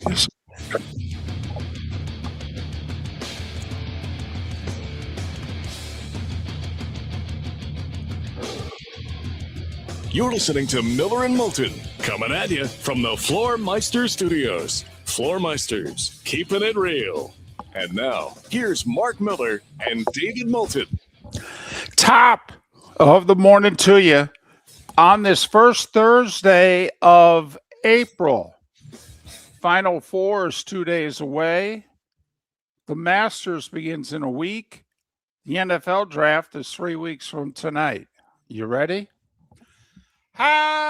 Yes. You're listening to Miller and Moulton, coming at you from the Floor Meister Studios. Floor Meisters, keeping it real. And now, here's Mark Miller and David Moulton. Top of the morning to you on this first Thursday of April. Final Four is 2 days away. The Masters begins in a week. The NFL draft is 3 weeks from tonight. You ready? How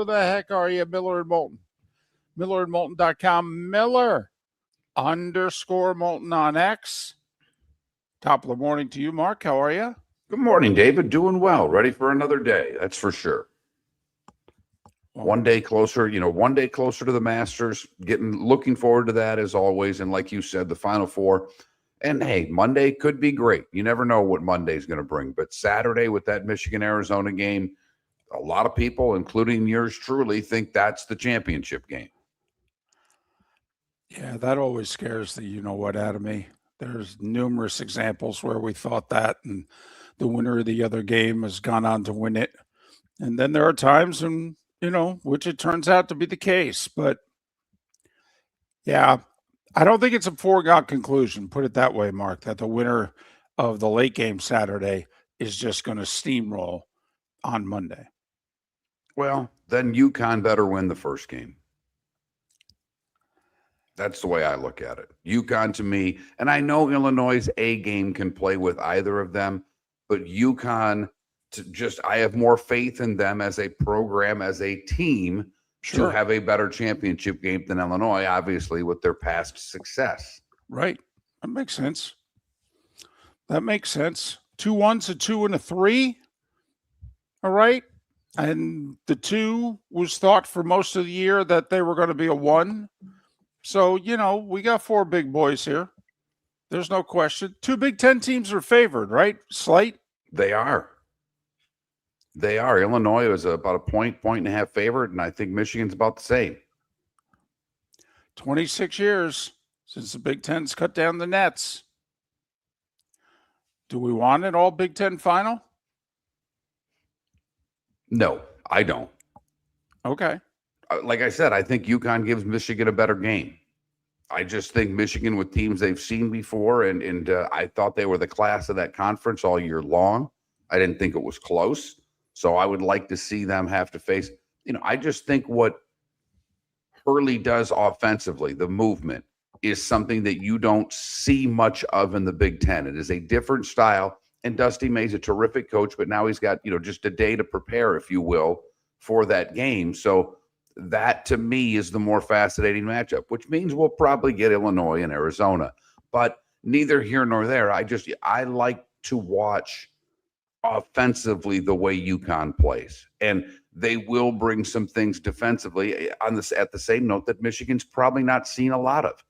the heck are you, Miller and Moulton? MillerandMoulton.com. Miller_Moulton on X. Top of the morning to you, Mark. How are you? Good morning, David. Doing well. Ready for another day. That's for sure. One day closer to the Masters. Looking forward to that as always. And like you said, the Final Four. And hey, Monday could be great. You never know what Monday's going to bring. But Saturday with that Michigan-Arizona game, a lot of people, including yours truly, think that's the championship game. Yeah, that always scares the you-know-what out of me. There's numerous examples where we thought that, and the winner of the other game has gone on to win it. And then there are times when, which it turns out to be the case. But, yeah, I don't think it's a foregone conclusion, put it that way, Mark, that the winner of the late game Saturday is just going to steamroll on Monday. Well, then UConn better win the first game. That's the way I look at it. UConn to me, and I know Illinois' A game can play with either of them, but UConn, I have more faith in them as a program, as a team, to have a better championship game than Illinois, obviously, with their past success. Right. That makes sense. 2 1s, a 2 and a 3. All right. And the 2 was thought for most of the year that they were going to be a 1. So, we got 4 big boys here. There's no question. 2 Big Ten teams are favored, right? Slight? They are. Illinois was about a point and a half favorite, and I think Michigan's about the same. 26 years since the Big Ten's cut down the nets. Do we want an all Big Ten final? No, I don't. Okay. Like I said, I think UConn gives Michigan a better game. I just think Michigan, with teams they've seen before, and I thought they were the class of that conference all year long. I didn't think it was close. So I would like to see them have to face, I just think what Hurley does offensively, the movement, is something that you don't see much of in the Big Ten. It is a different style. And Dusty May's a terrific coach, but now he's got, just a day to prepare, if you will, for that game. So that, to me, is the more fascinating matchup, which means we'll probably get Illinois and Arizona. But neither here nor there. I like to watch offensively the way UConn plays, and they will bring some things defensively on this, at the same note that Michigan's probably not seen a lot of.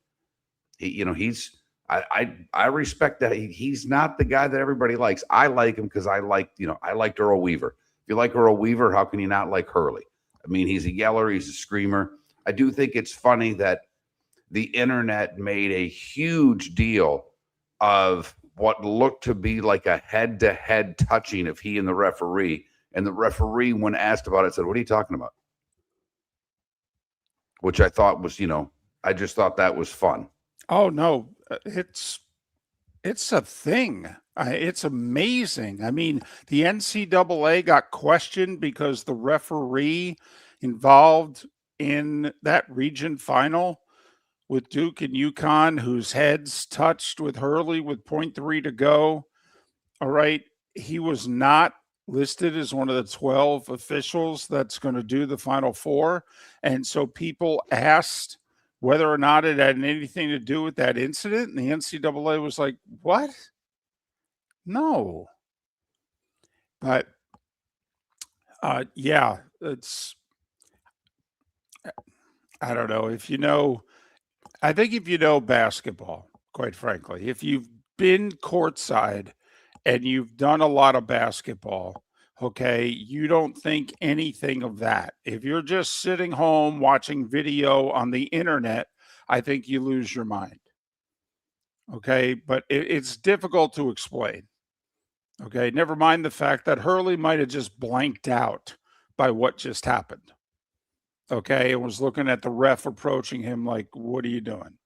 I respect that he's not the guy that everybody likes. I like him because I liked Earl Weaver. If you like Earl Weaver, how can you not like Hurley? I mean, he's a yeller, he's a screamer. I do think it's funny that the internet made a huge deal of what looked to be like a head-to-head touching of he and the referee. And the referee, when asked about it, said, "What are you talking about?" Which I thought was, I just thought that was fun. Oh, no, it's a thing. It's amazing. I mean, the NCAA got questioned because the referee involved in that region final with Duke and UConn, whose heads touched with Hurley with 0.3 to go. All right. He was not listed as one of the 12 officials that's going to do the Final Four. And so people asked whether or not it had anything to do with that incident. And the NCAA was like, what? No. But, yeah, I don't know. I think if you know basketball, quite frankly, if you've been courtside and you've done a lot of basketball, okay, you don't think anything of that. If you're just sitting home watching video on the internet, I think you lose your mind. Okay, but it's difficult to explain. Okay, never mind the fact that Hurley might have just blanked out by what just happened. Okay, and was looking at the ref approaching him like, what are you doing?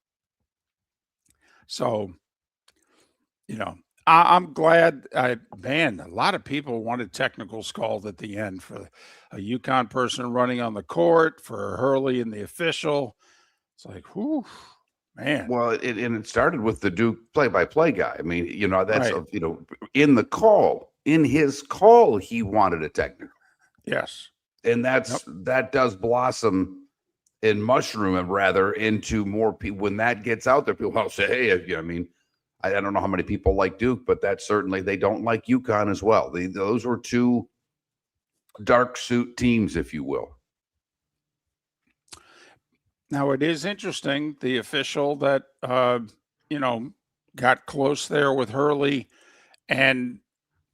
So, I'm glad. Man, a lot of people wanted technicals called at the end for a UConn person running on the court, for Hurley and the official. It's like, whew, man. Well, it started with the Duke play-by-play guy. I mean, that's Right. in his call, he wanted a technical, Yes. and Yep. that does blossom and mushroom rather into more people. When that gets out there, people will say, "Hey, I mean, I don't know how many people like Duke, but that certainly they don't like UConn as well." Those were two dark suit teams, if you will. Now it is interesting. The official that got close there with Hurley, and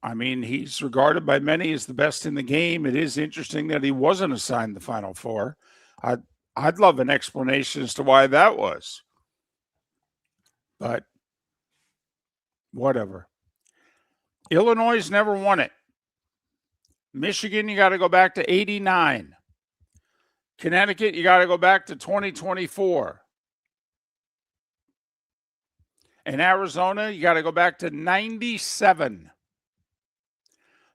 I mean he's regarded by many as the best in the game. It is interesting that he wasn't assigned the Final Four. I'd love an explanation as to why that was, but whatever. Illinois never won it. Michigan, you got to go back to 89. Connecticut, you got to go back to 2024. And Arizona, you got to go back to 97.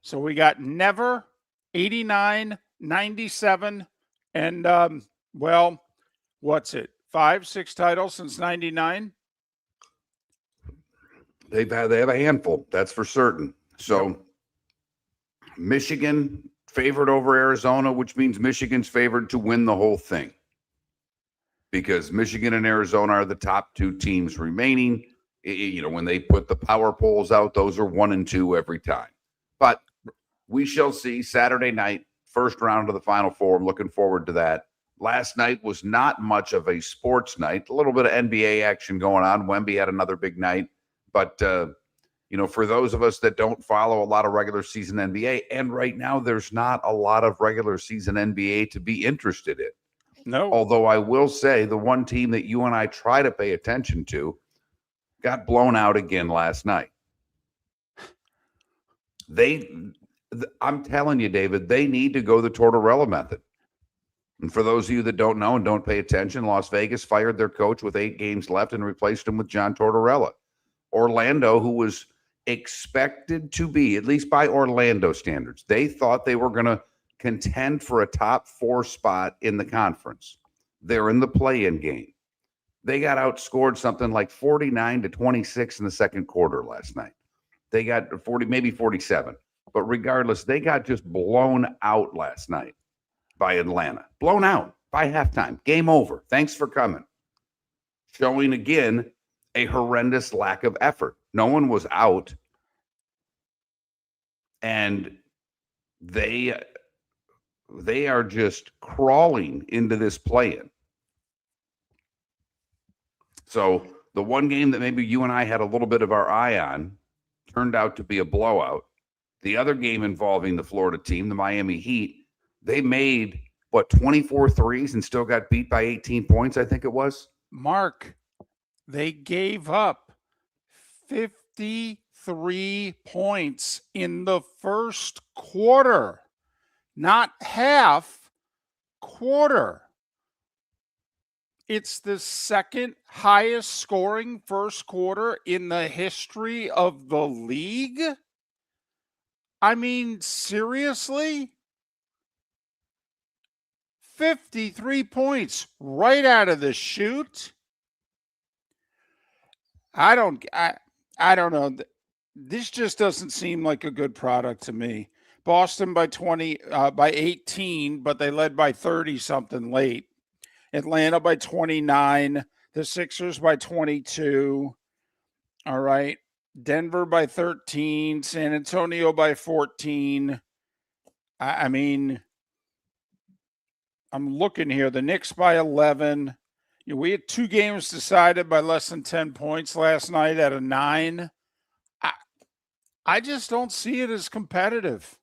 So we got never, 89, 97, and what's it? 5-6 titles since 99? They have a handful, that's for certain. So Michigan favored over Arizona, which means Michigan's favored to win the whole thing, because Michigan and Arizona are the top two teams remaining. When they put the power polls out, those are 1 and 2 every time. But we shall see. Saturday night, first round of the Final Four. I'm looking forward to that. Last night was not much of a sports night. A little bit of NBA action going on. Wemby had another big night. But, for those of us that don't follow a lot of regular season NBA, and right now there's not a lot of regular season NBA to be interested in. No. Although I will say the one team that you and I try to pay attention to got blown out again last night. I'm telling you, David, they need to go the Tortorella method. And for those of you that don't know and don't pay attention, Las Vegas fired their coach with 8 games left and replaced him with John Tortorella. Orlando, who was expected to be, at least by Orlando standards, they thought they were going to contend for a top 4 spot in the conference. They're in the play-in game. They got outscored something like 49-26 in the second quarter last night. They got 40, maybe 47. But regardless, they got just blown out last night by Atlanta. Blown out by halftime. Game over. Thanks for coming. Showing again a horrendous lack of effort. No one was out. And they are just crawling into this play-in. So the one game that maybe you and I had a little bit of our eye on turned out to be a blowout. The other game involving the Florida team, the Miami Heat, they made, 24 threes and still got beat by 18 points, I think it was? Mark, they gave up 53 points in the first quarter, not half, quarter. It's the second highest scoring first quarter in the history of the league. I mean, seriously? 53 points right out of the chute. I don't know. This just doesn't seem like a good product to me. Boston by 18, but they led by 30 something late. Atlanta by 29, the Sixers by 22. All right. Denver by 13, San Antonio by 14. I mean, I'm looking here. The Knicks by 11. We had 2 games decided by less than 10 points last night out of 9. I just don't see it as competitive.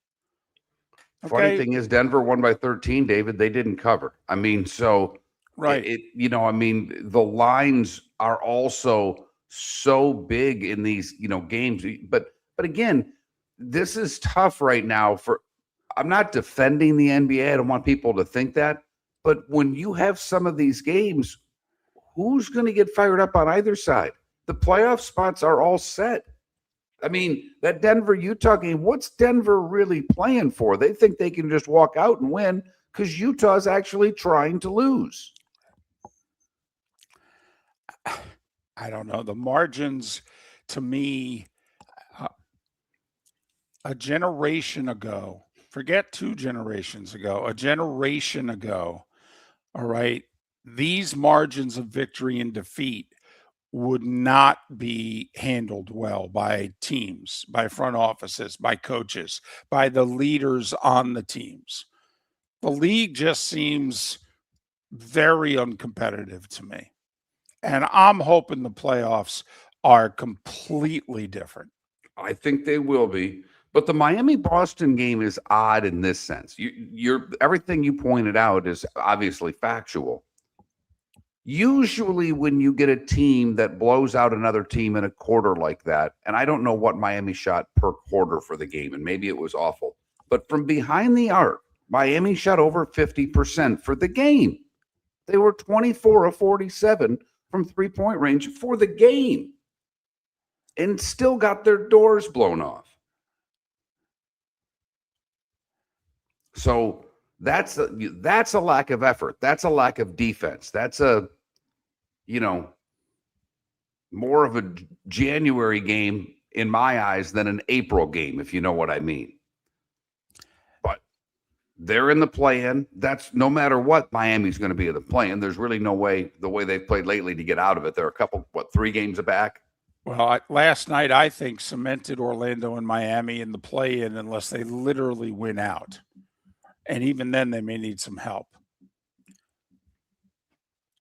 Funny Okay, thing is, Denver won by 13, David. They didn't cover. I mean, so right. I mean, the lines are also so big in these, games. But again, this is tough right now I'm not defending the NBA. I don't want people to think that. But when you have some of these games, who's going to get fired up on either side? The playoff spots are all set. I mean, that Denver Utah game, what's Denver really playing for? They think they can just walk out and win because Utah's actually trying to lose. I don't know. The margins to me, uh, a generation ago, forget 2 generations ago, a generation ago, all right, these margins of victory and defeat would not be handled well by teams, by front offices, by coaches, by the leaders on the teams. The league just seems very uncompetitive to me. And I'm hoping the playoffs are completely different. I think they will be. But the Miami Boston game is odd in this sense. You're everything you pointed out is obviously factual. Usually, when you get a team that blows out another team in a quarter like that, and I don't know what Miami shot per quarter for the game, and maybe it was awful, but from behind the arc, Miami shot over 50% for the game. They were 24 of 47 from 3-point range for the game and still got their doors blown off. So that's a lack of effort. That's a lack of defense. That's more of a January game in my eyes than an April game, if you know what I mean. But they're in the play-in. That's no matter what, Miami's going to be in the play-in. There's really no way, the way they've played lately, to get out of it. They're a couple, 3 games back? Well, last night, I think, cemented Orlando and Miami in the play-in unless they literally win out. And even then, they may need some help.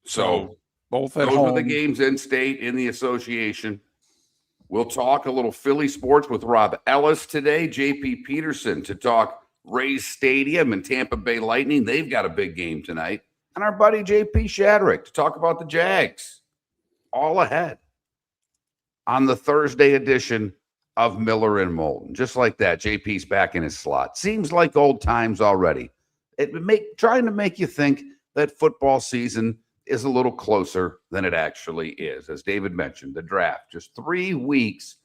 So both at those home. are the games in state, in the association. We'll talk a little Philly sports with Rob Ellis today, JP Peterson to talk Rays Stadium and Tampa Bay Lightning. They've got a big game tonight. And our buddy JP Shadrick to talk about the Jags. All ahead on the Thursday edition of Miller and Moulton. Just like that, JP's back in his slot. Seems like old times already. Trying to make you think that football season is a little closer than it actually is. As David mentioned, the draft just 3 weeks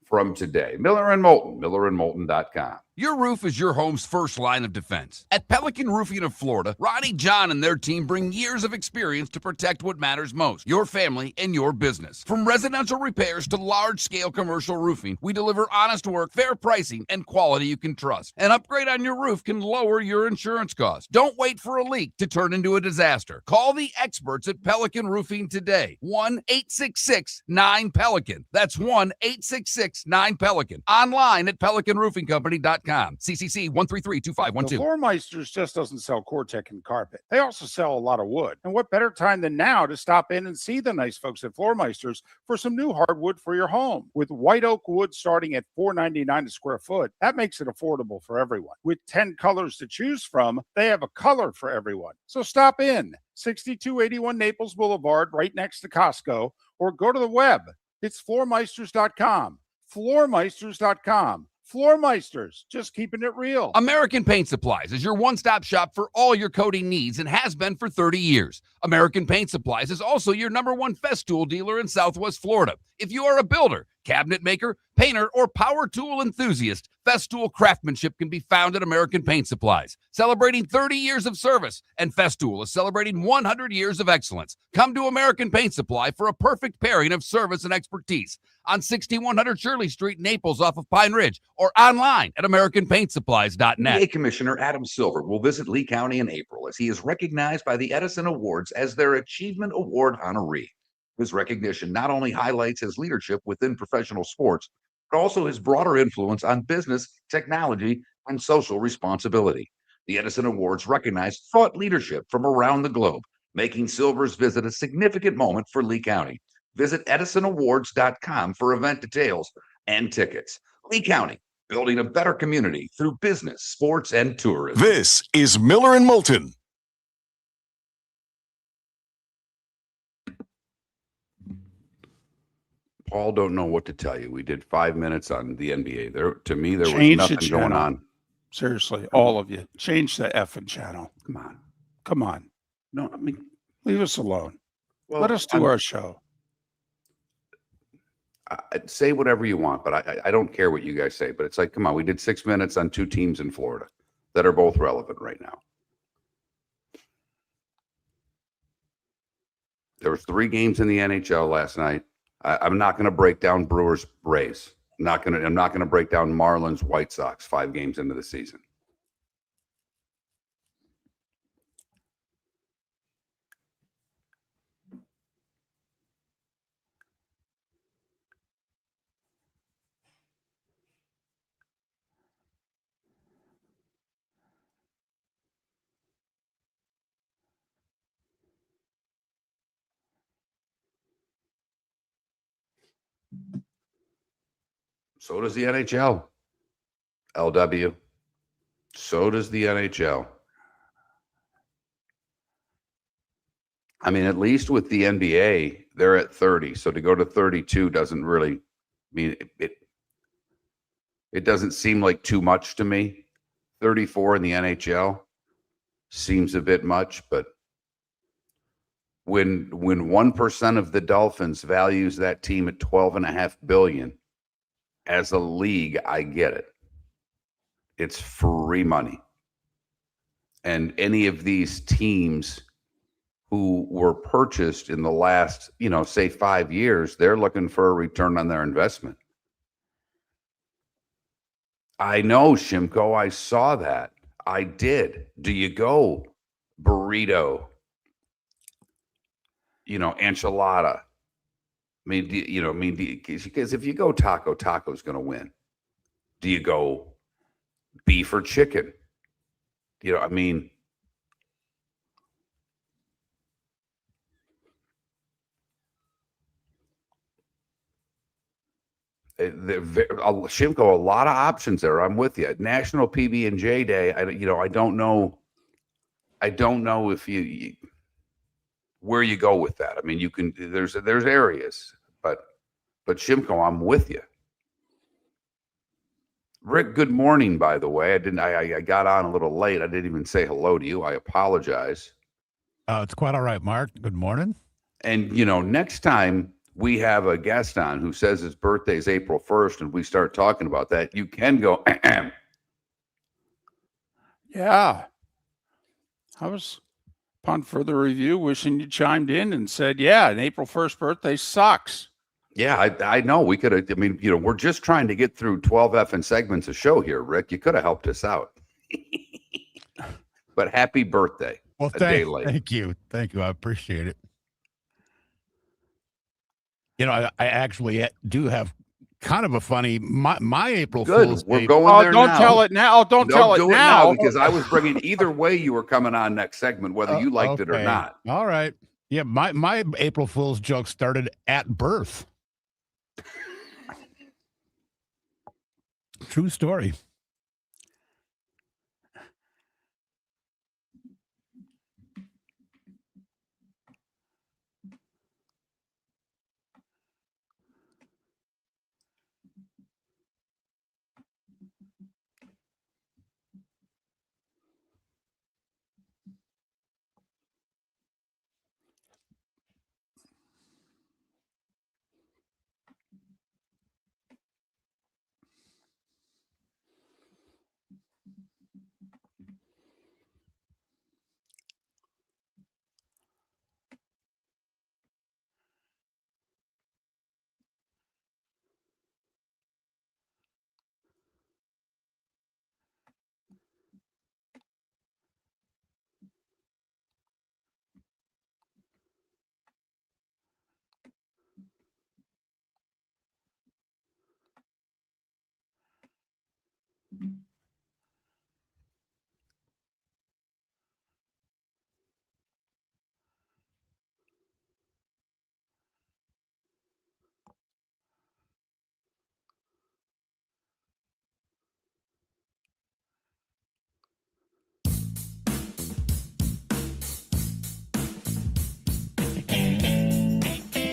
from today. Miller and Moulton, millerandmoulton.com. Your roof is your home's first line of defense. At Pelican Roofing of Florida, Ronnie John and their team bring years of experience to protect what matters most, your family and your business. From residential repairs to large-scale commercial roofing, we deliver honest work, fair pricing, and quality you can trust. An upgrade on your roof can lower your insurance costs. Don't wait for a leak to turn into a disaster. Call the experts at Pelican Roofing today. 1-866-9-PELICAN. That's 1-866-9-PELICAN. Online at pelicanroofingcompany.com. CCC 1332512. The Floormeisters just doesn't sell Cortec and carpet. They also sell a lot of wood. And what better time than now to stop in and see the nice folks at Floormeisters for some new hardwood for your home. With white oak wood starting at $4.99 a square foot, that makes it affordable for everyone. With 10 colors to choose from, they have a color for everyone. So stop in. 6281 Naples Boulevard, right next to Costco, or go to the web. It's floormeisters.com. Floormeisters.com. Floormeisters, just keeping it real. American Paint Supplies is your one-stop shop for all your coating needs and has been for 30 years. American Paint Supplies is also your #1 Festool dealer in Southwest Florida. If you are a builder, cabinet maker, painter, or power tool enthusiast, Festool craftsmanship can be found at American Paint Supplies. Celebrating 30 years of service, and Festool is celebrating 100 years of excellence. Come to American Paint Supply for a perfect pairing of service and expertise on 6100 Shirley Street, Naples, off of Pine Ridge, or online at AmericanPaintSupplies.net. PA Commissioner Adam Silver will visit Lee County in April as he is recognized by the Edison Awards as their Achievement Award honoree. His recognition not only highlights his leadership within professional sports, but also his broader influence on business, technology, and social responsibility. The Edison Awards recognize thought leadership from around the globe, making Silver's visit a significant moment for Lee County. Visit EdisonAwards.com for event details and tickets. Lee County, building a better community through business, sports, and tourism. This is Miller and Moulton. Paul, don't know what to tell you. We did 5 minutes on the NBA. To me, there was Change the nothing going channel. on. Seriously, all of you, change the effing channel. Come on. No, I mean, leave us alone. well, Let us do our show. Say whatever you want, but I don't care what you guys say. But it's like, come on, we did 6 minutes on 2 teams in Florida that are both relevant right now. There were 3 games in the NHL last night. I'm not going to break down Brewers Rays. I'm not going to break down Marlins White Sox 5 games into the season. So does the NHL. LW. So does the NHL. I mean, at least with the NBA, they're at 30. So to go to 32 doesn't really mean it doesn't seem like too much to me. 34 in the NHL seems a bit much, but when 1% of the Dolphins values that team at $12.5 billion, as a league, I get it. It's free money. And any of these teams who were purchased in the last, say 5 years, they're looking for a return on their investment. I know, Shimko, I saw that. I did. Do you go burrito? Enchilada. Because if you go taco, taco's going to win. Do you go beef or chicken? Shimko, a lot of options there. I'm with you. National PB&J Day. I don't know. I don't know if you where you go with that. I mean, you can. There's areas, but Shimko, I'm with you. Rick, good morning. By the way, I got on a little late. I didn't even say hello to you. I apologize. It's quite all right, Mark. Good morning. And next time we have a guest on who says his birthday is April 1st, and we start talking about that, you can go. Yeah. I was, upon further review, wishing you chimed in and said, yeah, an April 1st birthday sucks. Yeah, I know. We could have, we're just trying to get through 12 effing segments of show here, Rick. You could have helped us out. But happy birthday. Well, a day late. Thank you. I appreciate it. I actually do have kind of a funny, my April Fool's We're Day. going there don't now. tell it now. Don't tell it now. Because I was bringing either way you were coming on next segment, whether you liked it or not. All right. Yeah, my April Fool's joke started at birth. True story.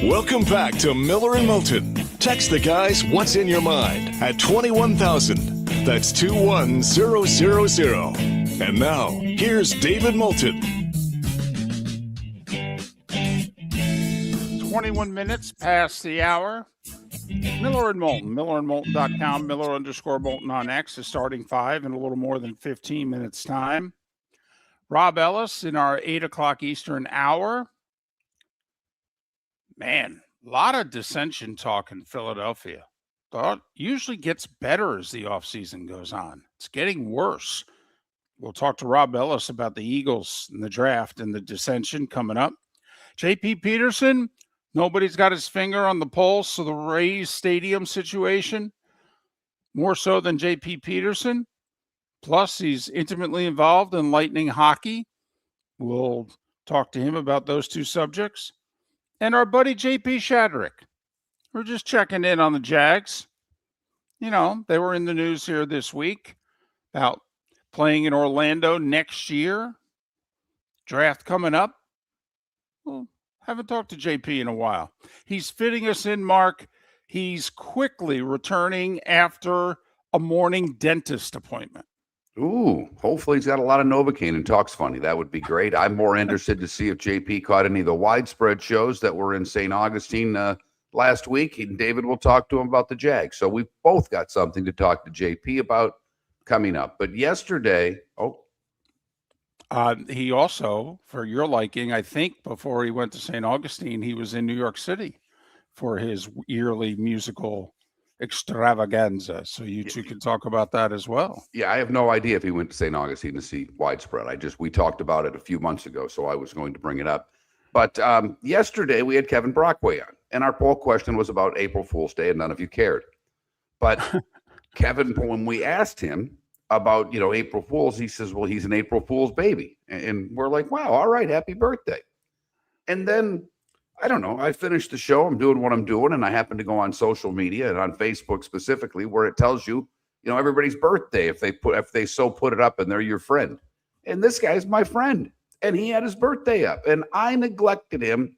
Welcome back to Miller and Moulton. Text the guys what's in your mind at 21,000. That's 21000. And now, here's David Moulton. 21 minutes past the hour. Miller and Moulton, millerandmoulton.com, Miller_Moulton on X is starting 5 in a little more than 15 minutes time. Rob Ellis in our 8 o'clock Eastern hour. Man, a lot of dissension talk in Philadelphia. Thought usually gets better as the offseason goes on. It's getting worse. We'll talk to Rob Ellis about the Eagles and the draft and the dissension coming up. JP Peterson, nobody's got his finger on the pulse of the Rays stadium situation, more so than JP Peterson. Plus, he's intimately involved in Lightning hockey. We'll talk to him about those two subjects. And our buddy JP Shadrick. We're just checking in on the Jags. You know, they were in the news here this week about playing in Orlando next year. Draft coming up. Well, haven't talked to JP in a while. He's fitting us in, Mark. He's quickly returning after a morning dentist appointment. Ooh, hopefully he's got a lot of Novocaine and talks funny. That would be great. I'm more interested to see if JP caught any of the widespread shows that were in St. Augustine last week. And David will talk to him about the Jags. So we've both got something to talk to JP about coming up. But yesterday, he also, for your liking, I think before he went to St. Augustine, he was in New York City for his yearly musical extravaganza. So you two can talk about that as well. Yeah, I have no idea if he went to St. Augustine to see widespread. We talked about it a few months ago, so I was going to bring it up. But yesterday we had Kevin Brockway on, and our poll question was about April Fool's Day, and none of you cared. But Kevin, when we asked him about, April Fool's, he says, well, he's an April Fool's baby. And we're like, wow, all right, happy birthday. And then I don't know. I finished the show. I'm doing what I'm doing. And I happen to go on social media and on Facebook specifically, where it tells you, everybody's birthday, if they put it up and they're your friend. And this guy's my friend. And he had his birthday up. And I neglected him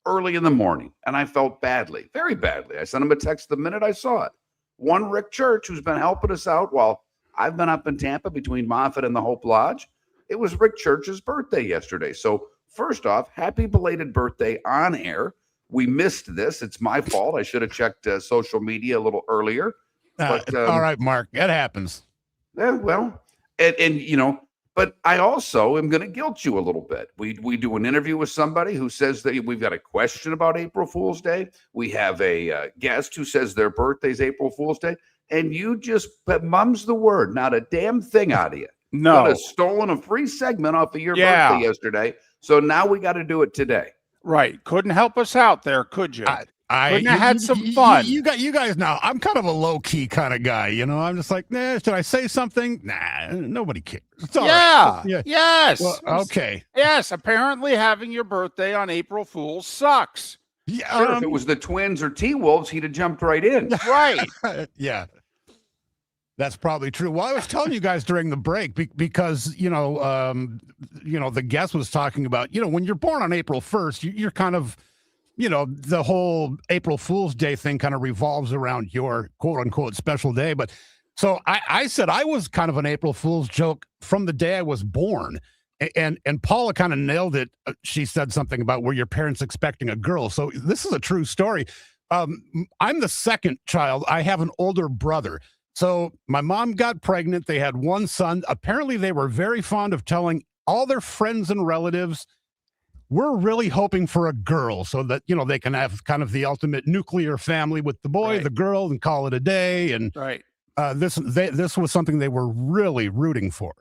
early in the morning. And I felt badly, very badly. I sent him a text the minute I saw it. One Rick Church, who's been helping us out while I've been up in Tampa between Moffett and the Hope Lodge. It was Rick Church's birthday yesterday. So first off, happy belated birthday on air. We missed this. It's my fault. I should have checked social media a little earlier. But, all right, Mark, that happens. Yeah, well, and but I also am going to guilt you a little bit. We do an interview with somebody who says that we've got a question about April Fool's Day. We have a guest who says their birthday's April Fool's Day. And you just mums the word, not a damn thing out of you. No. Could have stolen a free segment off of your birthday yesterday. So now we got to do it today. Right. Couldn't help us out there, could you? Couldn't have had some fun. You guys know, I'm kind of a low-key kind of guy. I'm just like, nah, should I say something? Nah, nobody cares. It's all right. Yeah. Yes. Well, okay. Yes. Apparently having your birthday on April Fool's sucks. Yeah, sure, if it was the Twins or T-Wolves, he'd have jumped right in. Right. Yeah. That's probably true. Well, I was telling you guys during the break because, the guest was talking about, when you're born on April 1st, you're kind of, the whole April Fool's Day thing kind of revolves around your quote unquote special day. But so I said I was kind of an April Fool's joke from the day I was born. And Paula kind of nailed it. She said something about were your parents expecting a girl. So this is a true story. I'm the second child. I have an older brother. So my mom got pregnant. They had one son. Apparently, they were very fond of telling all their friends and relatives, we're really hoping for a girl so that, they can have kind of the ultimate nuclear family with the boy, the girl, and call it a day. And this was something they were really rooting for.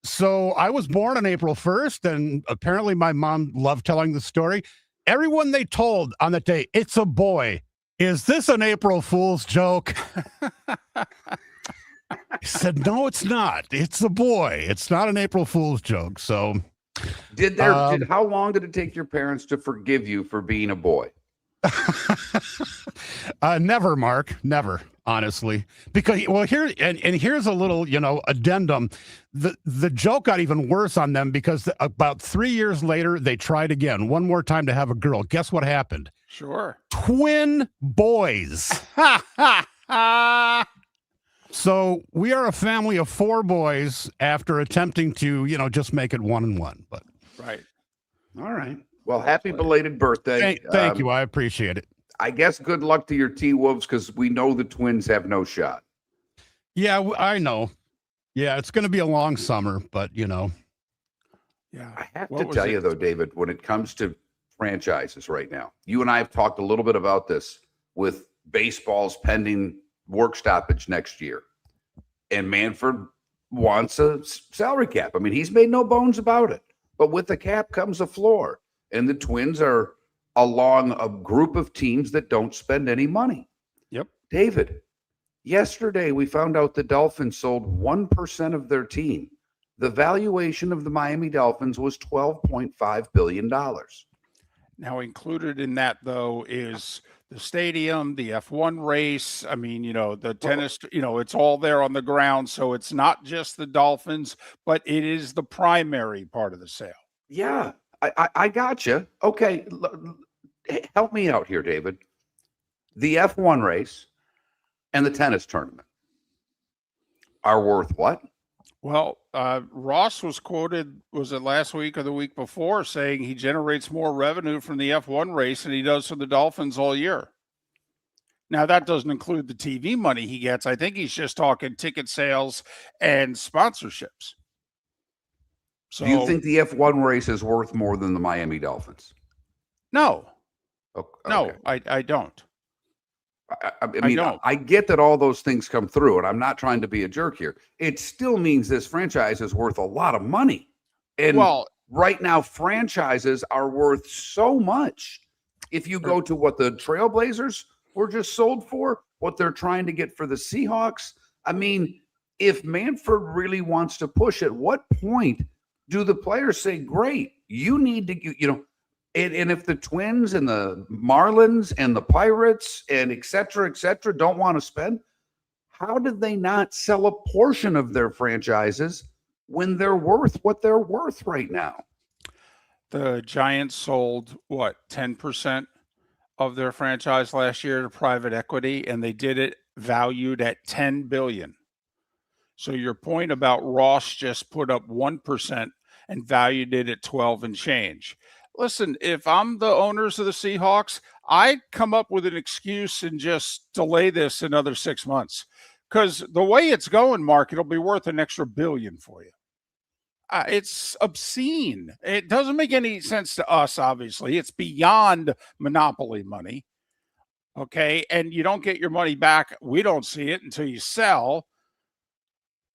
So I was born on April 1st, and apparently my mom loved telling the story. Everyone they told on that day, it's a boy. Is this an April Fool's joke? I said, no, it's not. It's a boy. It's not an April Fool's joke. So how long did it take your parents to forgive you for being a boy? Never, Mark. Never. honestly, because here's a little, addendum. The joke got even worse on them because about 3 years later, they tried again, one more time to have a girl. Guess what happened? Sure. Twin boys. So we are a family of 4 boys after attempting to, just make it 1 and 1. But Right. All right. Well, happy belated birthday. Thank you. I appreciate it. I guess good luck to your T-Wolves because we know the Twins have no shot. Yeah, I know. Yeah, it's going to be a long summer, but Yeah. I have to tell you, though, David, when it comes to franchises right now, you and I have talked a little bit about this with baseball's pending work stoppage next year. And Manfred wants a salary cap. I mean, he's made no bones about it. But with the cap comes a floor. And the Twins are along a group of teams that don't spend any money. Yep. David, yesterday we found out the Dolphins sold 1% of their team. The valuation of the Miami Dolphins was $12.5 billion. Now, included in that, though, is the stadium, the F1 race. I mean, the tennis, it's all there on the ground. So it's not just the Dolphins, but it is the primary part of the sale. Yeah, I got you. Okay. Help me out here, David. The F1 race and the tennis tournament are worth what? Well, Ross was quoted, was it last week or the week before, saying he generates more revenue from the F1 race than he does from the Dolphins all year. Now, that doesn't include the TV money he gets. I think he's just talking ticket sales and sponsorships. So, do you think the F1 race is worth more than the Miami Dolphins? No. Okay. No, I don't. I mean, I get that all those things come through, and I'm not trying to be a jerk here. It still means this franchise is worth a lot of money. And right now, franchises are worth so much. If you go to what the Trailblazers were just sold for, what they're trying to get for the Seahawks, I mean, if Manfred really wants to push, at what point do the players say, great, you need to, and if the Twins and the Marlins and the Pirates and et cetera, don't want to spend, how did they not sell a portion of their franchises when they're worth what they're worth right now? The Giants sold, 10% of their franchise last year to private equity, and they did it valued at $10 billion. So your point about Ross just put up 1% and valued it at 12 and change. Listen, if I'm the owners of the Seahawks, I'd come up with an excuse and just delay this another 6 months. Because the way it's going, Mark, it'll be worth an extra $1 billion for you. It's obscene. It doesn't make any sense to us, obviously. It's beyond monopoly money. Okay. And you don't get your money back. We don't see it until you sell.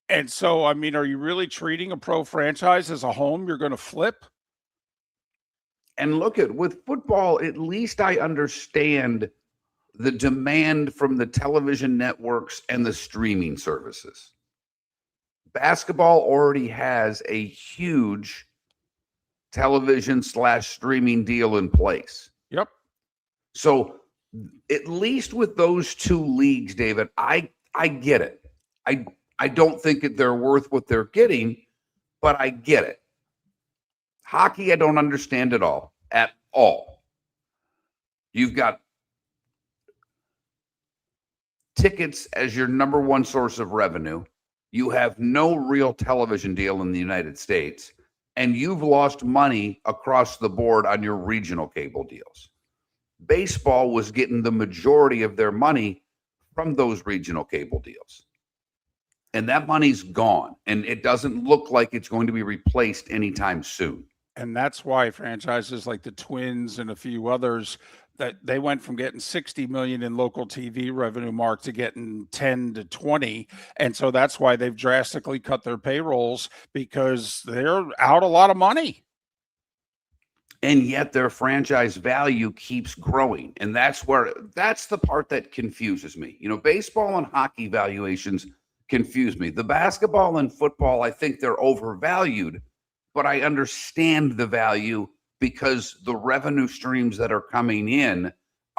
And so, I mean, are you really treating a pro franchise as a home you're going to flip? And look with football, at least I understand the demand from the television networks and the streaming services. Basketball already has a huge television/streaming deal in place. Yep. So at least with those 2 leagues, David, I get it. I don't think that they're worth what they're getting, but I get it. Hockey, I don't understand at all. You've got tickets as your number one source of revenue. You have no real television deal in the United States, and you've lost money across the board on your regional cable deals. Baseball was getting the majority of their money from those regional cable deals. And that money's gone, and it doesn't look like it's going to be replaced anytime soon. And that's why franchises like the Twins and a few others, that they went from getting 60 million in local TV revenue, Mark, to getting 10 to 20. And so that's why they've drastically cut their payrolls, because they're out a lot of money. And yet their franchise value keeps growing. And that's the part that confuses me. Baseball and hockey valuations confuse me. The basketball and football, I think they're overvalued, but I understand the value because the revenue streams that are coming in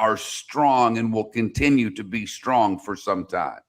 are strong and will continue to be strong for some time.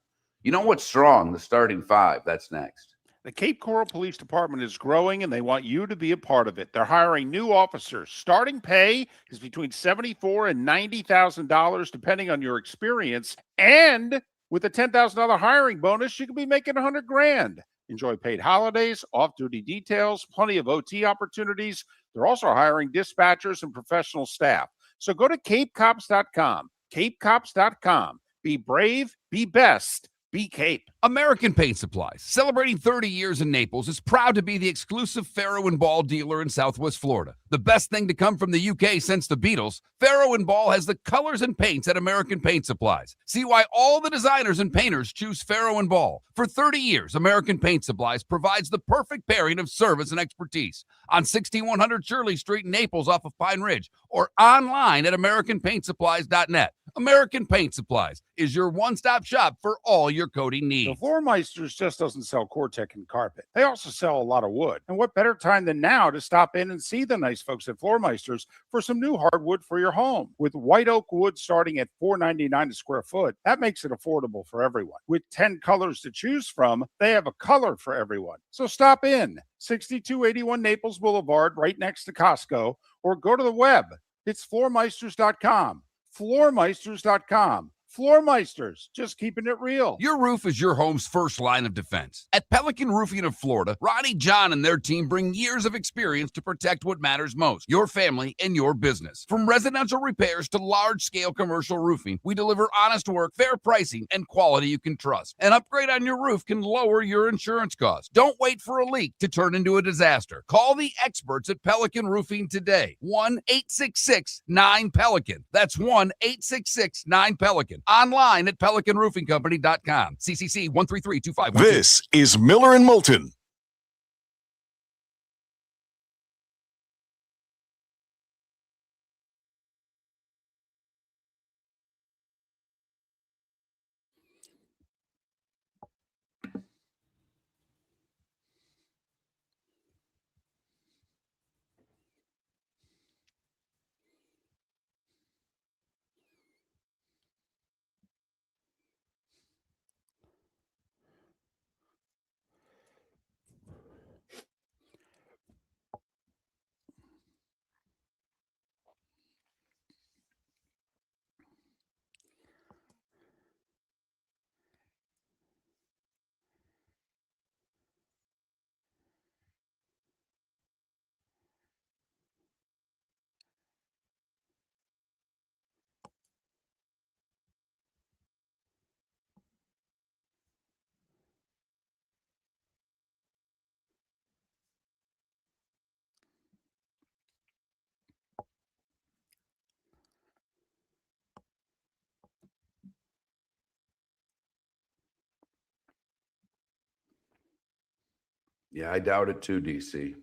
You know what's strong? The starting five. That's next. The Cape Coral Police Department is growing, and they want you to be a part of it. They're hiring new officers. Starting pay is between $74,000 and $90,000, depending on your experience. And with a $10,000 hiring bonus, you could be making $100,000. Enjoy paid holidays, off-duty details, plenty of OT opportunities. They're also hiring dispatchers and professional staff. So go to capecops.com. Capecops.com. Be brave, be best, be Cape. American Paint Supplies, celebrating 30 years in Naples, is proud to be the exclusive Farrow & Ball dealer in Southwest Florida. The best thing to come from the UK since the Beatles, Farrow & Ball has the colors and paints at American Paint Supplies. See why all the designers and painters choose Farrow & Ball. For 30 years, American Paint Supplies provides the perfect pairing of service and expertise on 6100 Shirley Street in Naples off of Pine Ridge, or online at AmericanPaintSupplies.net. American Paint Supplies is your one-stop shop for all your coating needs. The Floor Meisters just doesn't sell Cortec and carpet. They also sell a lot of wood. And what better time than now to stop in and see the nice folks at Floor Meisters for some new hardwood for your home. With white oak wood starting at $4.99 a square foot, that makes it affordable for everyone. With 10 colors to choose from, they have a color for everyone. So stop in, 6281 Naples Boulevard, right next to Costco, or go to the web. It's floormeisters.com. Floormeisters.com. Floormeisters, just keeping it real. Your roof is your home's first line of defense. At Pelican Roofing of Florida, Ronnie, John, and their team bring years of experience to protect what matters most, your family and your business. From residential repairs to large-scale commercial roofing, we deliver honest work, fair pricing, and quality you can trust. An upgrade on your roof can lower your insurance costs. Don't wait for a leak to turn into a disaster. Call the experts at Pelican Roofing today. 1-866-9-PELICAN. That's 1-866-9-PELICAN. Online at PelicanRoofingCompany.com. CCC 1332512. This is Miller and Moulton. Yeah, I doubt it too, DC.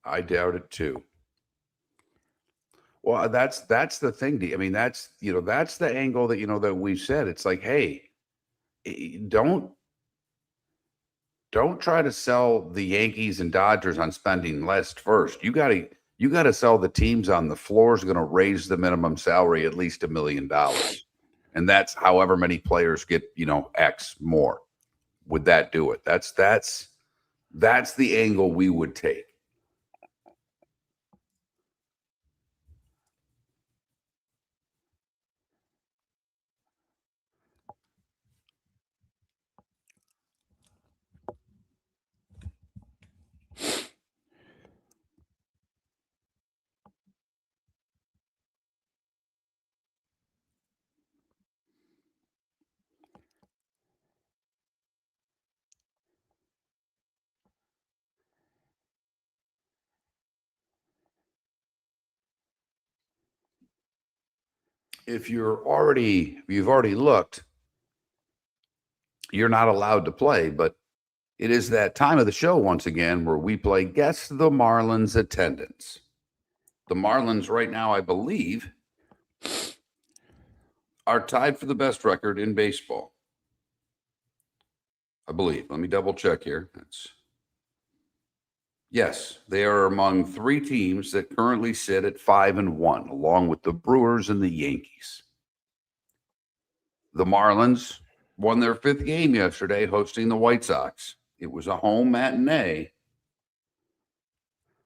I doubt it too. Well, that's the thing, D. I mean, that's the angle that that we've said. It's like, hey, don't try to sell the Yankees and Dodgers on spending less first. You gotta sell the teams on the floor is going to raise the minimum salary at least $1 million, and that's however many players get X more. Would that do it? That's the angle we would take. If you've already looked, you're not allowed to play, but it is that time of the show once again where we play Guess the Marlins Attendance. The Marlins right now, I believe, are tied for the best record in baseball. I believe. Let me double check here. Yes, they are among 3 teams that currently sit at 5-1, along with the Brewers and the Yankees. The Marlins won their 5th game yesterday, hosting the White Sox. It was a home matinee.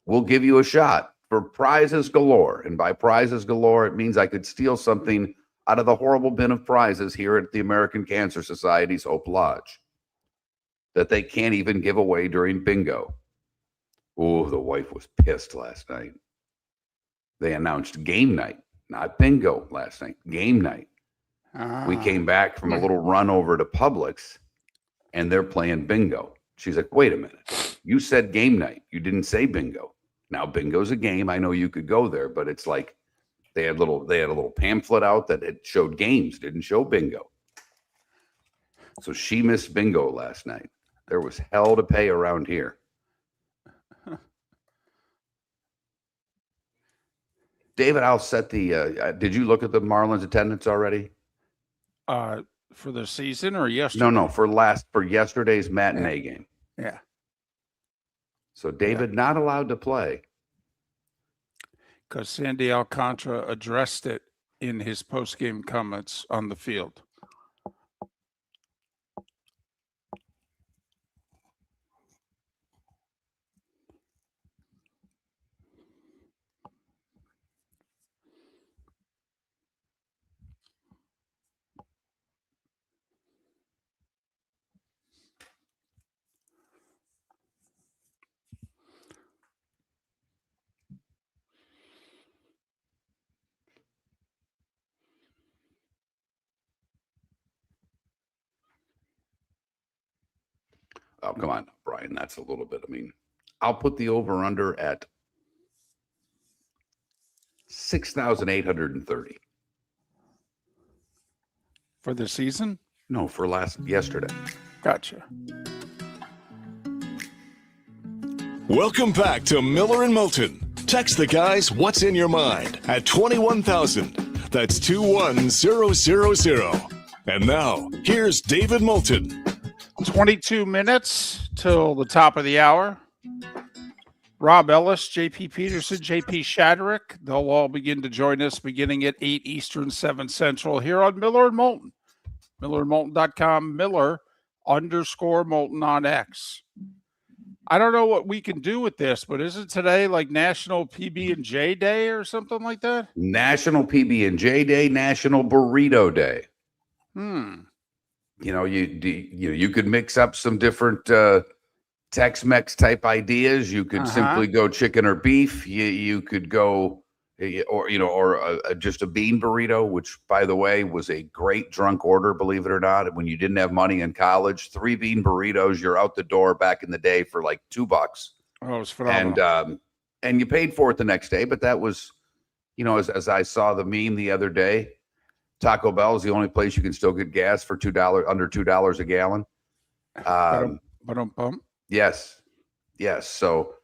We'll give you a shot for prizes galore. And by prizes galore, it means I could steal something out of the horrible bin of prizes here at the American Cancer Society's Hope Lodge that they can't even give away during bingo. Oh, the wife was pissed last night. They announced game night, not bingo last night, game night. We came back from a little run over to Publix, and they're playing bingo. She's like, wait a minute. You said game night. You didn't say bingo. Now, bingo's a game. I know you could go there, but it's like they had a little pamphlet out that it showed games, didn't show bingo. So she missed bingo last night. There was hell to pay around here. David, I'll set the did you look at the Marlins attendance already? For the season or yesterday? No, for yesterday's matinee game. Yeah. So David not allowed to play. Because Sandy Alcantara addressed it in his post-game comments on the field. Oh, come on, Brian. That's a little bit. I mean, I'll put the over-under at 6,830. For the season? No, for yesterday. Gotcha. Welcome back to Miller and Moulton. Text the guys what's in your mind at 21,000. That's 21000. And now, here's David Moulton. 22 minutes till the top of the hour. Rob Ellis, JP Peterson, JP Shadrick, they'll all begin to join us beginning at 8 Eastern, 7 Central here on Miller and Moulton. MillerandMoulton.com, Miller_Moulton on X. I don't know what we can do with this, but isn't today like National PB&J Day or something like that? National PB&J Day, National Burrito Day. You know, you could mix up some different Tex-Mex type ideas. You could simply go chicken or beef. You could go, or just a bean burrito, which, by the way, was a great drunk order, believe it or not. When you didn't have money in college, 3 bean burritos, you're out the door back in the day for like $2. Oh, it was phenomenal. And you paid for it the next day. But that was, as I saw the meme the other day, Taco Bell is the only place you can still get gas for under $2 a gallon. Yes. So,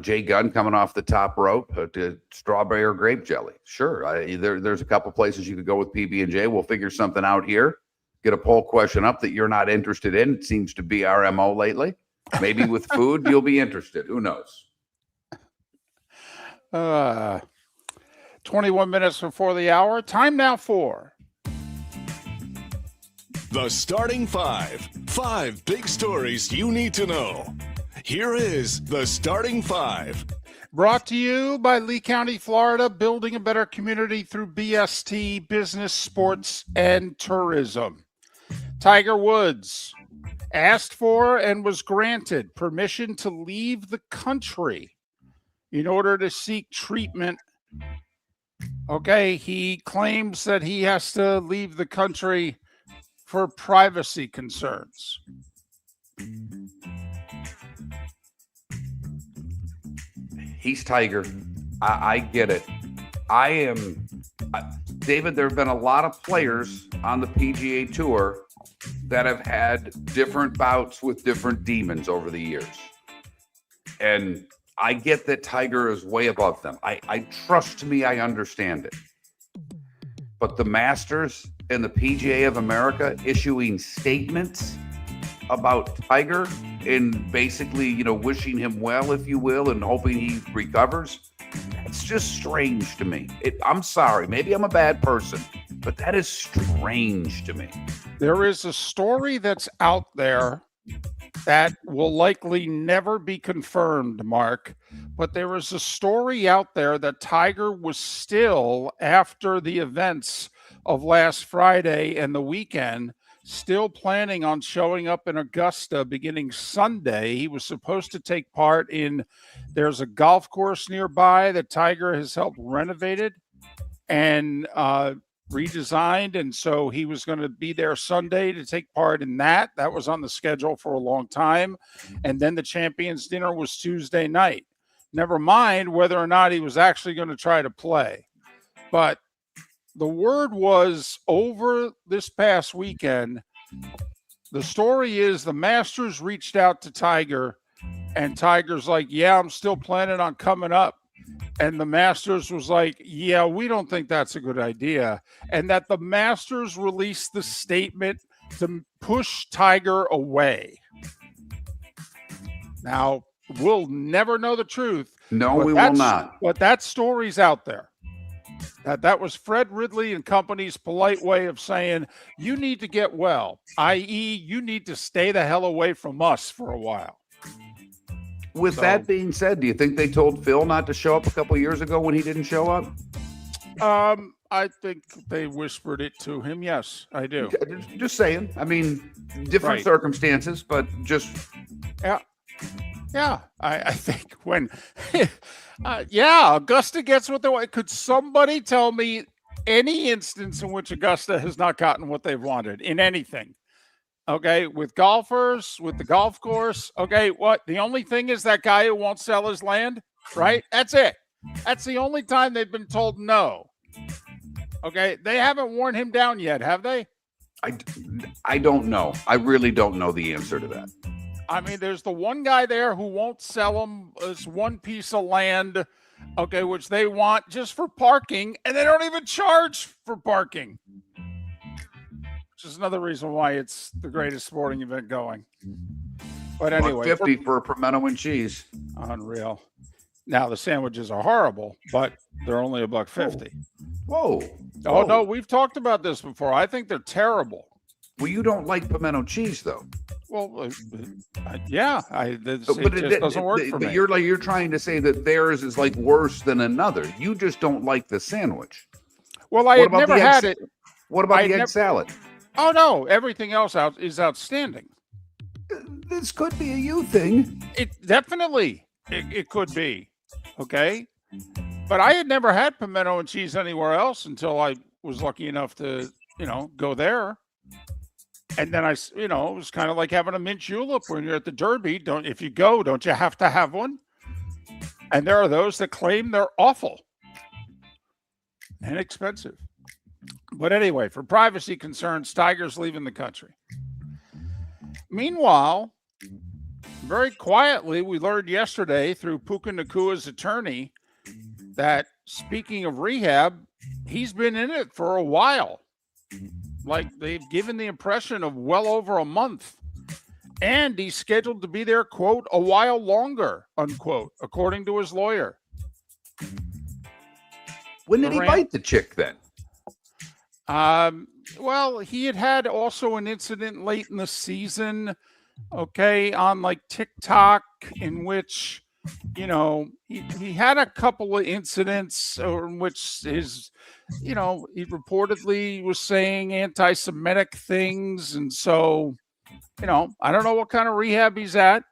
Jay Gunn coming off the top rope to strawberry or grape jelly. Sure. There's a couple places you could go with PB&J. We'll figure something out here. Get a poll question up that you're not interested in. It seems to be our MO lately. Maybe with food, you'll be interested. Who knows? 21 minutes before the hour. Time now for The Starting Five. 5 big stories you need to know. Here is The Starting Five. Brought to you by Lee County, Florida, building a better community through BST, business, sports, and tourism. Tiger Woods asked for and was granted permission to leave the country in order to seek treatment. Okay, he claims that he has to leave the country for privacy concerns. He's Tiger. I get it. David, there have been a lot of players on the PGA Tour that have had different bouts with different demons over the years. And I get that Tiger is way above them. I trust me, I understand it. But the Masters and the PGA of America issuing statements about Tiger and basically, wishing him well, if you will, and hoping he recovers. It's just strange to me. I'm sorry. Maybe I'm a bad person, but that is strange to me. There is a story that's out there that will likely never be confirmed, Mark. But there is a story out there that Tiger was still, after the events of last Friday and the weekend, still planning on showing up in Augusta beginning Sunday. He was supposed to take part there's a golf course nearby that Tiger has helped renovated and redesigned. And so he was going to be there Sunday to take part in that. That was on the schedule for a long time. And then the Champions Dinner was Tuesday night. Never mind whether or not he was actually going to try to play. But the word was over this past weekend. The story is the Masters reached out to Tiger, and Tiger's like, yeah, I'm still planning on coming up. And the Masters was like, yeah, we don't think that's a good idea. And that the Masters released the statement to push Tiger away. Now, we'll never know the truth. No, we will not. But that story's out there. That was Fred Ridley and company's polite way of saying, you need to get well, i.e., you need to stay the hell away from us for a while. With that being said, do you think they told Phil not to show up a couple years ago when he didn't show up? I think they whispered it to him. Yes, I do. Just saying. I mean, different circumstances, but just... Yeah, I think when... Augusta gets what they want. Could somebody tell me any instance in which Augusta has not gotten what they've wanted in anything? Okay, with golfers, with the golf course. Okay, what? The only thing is that guy who won't sell his land, right? That's it. That's the only time they've been told no. Okay, they haven't worn him down yet, have they? I don't know. I really don't know the answer to that. I mean, there's the one guy there who won't sell them this one piece of land, okay, which they want just for parking, and they don't even charge for parking. Which is another reason why it's the greatest sporting event going. But anyway, $1.50 for a pimento and cheese. Unreal. Now the sandwiches are horrible, but they're only $1.50. Whoa. Oh no, we've talked about this before. I think they're terrible. Well, you don't like pimento cheese, though. Well, yeah, it just doesn't work for me. But you're trying to say that theirs is like worse than another. You just don't like the sandwich. Well, I had never had it. What about the egg salad? Oh no, everything else is outstanding. This could be a you thing. It definitely it could be. Okay, but I had never had pimento and cheese anywhere else until I was lucky enough to go there. And then it was kind of like having a mint julep when you're at the Derby. If you go, don't you have to have one? And there are those that claim they're awful and expensive. But anyway, for privacy concerns, Tiger's leaving the country. Meanwhile, very quietly, we learned yesterday through Puka Nakua's attorney that, speaking of rehab, he's been in it for a while. Like, they've given the impression of well over a month. And he's scheduled to be there, quote, a while longer, unquote, according to his lawyer. When did he bite the chick then? Well, he had also an incident late in the season, okay, on like TikTok, in which, he had a couple of incidents in which he reportedly was saying anti-Semitic things. And so, I don't know what kind of rehab he's at.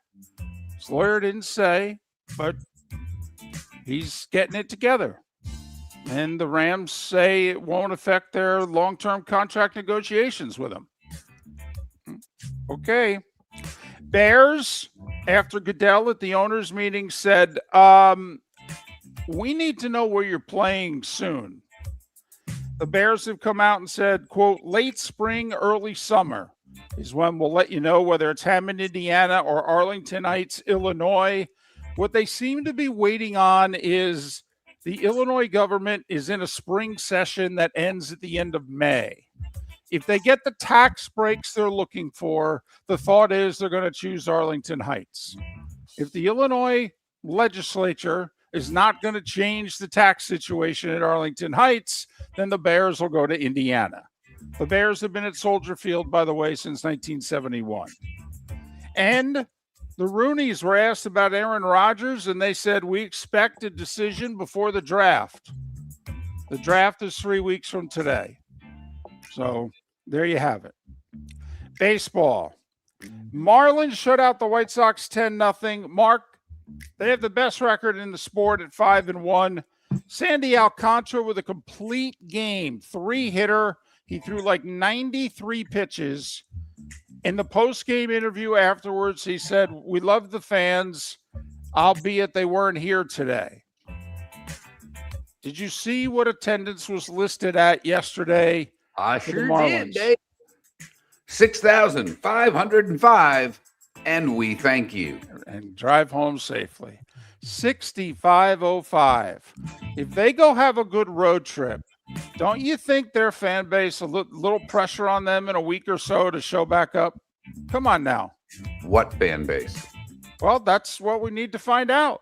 His lawyer didn't say, but he's getting it together. And the Rams say it won't affect their long-term contract negotiations with him. Okay. Bears, after Goodell at the owners' meeting, said, we need to know where you're playing soon. The Bears have come out and said, quote, late spring, early summer is when we'll let you know whether it's Hammond, Indiana, or Arlington Heights, Illinois. What they seem to be waiting on is the Illinois government is in a spring session that ends at the end of May. if they get the tax breaks they're looking for, the thought is they're going to choose Arlington Heights. If the Illinois legislature is not going to change the tax situation at Arlington Heights, then the Bears will go to Indiana. The Bears have been at Soldier Field, by the way, since 1971. And the Rooneys were asked about Aaron Rodgers, and they said, we expect a decision before the draft. The draft is 3 weeks from today. So there you have it. Baseball. Marlins shut out the White Sox 10-0. Mark, they have the best record in the sport at 5-1. Sandy Alcantara with a complete game, 3-hitter. He threw like 93 pitches. In the post-game interview afterwards, he said, we love the fans, albeit they weren't here today. Did you see what attendance was listed at yesterday? I for the sure Marlins? did, Dave. 6,505, and we thank you. And drive home safely. 6,505. If they go have a good road trip, don't you think their fan base, a little pressure on them in a week or so to show back up? Come on now. What fan base? Well, that's what we need to find out.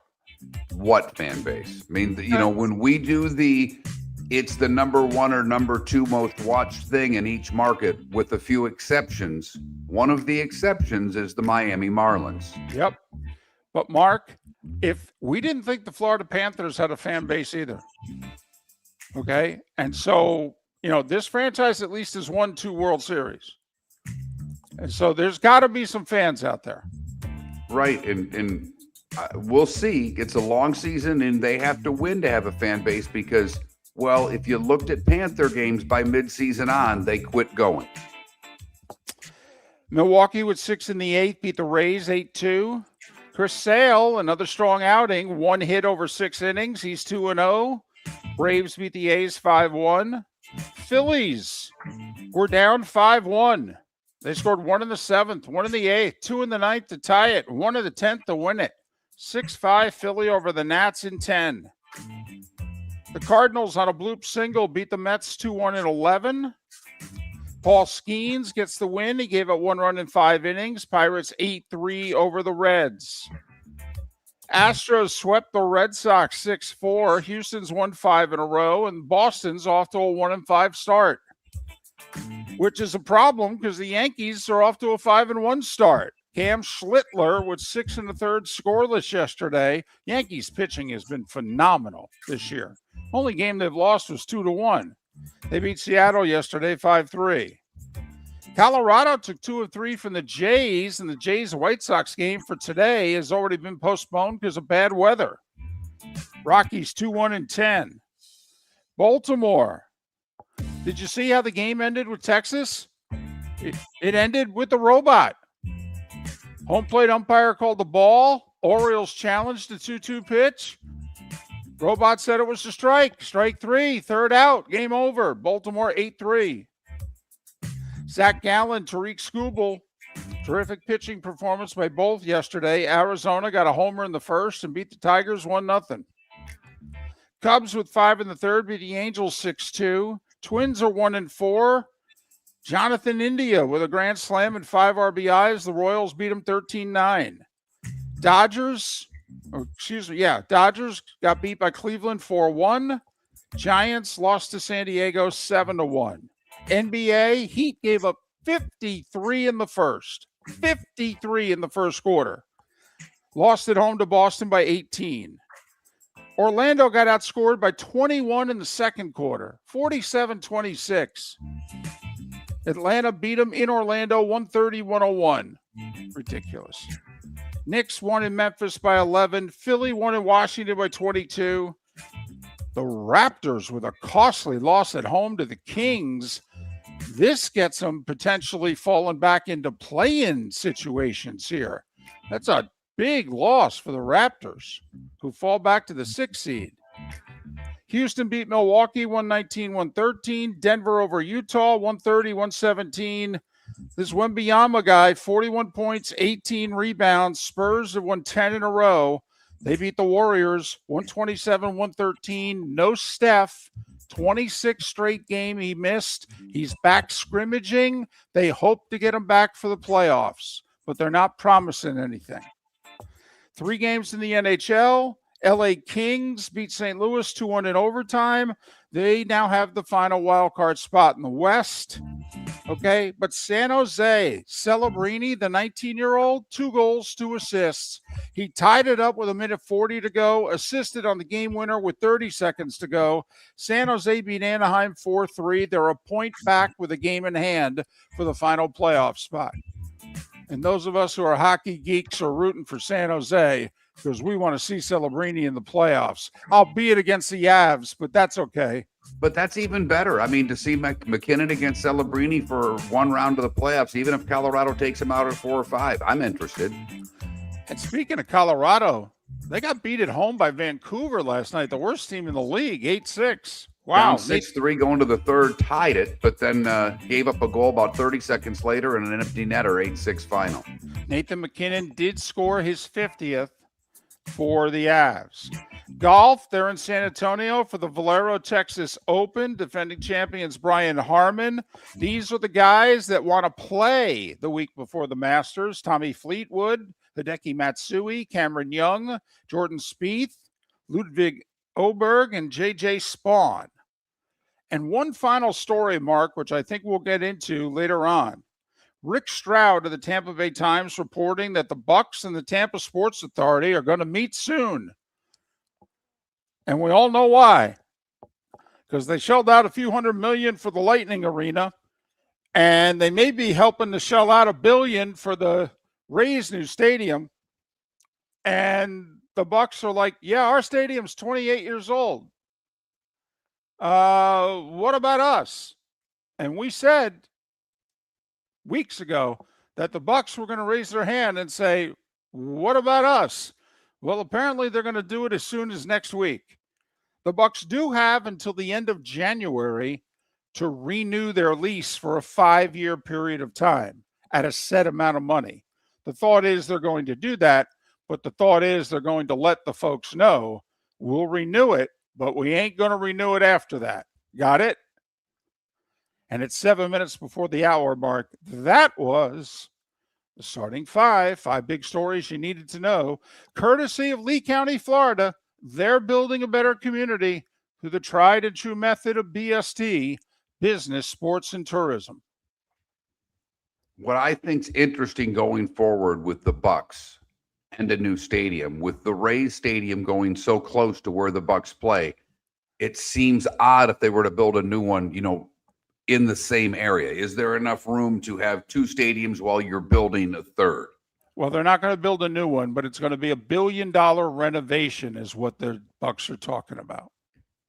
What fan base? I mean, you know, when we do it's the number 1 or number 2 most watched thing in each market, with a few exceptions. One of the exceptions is the Miami Marlins. Yep. But Mark, if we didn't think the Florida Panthers had a fan base either. Okay. And so, you know, this franchise at least has won 2 World Series. And so there's got to be some fans out there. Right. And we'll see. It's a long season, and they have to win to have a fan base because, well, if you looked at Panther games by midseason on, they quit going. Milwaukee with 6 in the 8th beat the Rays 8-2. Chris Sale, another strong outing, 1 hit over 6 innings. He's 2-0. Braves beat the A's 5-1. Phillies were down 5-1. They scored 1 in the 7th, 1 in the 8th, 2 in the 9th to tie it, 1 in the 10th to win it. 6-5 Philly over the Nats in 10. The Cardinals on a bloop single beat the Mets 2-1 in 11. Paul Skeens gets the win. He gave up 1 run in 5 innings. Pirates 8-3 over the Reds. Astros swept the Red Sox 6-4. Houston's won 5 in a row, and Boston's off to a 1-5 start, which is a problem because the Yankees are off to a 5-1 start. Cam Schlittler with 6 1/3 scoreless yesterday. Yankees pitching has been phenomenal this year. Only game they've lost was 2-1. They beat Seattle yesterday 5-3. Colorado took 2 of 3 from the Jays, and the Jays-White Sox game for today has already been postponed because of bad weather. Rockies 2-1-10. Baltimore. Did you see how the game ended with Texas? It ended with the robot. Home plate umpire called the ball. Orioles challenged the 2-2 pitch. Robot said it was a strike. Strike 3, 3rd out. Game over. Baltimore 8-3. Zach Gallen, Tariq Skubal. Terrific pitching performance by both yesterday. Arizona got a homer in the 1st and beat the Tigers 1-0. Cubs with 5 in the 3rd beat the Angels 6-2. Twins are 1-4. Jonathan India with a grand slam and 5 RBIs. The Royals beat him 13-9. Dodgers got beat by Cleveland 4-1. Giants lost to San Diego 7-1. NBA, Heat gave up 53 in the 1st. 53 in the 1st quarter. Lost at home to Boston by 18. Orlando got outscored by 21 in the 2nd quarter. 47-26. Atlanta beat them in Orlando 130-101. Ridiculous. Knicks won in Memphis by 11. Philly won in Washington by 22. The Raptors with a costly loss at home to the Kings. This gets them potentially falling back into play-in situations here. That's a big loss for the Raptors, who fall back to the 6th seed. Houston beat Milwaukee 119-113. Denver over Utah 130-117. This Wembanyama guy, 41 points, 18 rebounds. Spurs have won 10 in a row. They beat the Warriors 127-113. No Steph. 26 straight game he missed. He's back scrimmaging. They hope to get him back for the playoffs, but they're not promising anything. 3 games in the NHL. LA Kings beat St. Louis 2-1 in overtime. They now have the final wild card spot in the West. Okay, but San Jose, Celebrini, the 19-year-old, 2 goals, 2 assists. He tied it up with 1:40 to go, assisted on the game winner with 30 seconds to go. San Jose beat Anaheim 4-3. They're a point back with a game in hand for the final playoff spot. And those of us who are hockey geeks are rooting for San Jose because we want to see Celebrini in the playoffs, albeit against the Avs, but that's okay. But that's even better. I mean, to see McKinnon against Celebrini for one round of the playoffs, even if Colorado takes him out at 4 or 5, I'm interested. And speaking of Colorado, they got beat at home by Vancouver last night, the worst team in the league, 8-6. Wow. Down 6-3 going to the third, tied it, but then gave up a goal about 30 seconds later and an empty netter, 8-6 final. Nathan McKinnon did score his 50th for the Avs. Golf, they're in San Antonio for the Valero Texas Open. Defending champions Brian Harmon. These are the guys that want to play the week before the Masters. Tommy Fleetwood, Hideki Matsui, Cameron Young, Jordan Spieth, Ludwig Oberg, and J.J. Spawn. And one final story, Mark, which I think we'll get into later on. Rick Stroud of the Tampa Bay Times reporting that the Bucks and the Tampa Sports Authority are going to meet soon. And we all know why. Because they shelled out a few $100 million for the Lightning Arena, and they may be helping to shell out $1 billion for the Rays' new stadium. And the Bucks are like, yeah, our stadium's 28 years old. What about us? And we said weeks ago that the Bucks were going to raise their hand and say, what about us? Well, apparently they're going to do it as soon as next week. The Bucks do have until the end of January to renew their lease for a 5-year period of time at a set amount of money. The thought is they're going to do that, but the thought is they're going to let the folks know we'll renew it, but we ain't going to renew it after that. Got it? And it's 7 minutes before the hour mark. That was the starting 5 big stories you needed to know, courtesy of Lee County, Florida. They're building a better community through the tried and true method of BST, business, sports, and tourism. What I think's interesting going forward with the Bucks and a new stadium, with the Rays stadium going so close to where the Bucks play, it seems odd if they were to build a new one, in the same area. Is there enough room to have 2 stadiums while you're building a third? Well, they're not going to build a new one, but it's going to be $1 billion renovation is what the Bucks are talking about.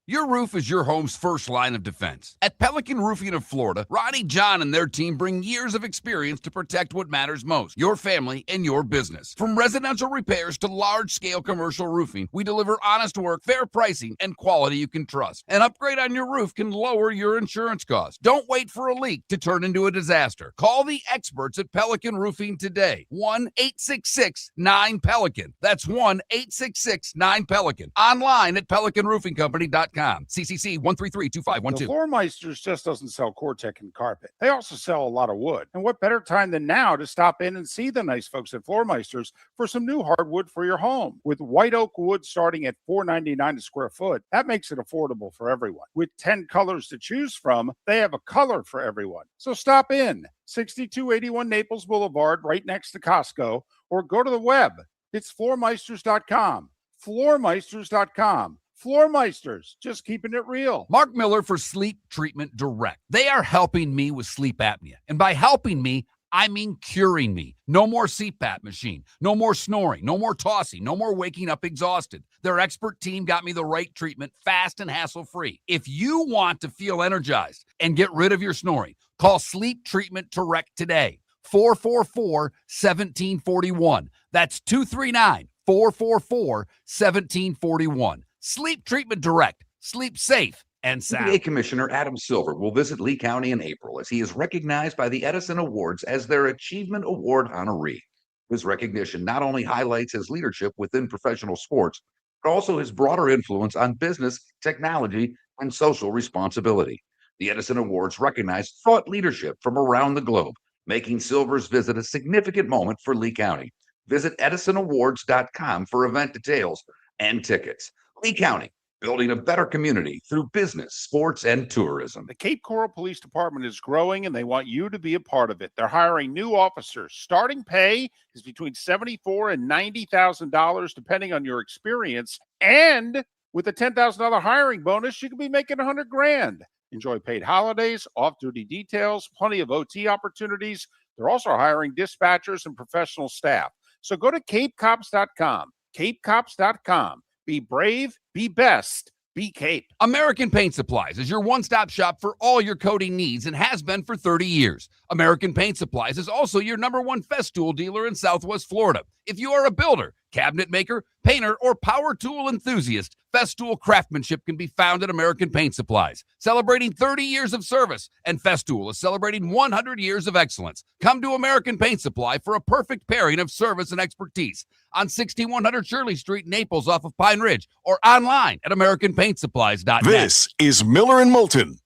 Your roof is your home's first line of defense. At Pelican Roofing of Florida, Ronnie John and their team bring years of experience to protect what matters most, your family and your business. From residential repairs to large-scale commercial roofing, we deliver honest work, fair pricing, and quality you can trust. An upgrade on your roof can lower your insurance costs. Don't wait for a leak to turn into a disaster. Call the experts at Pelican Roofing today. 1-866-9-PELICAN. That's 1-866-9-PELICAN. Online at pelicanroofingcompany.com. CCC 1332512. The Floormeisters just doesn't sell Cortec and carpet. They also sell a lot of wood. And what better time than now to stop in and see the nice folks at Floormeisters for some new hardwood for your home. With white oak wood starting at $4.99 a square foot, that makes it affordable for everyone. With 10 colors to choose from, they have a color for everyone. So stop in. 6281 Naples Boulevard, right next to Costco, or go to the web. It's floormeisters.com. Floormeisters.com. Floormeisters, just keeping it real. Mark Miller for Sleep Treatment Direct. They are helping me with sleep apnea. And by helping me, I mean curing me. No more CPAP machine. No more snoring. No more tossing. No more waking up exhausted. Their expert team got me the right treatment, fast and hassle-free. If you want to feel energized and get rid of your snoring, call Sleep Treatment Direct today. 444-1741. That's 239-444-1741. Sleep Treatment Direct. Sleep safe and sound. EPA Commissioner Adam Silver will visit Lee County in April as he is recognized by the Edison Awards as their Achievement Award honoree. This recognition not only highlights his leadership within professional sports, but also his broader influence on business, technology, and social responsibility. The Edison Awards recognize thought leadership from around the globe, making Silver's visit a significant moment for Lee County. Visit EdisonAwards.com for event details and tickets. Lee County, building a better community through business, sports, and tourism. The Cape Coral Police Department is growing and they want you to be a part of it. They're hiring new officers. Starting pay is between $74,000 and $90,000 depending on your experience. And with a $10,000 hiring bonus, you could be making $100,000. Enjoy paid holidays, off-duty details, plenty of OT opportunities. They're also hiring dispatchers and professional staff. So go to capecops.com, capecops.com. Be brave, be best, be Cape. American Paint Supplies is your one-stop shop for all your coating needs and has been for 30 years. American Paint Supplies is also your #1 Festool dealer in Southwest Florida. If you are a builder, cabinet maker, painter, or power tool enthusiast, Festool craftsmanship can be found at American Paint Supplies. Celebrating 30 years of service, and Festool is celebrating 100 years of excellence. Come to American Paint Supply for a perfect pairing of service and expertise on 6100 Shirley Street, Naples, off of Pine Ridge, or online at AmericanPaintSupplies.net. This is Miller and Moulton.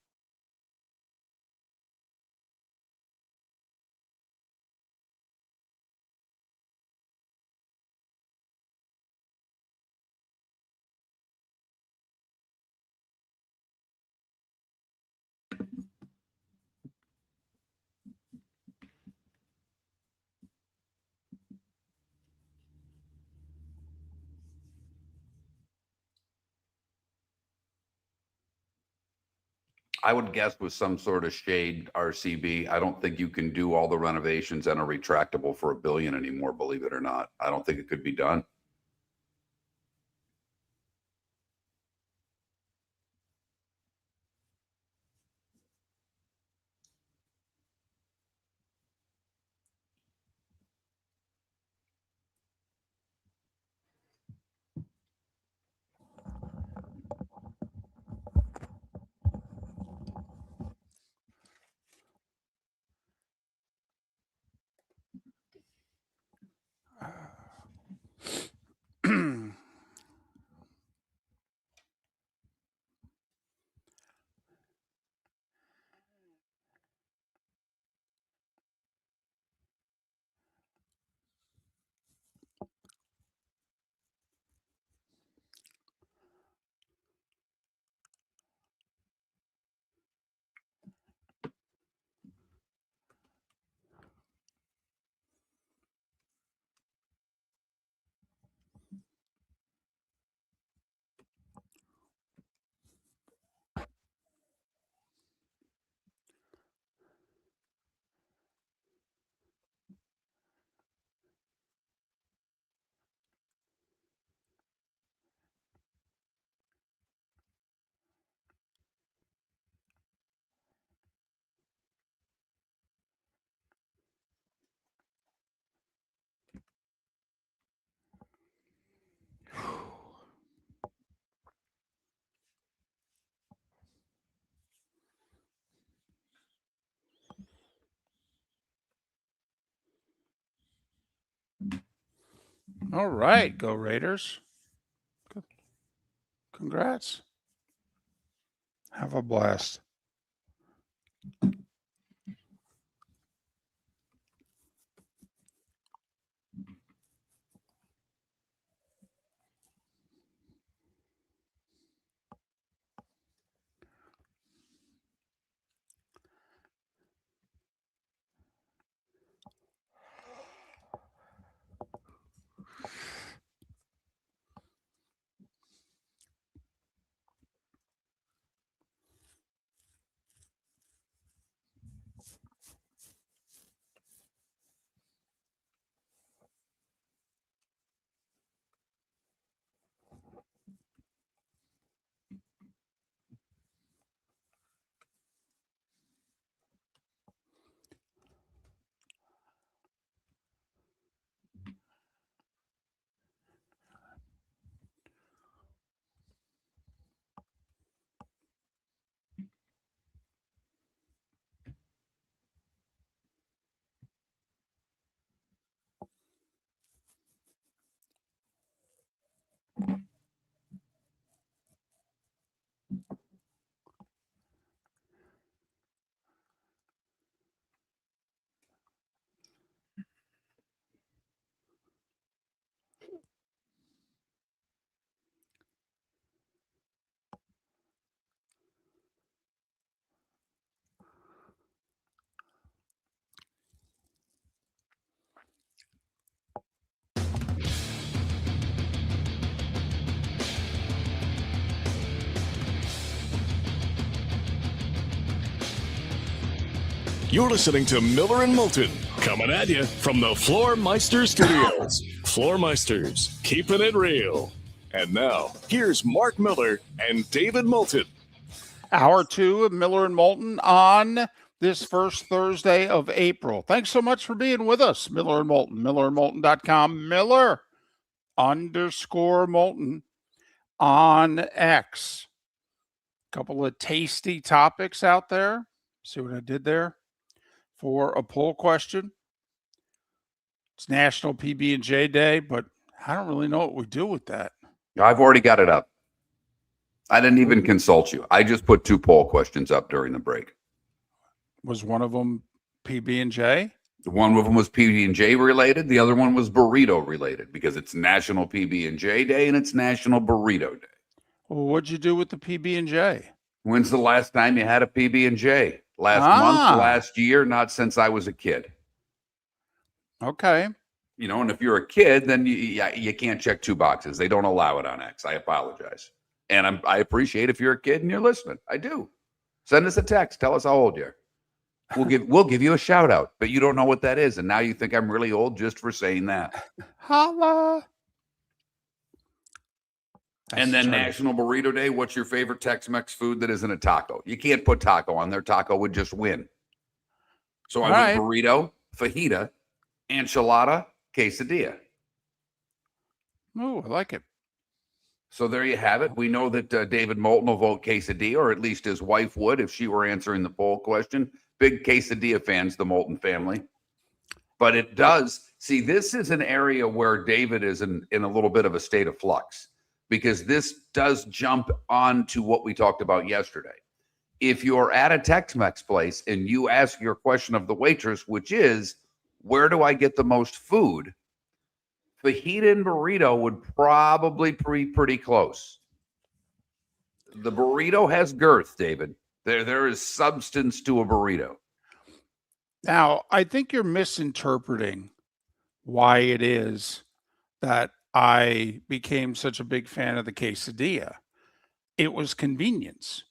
I would guess with some sort of shade RCB, I don't think you can do all the renovations and a retractable for $1 billion anymore, believe it or not. I don't think it could be done. All right, go Raiders. Congrats. Have a blast. You're listening to Miller and Moulton, coming at you from the Floor Meister Studios. Floor Meisters, keeping it real. And now, here's Mark Miller and David Moulton. Hour 2 of Miller and Moulton on this first Thursday of April. Thanks so much for being with us, Miller and Moulton, millerandmoulton.com, Miller_Moulton on X. Couple of tasty topics out there. See what I did there? For a poll question. It's National PB&J Day, but I don't really know what we do with that. I've already got it up. I didn't even consult you. I just put 2 poll questions up during the break. Was one of them PB&J? One of them was PB&J related. The other one was burrito related because it's National PB&J Day and it's National Burrito Day. Well, what'd you do with the PB&J? When's the last time you had a PB&J? Last month, last year, not since I was a kid. Okay. You know, and if you're a kid, then you can't check 2 boxes. They don't allow it on X. I apologize. And I appreciate if you're a kid and you're listening. I do. Send us a text. Tell us how old you are. We'll give you a shout out, but you don't know what that is. And now you think I'm really old just for saying that. Holla. And then National Burrito Day. What's your favorite Tex-Mex food that isn't a taco? You can't put taco on there. Taco would just win. So I went burrito, fajita, enchilada, quesadilla. Oh, I like it. So there you have it. We know that David Moulton will vote quesadilla, or at least his wife would if she were answering the poll question. Big quesadilla fans, the Moulton family. But it does. See, this is an area where David is in a little bit of a state of flux, because this does jump on to what we talked about yesterday. If you're at a Tex-Mex place and you ask your question of the waitress, which is, where do I get the most food? Fajita and burrito would probably be pretty close. The burrito has girth, David. There is substance to a burrito. Now, I think you're misinterpreting why it is that I became such a big fan of the quesadilla. It was convenience.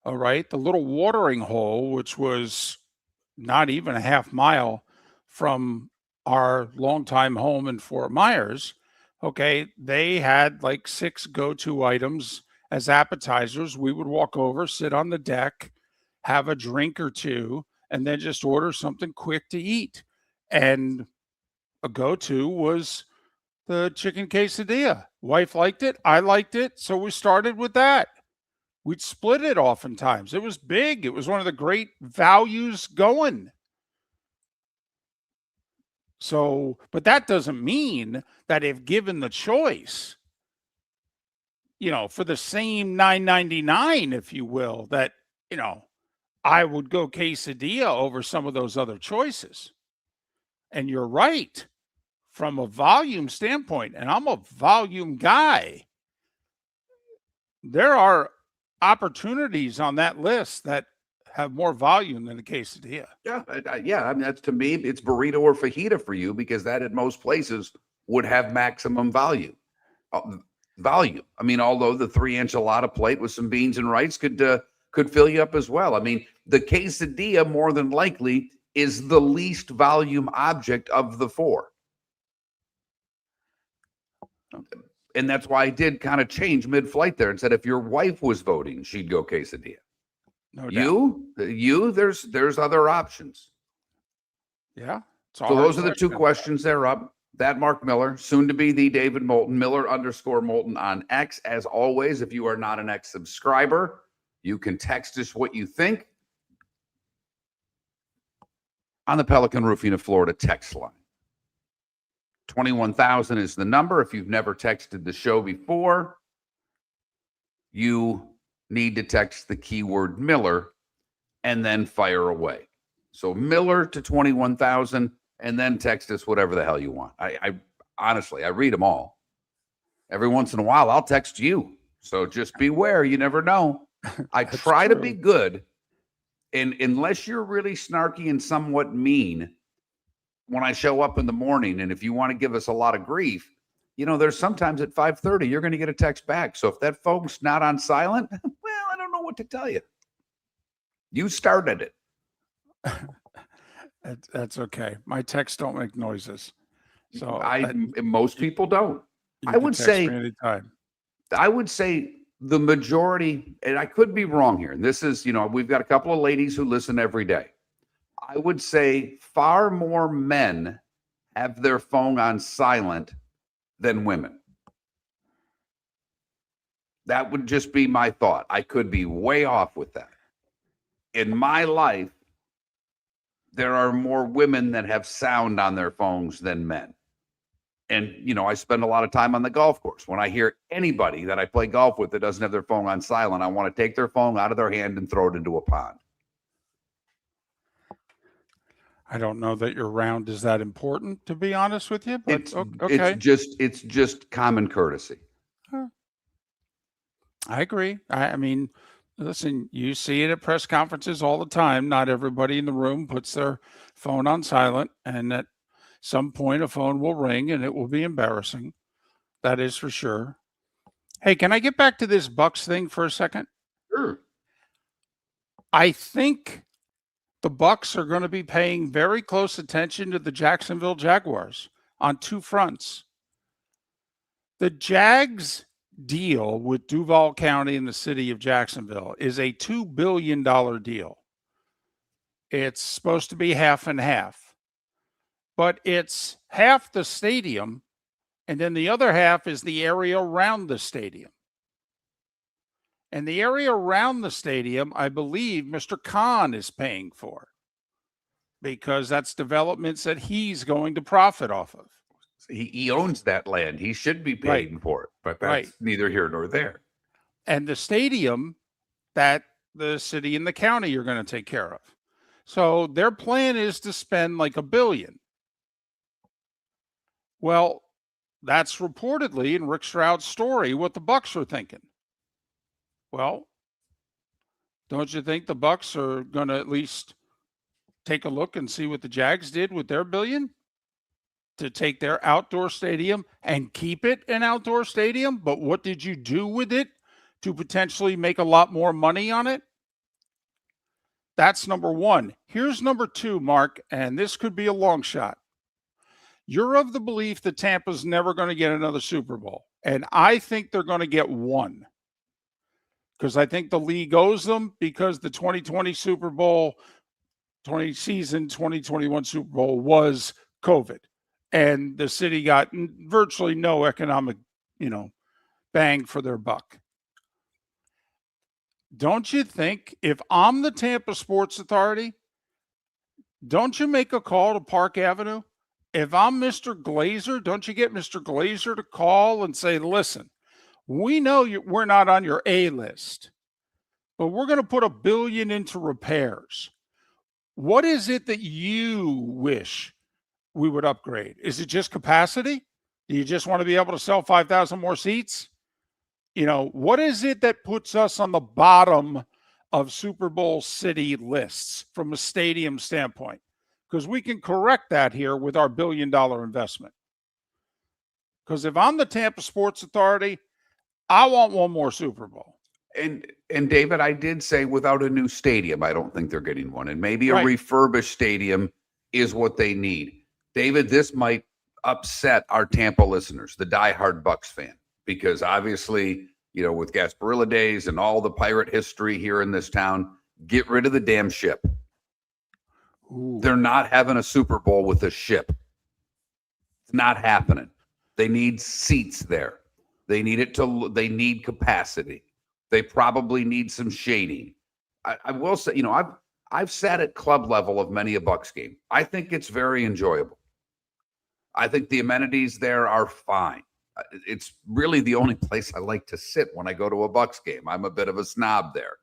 All right. The little watering hole, which was not even a half mile from our longtime home in Fort Myers. Okay. They had like 6 go-to items as appetizers. We would walk over, sit on the deck, have a drink or 2, and then just order something quick to eat. And a go-to was the chicken quesadilla. Wife liked it. I liked it. So we started with that. We'd split it oftentimes. It was big. It was one of the great values going. So, but that doesn't mean that if given the choice, you know, for the same $9.99, if you will, that, you know, I would go quesadilla over some of those other choices. And you're right. From a volume standpoint, and I'm a volume guy, there are opportunities on that list that have more volume than the quesadilla. Yeah. I mean, that's, to me, it's burrito or fajita for you, because that at most places would have maximum value. I mean, although the 3 enchilada plate with some beans and rice could fill you up as well. I mean, the quesadilla more than likely is the least volume object of the 4. And that's why I did kind of change mid-flight there and said if your wife was voting, she'd go quesadilla. No doubt. There's other options. Yeah. So those are the 2 questions there, Rob. That Mark Miller, soon to be the David Moulton, Miller_Moulton on X. As always, if you are not an X subscriber, you can text us what you think on the Pelican Roofing of Florida text line. 21,000 is the number. If you've never texted the show before, you need to text the keyword Miller and then fire away. So Miller to 21,000 and then text us whatever the hell you want. I honestly, I read them all. Every once in a while, I'll text you. So just beware. You never know. I try to be good. And unless you're really snarky and somewhat mean, when I show up in the morning, and if you want to give us a lot of grief, you know, there's sometimes at 5:30, you're going to get a text back. So if that phone's not on silent, well, I don't know what to tell you. You started it. That's okay. My texts don't make noises. So Most people don't. you I can would text me say anytime. the majority, and I could be wrong here. And this is, we've got a couple of ladies who listen every day. I would say far more men have their phone on silent than women. That would just be my thought. I could be way off with that. In my life, there are more women that have sound on their phones than men. And, I spend a lot of time on the golf course. When I hear anybody that I play golf with that doesn't have their phone on silent, I want to take their phone out of their hand and throw it into a pond. I don't know that your round is that important, to be honest with you, but okay. It's just common courtesy. I agree. I mean, listen, you see it at press conferences all the time. Not everybody in the room puts their phone on silent, and at some point a phone will ring and it will be embarrassing. That is for sure. Hey, can I get back to this Bucks thing for a second? Sure. I think the Bucks are going to be paying very close attention to the Jacksonville Jaguars on two fronts. The Jags deal with Duval County and the city of Jacksonville is a $2 billion deal. It's supposed to be half and half, but it's half the stadium, and then the other half is the area around the stadium. And the area around the stadium, I believe Mr. Khan is paying for, because that's developments that he's going to profit off of. He owns that land. He should be paying for it, but that's neither here nor there. And the stadium, that the city and the county are going to take care of. So their plan is to spend like $1 billion. Well, that's reportedly in Rick Stroud's story what the Bucks are thinking. Well, don't you think the Bucks are going to at least take a look and see what the Jags did with their $1 billion? To take their outdoor stadium and keep it an outdoor stadium, but what did you do with it to potentially make a lot more money on it? That's number one. Here's number two, Mark, and this could be a long shot. You're of the belief that Tampa's never going to get another Super Bowl, and I think they're going to get one, because I think the league owes them, because the 2020 Super Bowl, 2021 Super Bowl was COVID. And the city got virtually no economic, bang for their buck. Don't you think, if I'm the Tampa Sports Authority, don't you make a call to Park Avenue? If I'm Mr. Glazer, don't you get Mr. Glazer to call and say, listen, we know we're not on your A list, but we're going to put $1 billion into repairs. What is it that you wish we would upgrade? Is it just capacity? Do you just want to be able to sell 5,000 more seats? What is it that puts us on the bottom of Super Bowl city lists from a stadium standpoint? Because we can correct that here with our $1 billion investment. Because if I'm the Tampa Sports Authority, I want one more Super Bowl. And David, I did say without a new stadium, I don't think they're getting one. And maybe a refurbished stadium is what they need. David, this might upset our Tampa listeners, the diehard Bucks fan, because obviously, with Gasparilla days and all the pirate history here in this town, get rid of the damn ship. Ooh. They're not having a Super Bowl with a ship. It's not happening. They need seats there. They need capacity. They probably need some shading. I will say, I've sat at club level of many a Bucks game. I think it's very enjoyable. I think the amenities there are fine. It's really the only place I like to sit when I go to a Bucks game. I'm a bit of a snob there.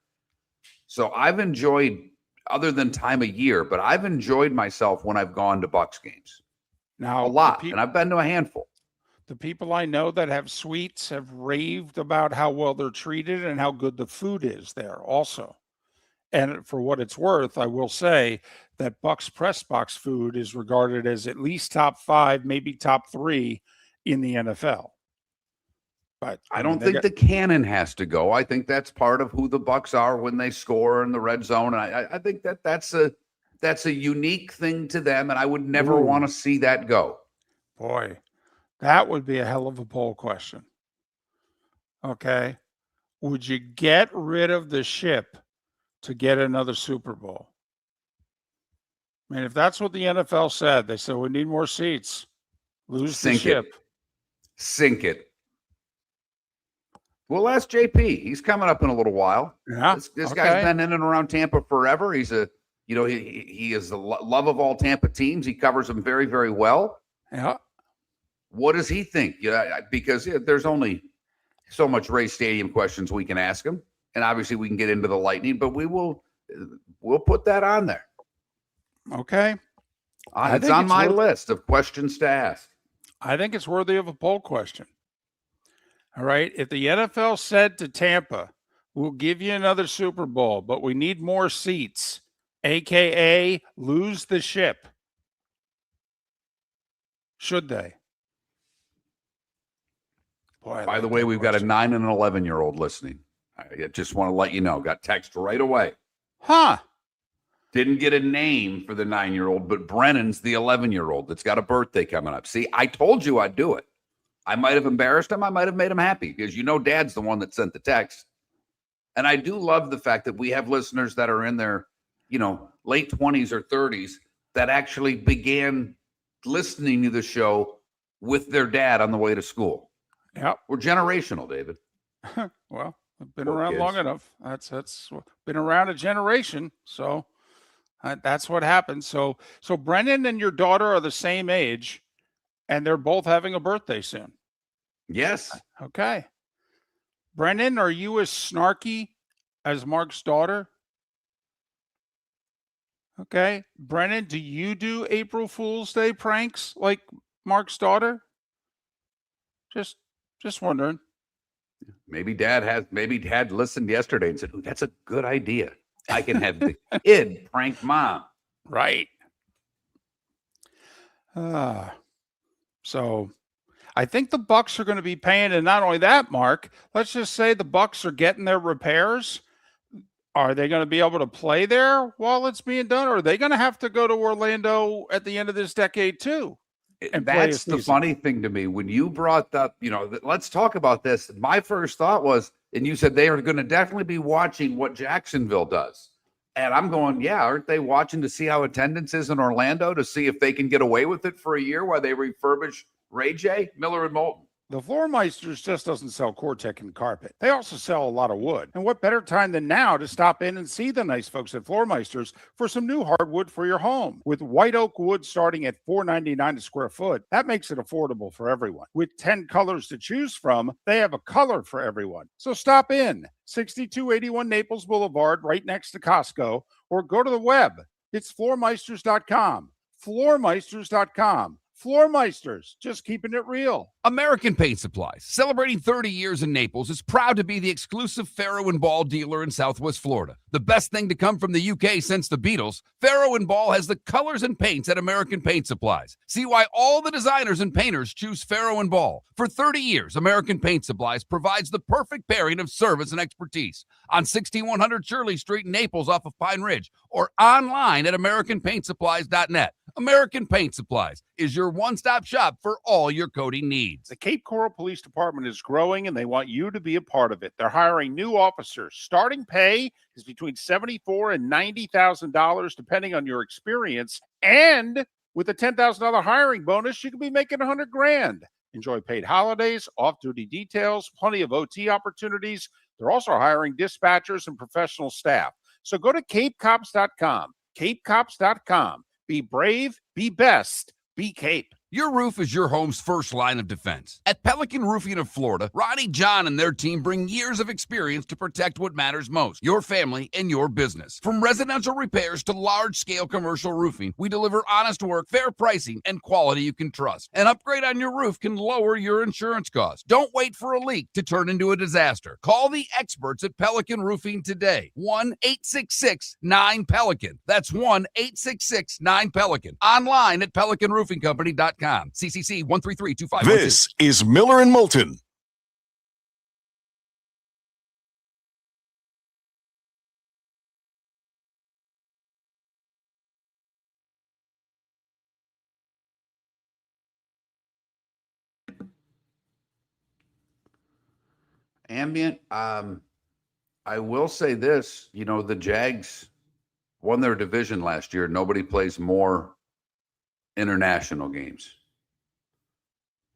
So I've enjoyed, other than time of year, but I've enjoyed myself when I've gone to Bucks games. Now, a lot, and I've been to a handful. The people I know that have suites have raved about how well they're treated and how good the food is there also. And for what it's worth, I will say that Bucks press box food is regarded as at least top 5, maybe top 3 in the NFL. But I don't think the cannon has to go. I think that's part of who the Bucks are when they score in the red zone. And I think that's that's a unique thing to them, and I would never want to see that go. Boy, that would be a hell of a poll question. Okay. Would you get rid of the ship to get another Super Bowl? I mean, if that's what the NFL said, they said we need more seats. Lose the ship. Sink it. We'll ask JP. He's coming up in a little while. Yeah. This guy's been in and around Tampa forever. He's he is the love of all Tampa teams. He covers them very, very well. Yeah. What does he think? Yeah, because there's only so much Ray Stadium questions we can ask him, and obviously we can get into the Lightning, but we'll put that on there. Okay. It's on my list of questions to ask. I think it's worthy of a poll question. All right. If the NFL said to Tampa, we'll give you another Super Bowl, but we need more seats, AKA lose the ship, should they? Boy, by the way, we've got a 9 and an 11-year-old listening. I just want to let you know. Got text right away. Huh. Didn't get a name for the 9-year-old, but Brennan's the 11-year-old that's got a birthday coming up. See, I told you I'd do it. I might have embarrassed him. I might have made him happy because Dad's the one that sent the text. And I do love the fact that we have listeners that are in their, late 20s or 30s that actually began listening to the show with their dad on the way to school. Yep. We're generational, David. Well, I've been around long enough. That's been around a generation. So that's what happens. So Brennan and your daughter are the same age, and they're both having a birthday soon. Yes. Okay. Brennan, are you as snarky as Mark's daughter? Okay. Brennan, do you do April Fool's Day pranks like Mark's daughter? Just wondering. Maybe Dad listened yesterday and said, "Ooh, that's a good idea. I can have the kid prank Mom." Right. So I think the Bucks are going to be paying, and not only that, Mark, let's just say the Bucks are getting their repairs. Are they going to be able to play there while it's being done? Or are they going to have to go to Orlando at the end of this decade too? And that's the funny thing to me. When you brought up, let's talk about this. My first thought was, and you said they are going to definitely be watching what Jacksonville does. And I'm going, yeah, aren't they watching to see how attendance is in Orlando to see if they can get away with it for a year while they refurbish Ray J, Miller and Moulton? The Floormeisters just doesn't sell Cortec and carpet. They also sell a lot of wood. And what better time than now to stop in and see the nice folks at Floormeisters for some new hardwood for your home. With white oak wood starting at $4.99 a square foot, that makes it affordable for everyone. With 10 colors to choose from, they have a color for everyone. So stop in, 6281 Naples Boulevard, right next to Costco, or go to the web. It's floormeisters.com. Floormeisters.com. Floormeisters, just keeping it real. American Paint Supplies, celebrating 30 years in Naples, is proud to be the exclusive Farrow & Ball dealer in Southwest Florida. The best thing to come from the UK since the Beatles, Farrow & Ball has the colors and paints at American Paint Supplies. See why all the designers and painters choose Farrow & Ball. For 30 years, American Paint Supplies provides the perfect pairing of service and expertise on 6100 Shirley Street in Naples off of Pine Ridge, or online at AmericanPaintSupplies.net. American Paint Supplies is your one-stop shop for all your coating needs. The Cape Coral Police Department is growing, and they want you to be a part of it. They're hiring new officers. Starting pay is between $74,000 and $90,000, depending on your experience. And with a $10,000 hiring bonus, you could be making $100,000. Enjoy paid holidays, off-duty details, plenty of OT opportunities. They're also hiring dispatchers and professional staff. So go to CapeCops.com. CapeCops.com. Be brave, be best, be Cape. Your roof is your home's first line of defense. At Pelican Roofing of Florida, Ronnie John and their team bring years of experience to protect what matters most, your family and your business. From residential repairs to large-scale commercial roofing, we deliver honest work, fair pricing, and quality you can trust. An upgrade on your roof can lower your insurance costs. Don't wait for a leak to turn into a disaster. Call the experts at Pelican Roofing today. 1-866-9-PELICAN. That's 1-866-9-PELICAN. Online at PelicanRoofingCompany.com. CCC 1332512. This is Miller and Moulton. Ambient. I will say this, the Jags won their division last year. Nobody plays more international games.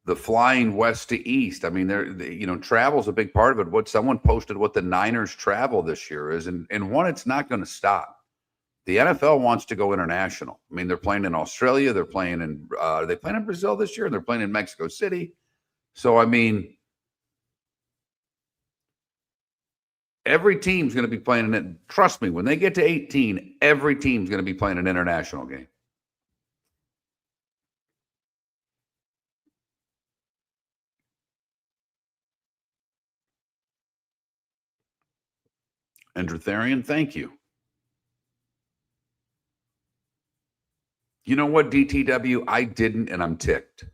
The flying west to east. I mean, travel's a big part of it. What someone posted what the Niners travel this year is, and one, it's not going to stop. The NFL wants to go international. I mean, they're playing in Australia. They're playing in Brazil this year. They're playing in Mexico City. So, I mean, every team's going to be playing in it. Trust me, when they get to 18, every team's going to be playing an international game. Andrew thank you. You know what, DTW? I didn't, and I'm ticked.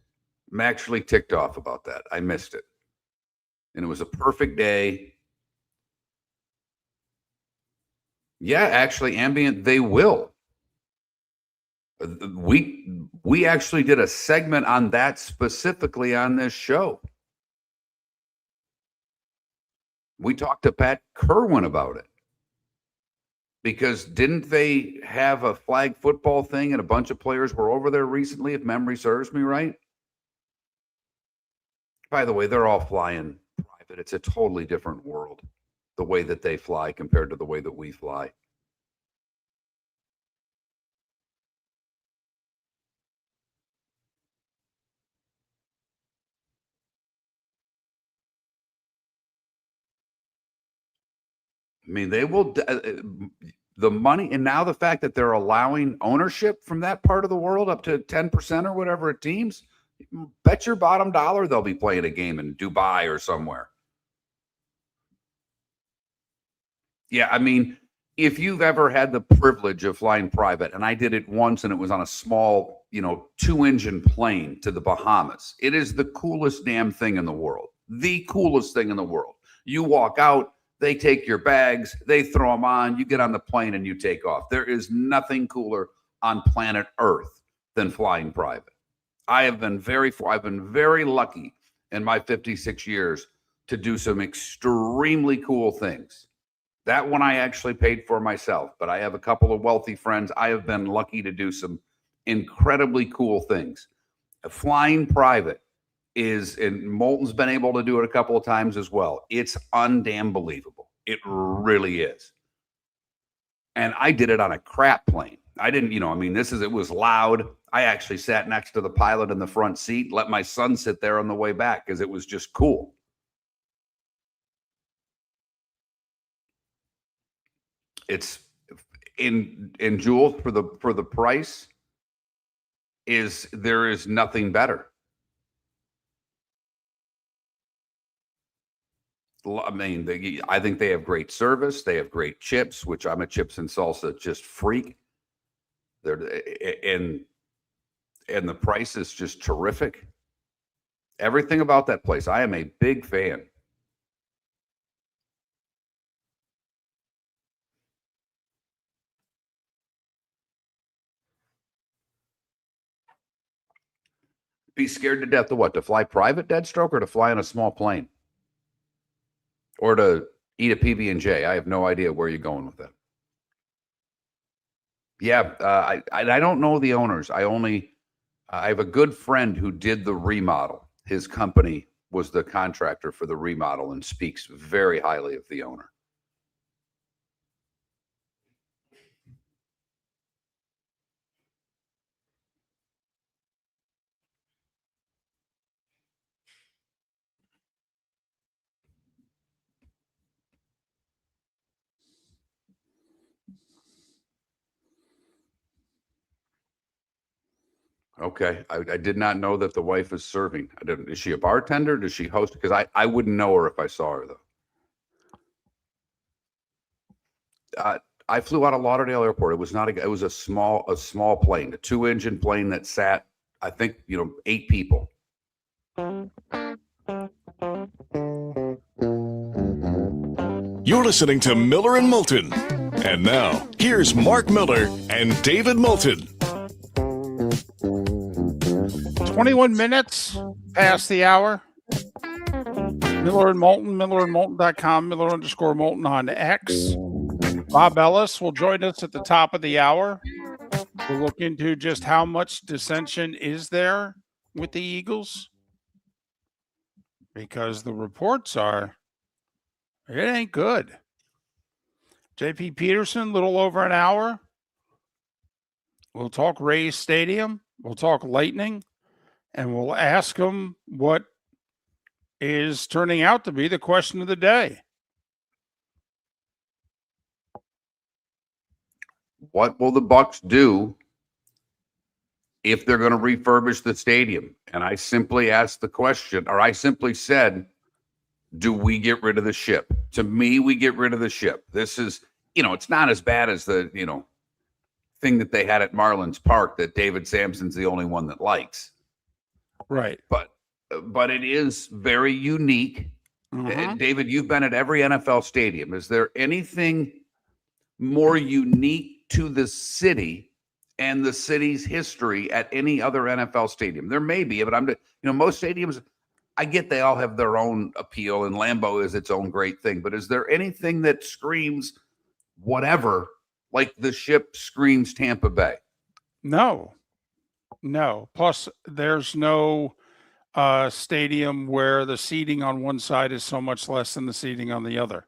I'm actually ticked off about that. I missed it. And it was a perfect day. Yeah, actually, Ambient, they will. We actually did a segment on that specifically on this show. We talked to Pat Kerwin about it. Because didn't they have a flag football thing and a bunch of players were over there recently, if memory serves me right? By the way, they're all flying private. It's a totally different world, the way that they fly compared to the way that we fly. I mean, they will, the money, and now the fact that they're allowing ownership from that part of the world up to 10% or whatever it teams, bet your bottom dollar they'll be playing a game in Dubai or somewhere. Yeah, I mean, if you've ever had the privilege of flying private, and I did it once, and it was on a small, 2-engine plane to the Bahamas, it is the coolest damn thing in the world. The coolest thing in the world. You walk out, they take your bags, they throw them on, you get on the plane and you take off. There is nothing cooler on planet Earth than flying private. I've been very lucky in my 56 years to do some extremely cool things. That one I actually paid for myself, but I have a couple of wealthy friends. I have been lucky to do some incredibly cool things. Flying private is, and Moulton's been able to do it a couple of times as well. It's undamn believable. It really is. And I did it on a crap plane. I didn't, it was loud. I actually sat next to the pilot in the front seat, let my son sit there on the way back because it was just cool. It's in Jules for the price there is nothing better. I mean, I think they have great service. They have great chips, which I'm a chips and salsa just freak. And the price is just terrific. Everything about that place, I am a big fan. Be scared to death of what? To fly private, Deadstroke, or to fly on a small plane? Or to eat a PB&J. I have no idea where you're going with that. Yeah, I don't know the owners. I have a good friend who did the remodel. His company was the contractor for the remodel and speaks very highly of the owner. Okay. I did not know that the wife is serving. Is she a bartender? Does she host? Because I wouldn't know her if I saw her, though. I flew out of Lauderdale Airport. It was it was a small plane, a 2-engine plane that sat, I think, 8 people. You're listening to Miller and Moulton. And now, here's Mark Miller and David Moulton. 21 minutes past the hour. Miller and Moulton, MillerandMoulton.com, Miller_Moulton on X. Bob Ellis will join us at the top of the hour. We'll look into just how much dissension is there with the Eagles, because the reports are it ain't good. JP Peterson, little over an hour. We'll talk Rays Stadium. We'll talk Lightning, and we'll ask him what is turning out to be the question of the day. What will the Bucks do if they're going to refurbish the stadium? And I simply asked the question, or I simply said, do we get rid of the ship? To me, we get rid of the ship. This is, it's not as bad as the, thing that they had at Marlins Park that David Sampson's the only one that likes. Right. But it is very unique. David, you've been at every NFL stadium. Is there anything more unique to the city and the city's history at any other NFL stadium? There may be, but most stadiums, I get they all have their own appeal, and Lambeau is its own great thing. But is there anything that screams whatever, like the ship screams Tampa Bay? No. Plus, there's no stadium where the seating on one side is so much less than the seating on the other.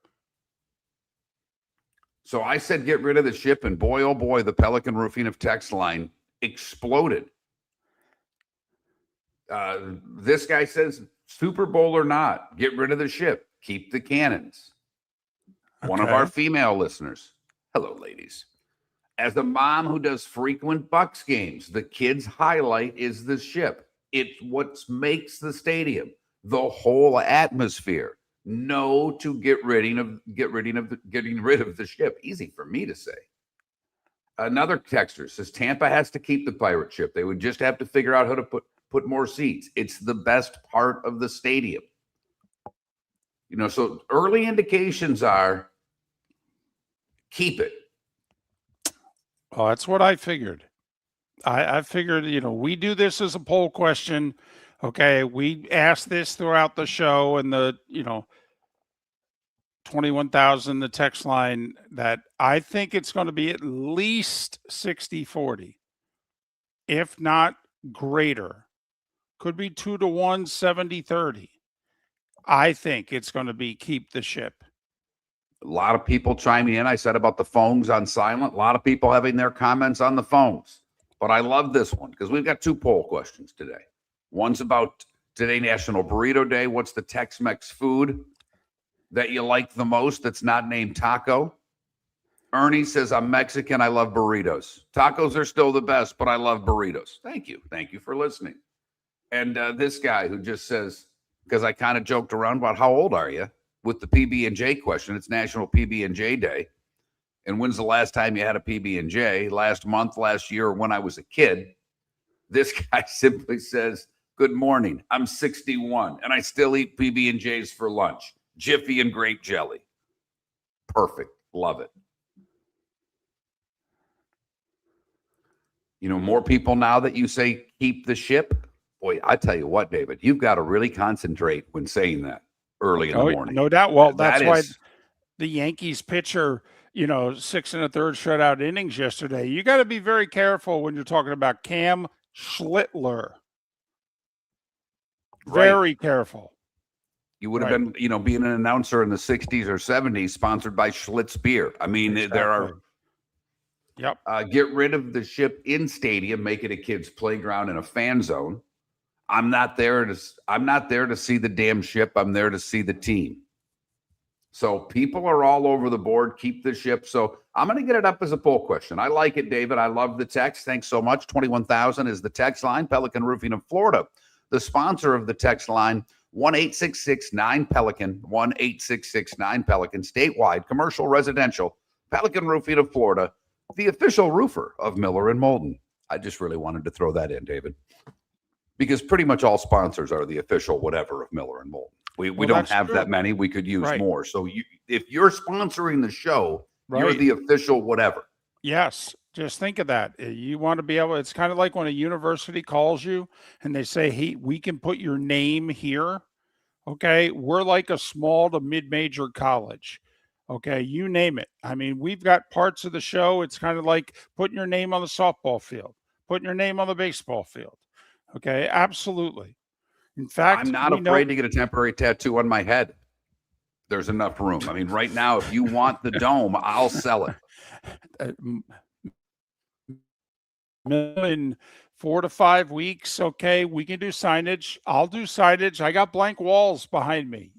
So I said get rid of the ship, and boy, oh boy, the Pelican Roofing of text line exploded. This guy says, Super Bowl or not, get rid of the ship, keep the cannons. Okay. One of our female listeners. Hello, ladies. As a mom who does frequent Bucks games, the kids' highlight is the ship. It's what makes the stadium, the whole atmosphere. No to getting rid of the ship. Easy for me to say. Another texter says Tampa has to keep the pirate ship. They would just have to figure out how to put more seats. It's the best part of the stadium. So early indications are keep it. Oh, that's what I figured. I figured, we do this as a poll question. Okay, we asked this throughout the show, and the 21,000, the text line, that I think it's going to be at least 60-40, if not greater. Could be 2-1, 70-30. I think it's going to be keep the ship. A lot of people chiming in. I said about the phones on silent. A lot of people having their comments on the phones. But I love this one because we've got two poll questions today. One's about today, National Burrito Day. What's the Tex-Mex food that you like the most that's not named taco? Ernie says, I'm Mexican. I love burritos. Tacos are still the best, but I love burritos. Thank you. Thank you for listening. And this guy who just says, because I kind of joked around about how old are you with the PB&J question. It's National PB&J Day. And when's the last time you had a PB&J? Last month, last year, or when I was a kid? This guy simply says, good morning. I'm 61, and I still eat PB&Js for lunch. Jiffy and grape jelly. Perfect. Love it. More people now that you say keep the ship. Boy, I tell you what, David, you've got to really concentrate when saying that early in the morning. No doubt. Well, that's why the Yankees pitcher, 6 1/3 shutout innings yesterday. You got to be very careful when you're talking about Cam Schlittler. Very careful. You would have been, being an announcer in the 60s or 70s, sponsored by Schlitz beer. I mean, there are. Yep. Get rid of the ship in stadium, make it a kid's playground and a fan zone. I'm not there to see the damn ship. I'm there to see the team. So people are all over the board. Keep the ship. So I'm going to get it up as a poll question. I like it, David. I love the text. Thanks so much. 21,000 is the text line. Pelican Roofing of Florida, the sponsor of the text line. 1-866-9-PELICAN. 1-866-9-PELICAN. Statewide, commercial, residential. Pelican Roofing of Florida, the official roofer of Miller and Moulton. I just really wanted to throw that in, David, because pretty much all sponsors are the official whatever of Miller and Moulton. We don't have that many. We could use more. So if you're sponsoring the show, you're the official whatever. Yes. Just think of that. You want to be able, it's kind of like when a university calls you and they say, hey, we can put your name here. Okay. We're like a small to mid-major college. Okay. You name it. I mean, we've got parts of the show. It's kind of like putting your name on the softball field, putting your name on the baseball field. Okay. Absolutely. In fact, I'm not we know afraid to get a temporary tattoo on my head. There's enough room. I mean, right now, if you want the dome, I'll sell it. in 4 to 5 weeks. Okay. We can do signage. I'll do signage. I got blank walls behind me.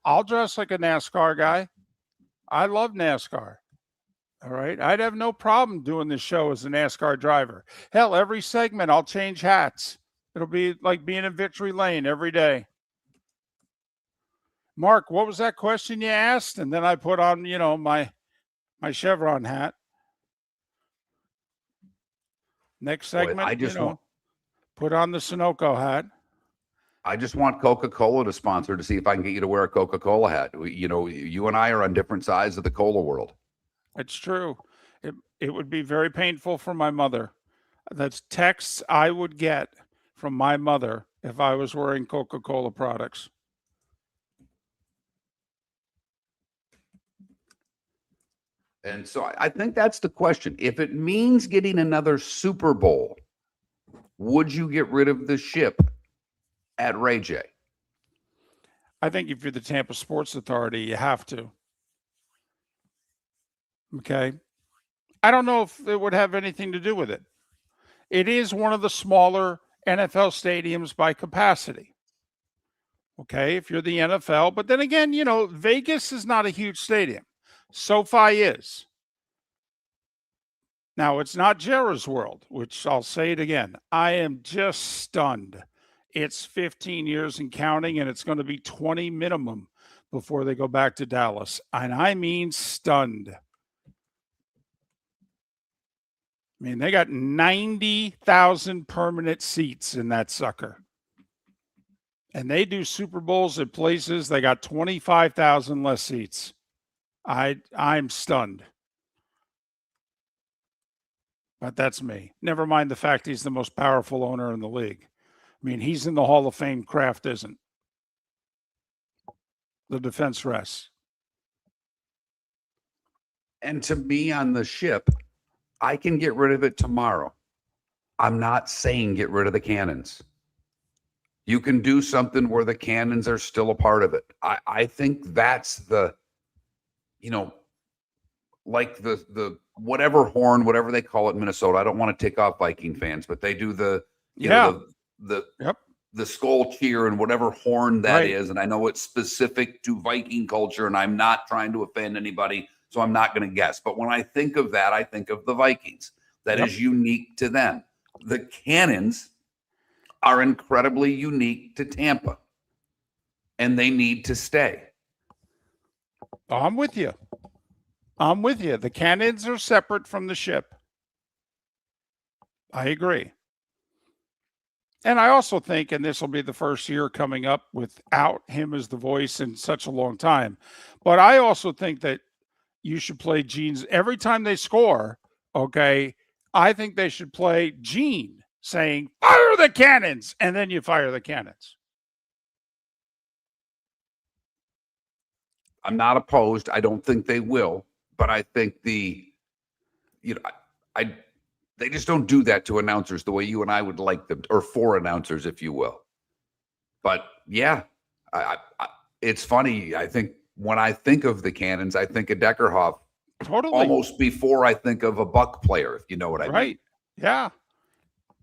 I'll dress like a NASCAR guy. I love NASCAR. All right. I'd have no problem doing this show as a NASCAR driver. Hell, every segment I'll change hats. It'll be like being in victory lane every day. Mark, what was that question you asked? And then I put on, my Chevron hat. Next segment, put on the Sunoco hat. I just want Coca-Cola to sponsor to see if I can get you to wear a Coca-Cola hat. You and I are on different sides of the cola world. It's true. It would be very painful for my mother. That's texts I would get from my mother if I was wearing Coca-Cola products. And so I think that's the question. If it means getting another Super Bowl, would you get rid of the ship at Ray J? I think if you're the Tampa Sports Authority, you have to. Okay. I don't know if it would have anything to do with it. It is one of the smaller NFL stadiums by capacity. Okay. If you're the NFL, but then again, Vegas is not a huge stadium. SoFi is. Now, it's not Jerry's World, which I'll say it again. I am just stunned. It's 15 years and counting, and it's going to be 20 minimum before they go back to Dallas. And I mean stunned. I mean, they got 90,000 permanent seats in that sucker. And they do Super Bowls at places, they got 25,000 less seats. I'm stunned. But that's me. Never mind the fact he's the most powerful owner in the league. I mean, he's in the Hall of Fame. Kraft isn't. The defense rests. And to be on the ship, I can get rid of it tomorrow. I'm not saying get rid of the cannons. You can do something where the cannons are still a part of it. I think that's the, like the whatever horn, whatever they call it in Minnesota. I don't want to tick off Viking fans, but they do the skull cheer and whatever horn that is. And I know it's specific to Viking culture, and I'm not trying to offend anybody, so I'm not going to guess. But when I think of that, I think of the Vikings. That is unique to them. The cannons are incredibly unique to Tampa, and they need to stay. I'm with you. The cannons are separate from the ship. I agree. And I also think, and this will be the first year coming up without him as the voice in such a long time, but I also think that you should play Gene's every time they score. Okay. I think they should play Gene saying, fire the cannons. And then you fire the cannons. I'm not opposed. I don't think they will, but I think they just don't do that to announcers the way you and I would like them, or for announcers, if you will. But yeah, it's funny. I think when I think of the cannons, I think of Deckerhoff almost before I think of a Buck player, if you know what I mean. Right. Yeah.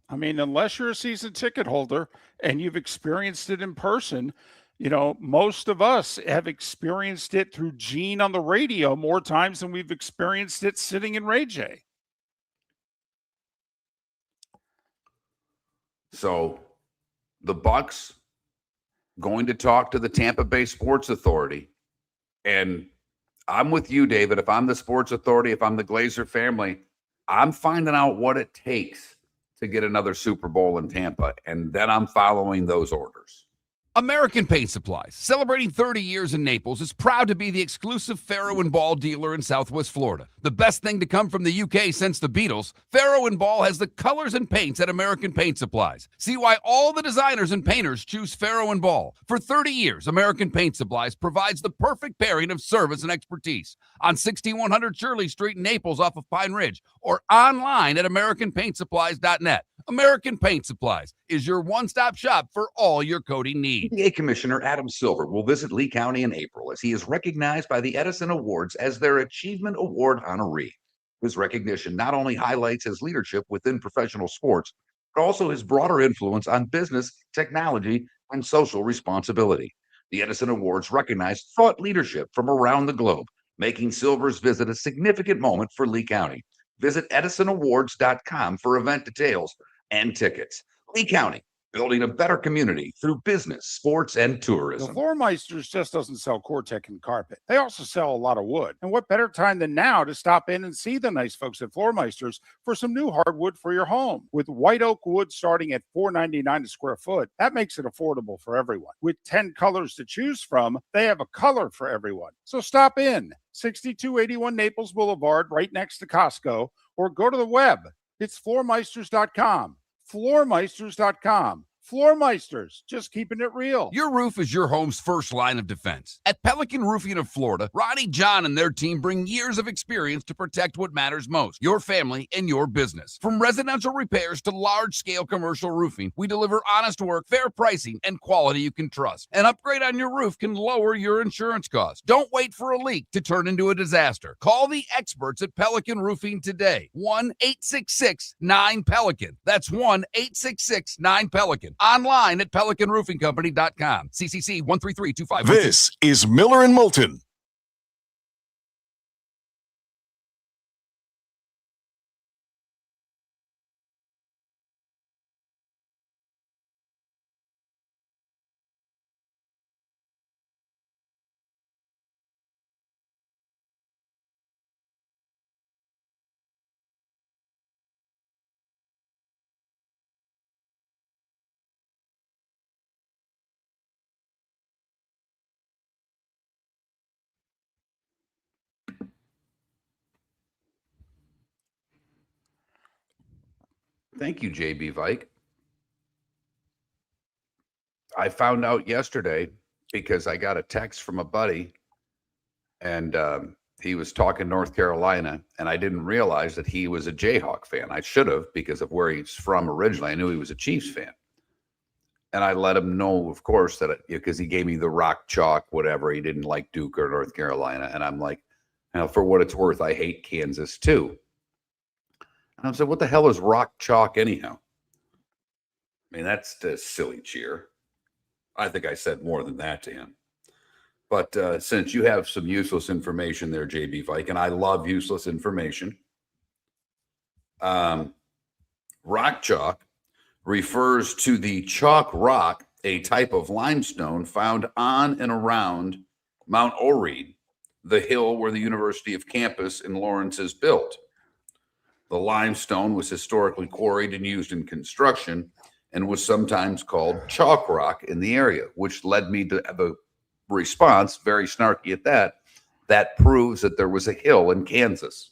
I mean, unless you're a season ticket holder and you've experienced it in person, most of us have experienced it through Gene on the radio more times than we've experienced it sitting in Ray J. So the Bucks going to talk to the Tampa Bay Sports Authority. And I'm with you, David. If I'm the Sports Authority, if I'm the Glazer family, I'm finding out what it takes to get another Super Bowl in Tampa. And then I'm following those orders. American Paint Supplies, celebrating 30 years in Naples, is proud to be the exclusive Farrow and Ball dealer in Southwest Florida. The best thing to come from the UK since the Beatles, Farrow and Ball has the colors and paints at American Paint Supplies. See why all the designers and painters choose Farrow and Ball. For 30 years, American Paint Supplies provides the perfect pairing of service and expertise on 6100 Shirley Street in Naples off of Pine Ridge or online at AmericanPaintSupplies.net. American Paint Supplies is your one-stop shop for all your coating needs. PA Commissioner Adam Silver will visit Lee County in April as he is recognized by the Edison Awards as their Achievement Award honoree. His recognition not only highlights his leadership within professional sports, but also his broader influence on business, technology, and social responsibility. The Edison Awards recognize thought leadership from around the globe, making Silver's visit a significant moment for Lee County. Visit EdisonAwards.com for event details and tickets. Lee County, building a better community through business, sports, and The tourism. Floormeisters just doesn't sell Cortec and carpet. They also sell a lot of wood. And what better time than now to stop in and see the nice folks at Floormeisters for some new hardwood for your home. With white oak wood starting at $4.99 a square foot, that makes it affordable for everyone. With 10 colors to choose from, they have a color for everyone. So stop in, 6281 Naples Boulevard, right next to Costco, or go to the web. It's floormeisters.com. Floormeisters.com. Floormeisters, just keeping it real. Your roof is your home's first line of defense. At Pelican Roofing of Florida, Ronnie John and their team bring years of experience to protect what matters most, your family and your business. From residential repairs to large-scale commercial roofing, we deliver honest work, fair pricing, and quality you can trust. An upgrade on your roof can lower your insurance costs. Don't wait for a leak to turn into a disaster. Call the experts at Pelican Roofing today. 1-866-9-PELICAN. That's 1-866-9-PELICAN. Online at PelicanRoofingCompany.com. CCC 1332512. This is Miller and Moulton. Thank you, JB Vike. I found out yesterday because I got a text from a buddy, and he was talking North Carolina, and I didn't realize that he was a Jayhawk fan. I should have, because of where he's from originally. I knew he was a Chiefs fan. And I let him know, of course, that because he gave me the rock chalk, whatever. He didn't like Duke or North Carolina. And I'm like, for what it's worth, I hate Kansas too. And I said, what the hell is rock chalk anyhow? I mean, that's the silly cheer. I think I said more than that to him. But since you have some useless information there, JB Vike, and I love useless information, rock chalk refers to the chalk rock, a type of limestone found on and around Mount Oread, the hill where the University of campus in Lawrence is built. The limestone was historically quarried and used in construction and was sometimes called chalk rock in the area, which led me to have a response, very snarky at that proves that there was a hill in Kansas.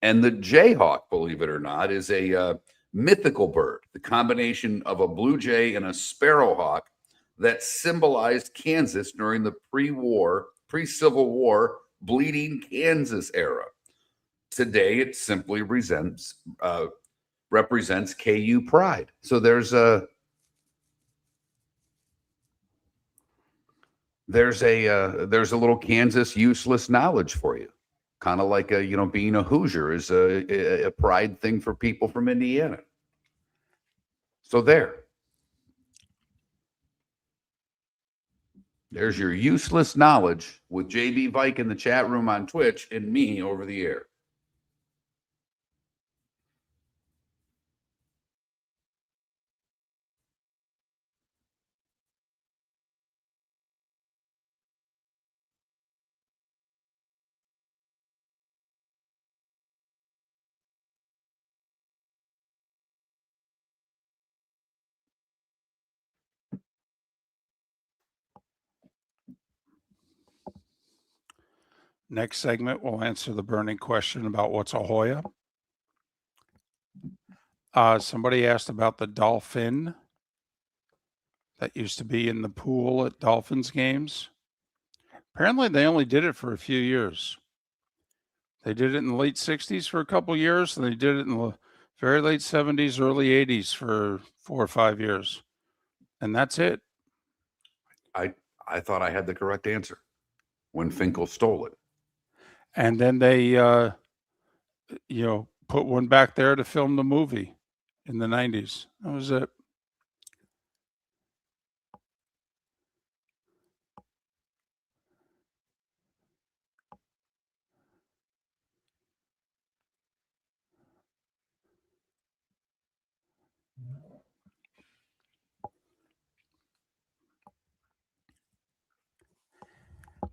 And the Jayhawk, believe it or not, is a mythical bird, the combination of a blue jay and a sparrowhawk that symbolized Kansas during the pre-Civil War bleeding Kansas era. Today, it simply represents KU pride. So there's a little Kansas useless knowledge for you. Kind of like being a Hoosier is a pride thing for people from Indiana. So there's your useless knowledge with JB Vike in the chat room on Twitch and me over the air. Next segment, we'll answer the burning question about what's a Hoya. Somebody asked about the dolphin that used to be in the pool at Dolphins games. Apparently, they only did it for a few years. They did it in the late 60s for a couple years, and they did it in the very late 70s, early 80s for 4 or 5 years. And that's it. I thought I had the correct answer when Finkel stole it. And then they, put one back there to film the movie in the 90s. That was it.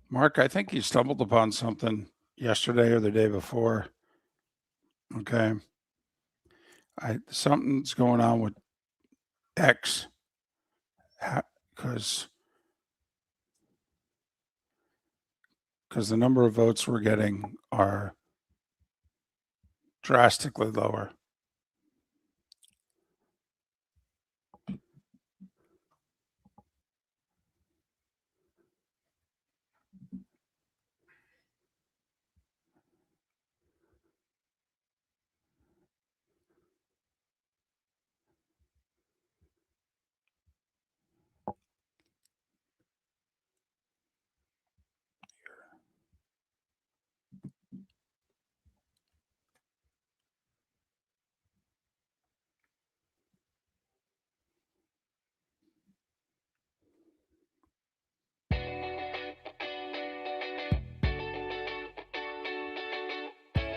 Mark, I think you stumbled upon something yesterday or the day before. Okay. Something's going on with X because the number of votes we're getting are drastically lower.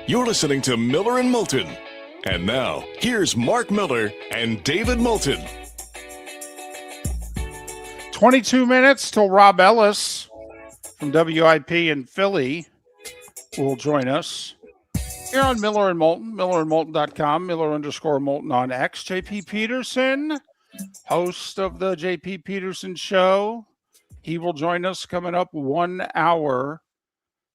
You're listening to Miller and Moulton. And now, here's Mark Miller and David Moulton. 22 minutes till Rob Ellis from WIP in Philly will join us here on Miller and Moulton, millerandmoulton.com, Miller_Moulton on X. JP Peterson, host of the JP Peterson Show. He will join us coming up 1 hour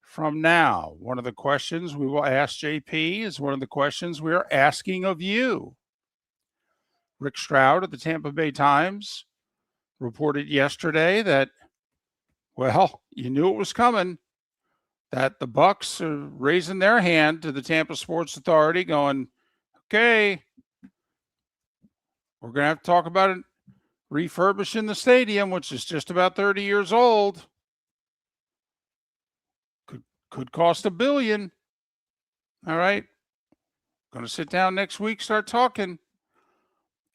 from now. One of the questions we will ask JP is one of the questions we are asking of you. Rick Stroud of the Tampa Bay Times reported yesterday that, well, you knew it was coming, that the Bucks are raising their hand to the Tampa Sports Authority going, okay, we're going to have to talk about it, refurbishing the stadium, which is just about 30 years old. Could cost $1 billion. All right. Going to sit down next week, start talking.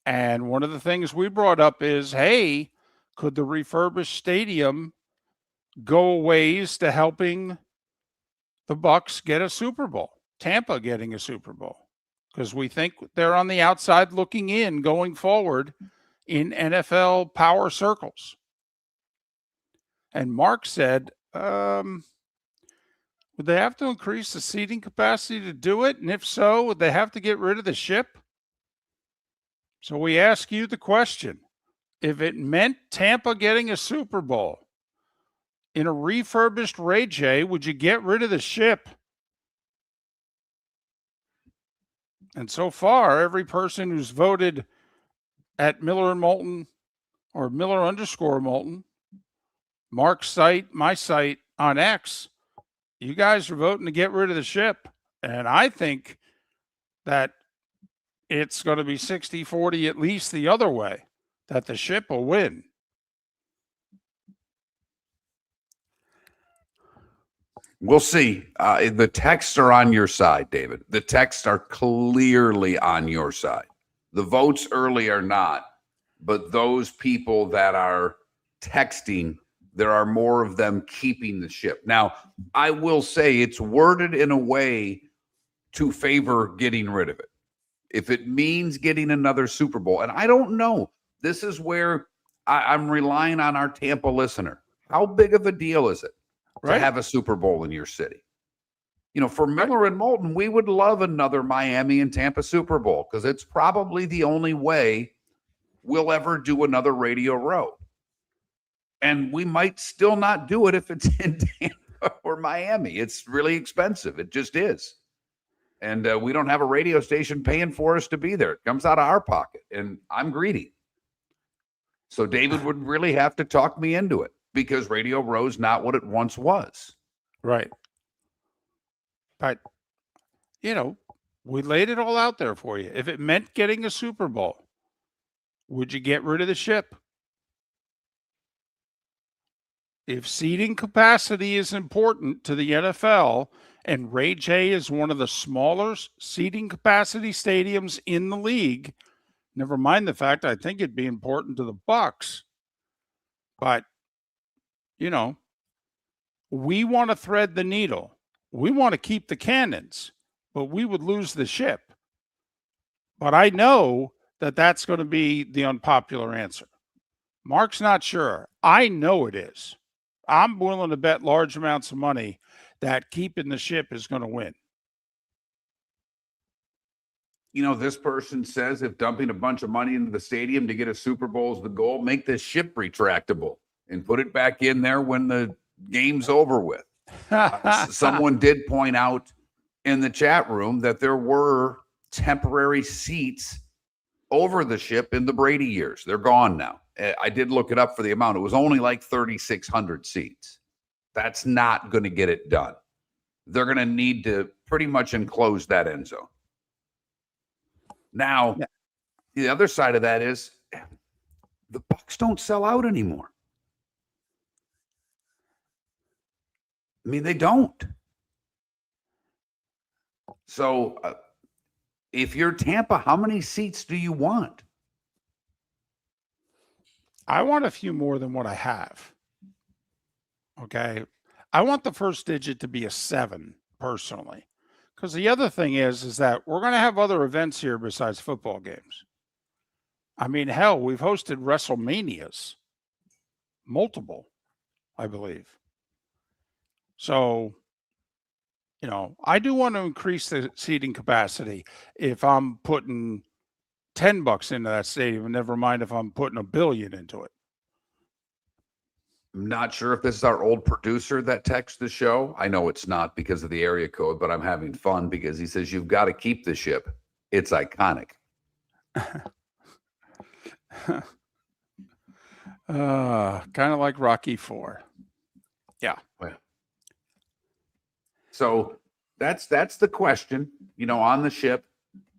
And one of the things we brought up is, hey, could the refurbished stadium go ways to helping the Bucks get a Super Bowl, Tampa getting a Super Bowl? Because we think they're on the outside looking in going forward in NFL power circles. And Mark said, would they have to increase the seating capacity to do it? And if so, would they have to get rid of the ship? So we ask you the question. If it meant Tampa getting a Super Bowl in a refurbished Ray J, would you get rid of the ship? And so far, every person who's voted at Miller and Moulton or Miller_Moulton, Mark's site, my site on X, you guys are voting to get rid of the ship. And I think that it's going to be 60-40 at least the other way, that the ship will win. We'll see. The texts are on your side, David. The texts are clearly on your side. The votes early are not, but those people that are texting, there are more of them keeping the ship. Now, I will say it's worded in a way to favor getting rid of it. If it means getting another Super Bowl, and I don't know, this is where I'm relying on our Tampa listener. How big of a deal is it to have a Super Bowl in your city? You know, for Miller and Moulton, we would love another Miami and Tampa Super Bowl because it's probably the only way we'll ever do another Radio Row. And we might still not do it if it's in Tampa. or Miami. It's really expensive. It just is. And we don't have a radio station paying for us to be there. It comes out of our pocket, and I'm greedy. So David would really have to talk me into it because Radio Row's not what it once was. Right. But, we laid it all out there for you. If it meant getting a Super Bowl, would you get rid of the ship? If seating capacity is important to the NFL and Ray J is one of the smaller seating capacity stadiums in the league, never mind the fact I think it'd be important to the Bucks. But, we want to thread the needle. We want to keep the cannons, but we would lose the ship. But I know that that's going to be the unpopular answer. Mark's not sure. I know it is. I'm willing to bet large amounts of money that keeping the ship is going to win. This person says if dumping a bunch of money into the stadium to get a Super Bowl is the goal, make this ship retractable and put it back in there when the game's over with. Someone did point out in the chat room that there were temporary seats over the ship in the Brady years. They're gone now. I did look it up for the amount. It was only like 3,600 seats. That's not going to get it done. They're going to need to pretty much enclose that end zone. Now, The other side of that is the Bucks don't sell out anymore. I mean, they don't. So if you're Tampa, how many seats do you want? I want a few more than what I have. Okay. I want the first digit to be a 7 personally. Because the other thing is that we're going to have other events here besides football games. I mean, hell, we've hosted WrestleManias. Multiple, I believe. So, I do want to increase the seating capacity if I'm putting $10 into that stadium, never mind if I'm putting $1 billion into it. I'm not sure if this is our old producer that texts the show. I know it's not because of the area code, but I'm having fun because he says, you've got to keep the ship. It's iconic. Kind of like Rocky IV. Yeah. Well, so that's the question, on the ship.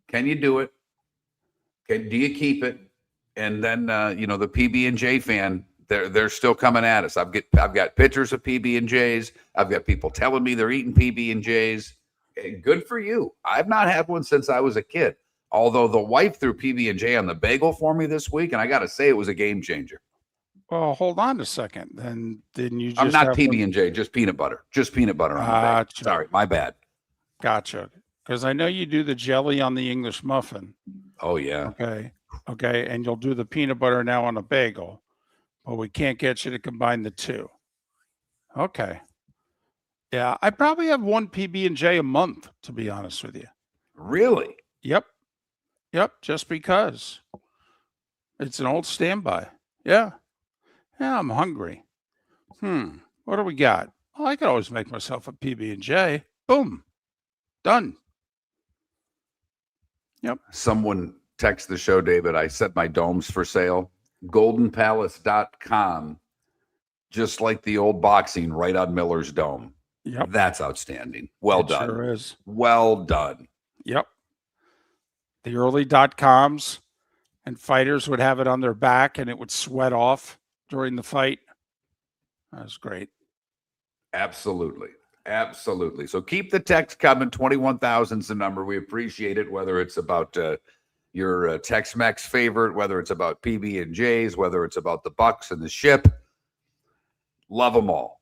Can you do it? Do you keep it? And then, the PB&J fan, they're still coming at us. I've got pictures of PB&Js. I've got people telling me they're eating PB&Js. Good for you. I've not had one since I was a kid. Although the wife threw PB&J on the bagel for me this week, and I got to say it was a game changer. Well, hold on a second. Then didn't you just I'm not PB&J, just peanut butter. Just peanut butter on the bagel. Sorry, my bad. Gotcha. Because I know you do the jelly on the English muffin. Oh, yeah. Okay. And you'll do the peanut butter now on a bagel. But we can't get you to combine the two. Okay. Yeah, I probably have one PB&J a month, to be honest with you. Really? Yep, just because. It's an old standby. Yeah, I'm hungry. What do we got? Well, I could always make myself a PB&J. Boom. Done. Yep. Someone text the show, David. I set my domes for sale. goldenpalace.com, just like the old boxing right on Miller's Dome. Yep. That's outstanding. Well done. Sure is. Well done. Yep. The early .coms and fighters would have it on their back and it would sweat off during the fight. That was great. Absolutely. So keep the text coming. 21,000 is the number. We appreciate it, whether it's about your Tex-Mex favorite, whether it's about PB&Js, whether it's about the Bucks and the ship. Love them all.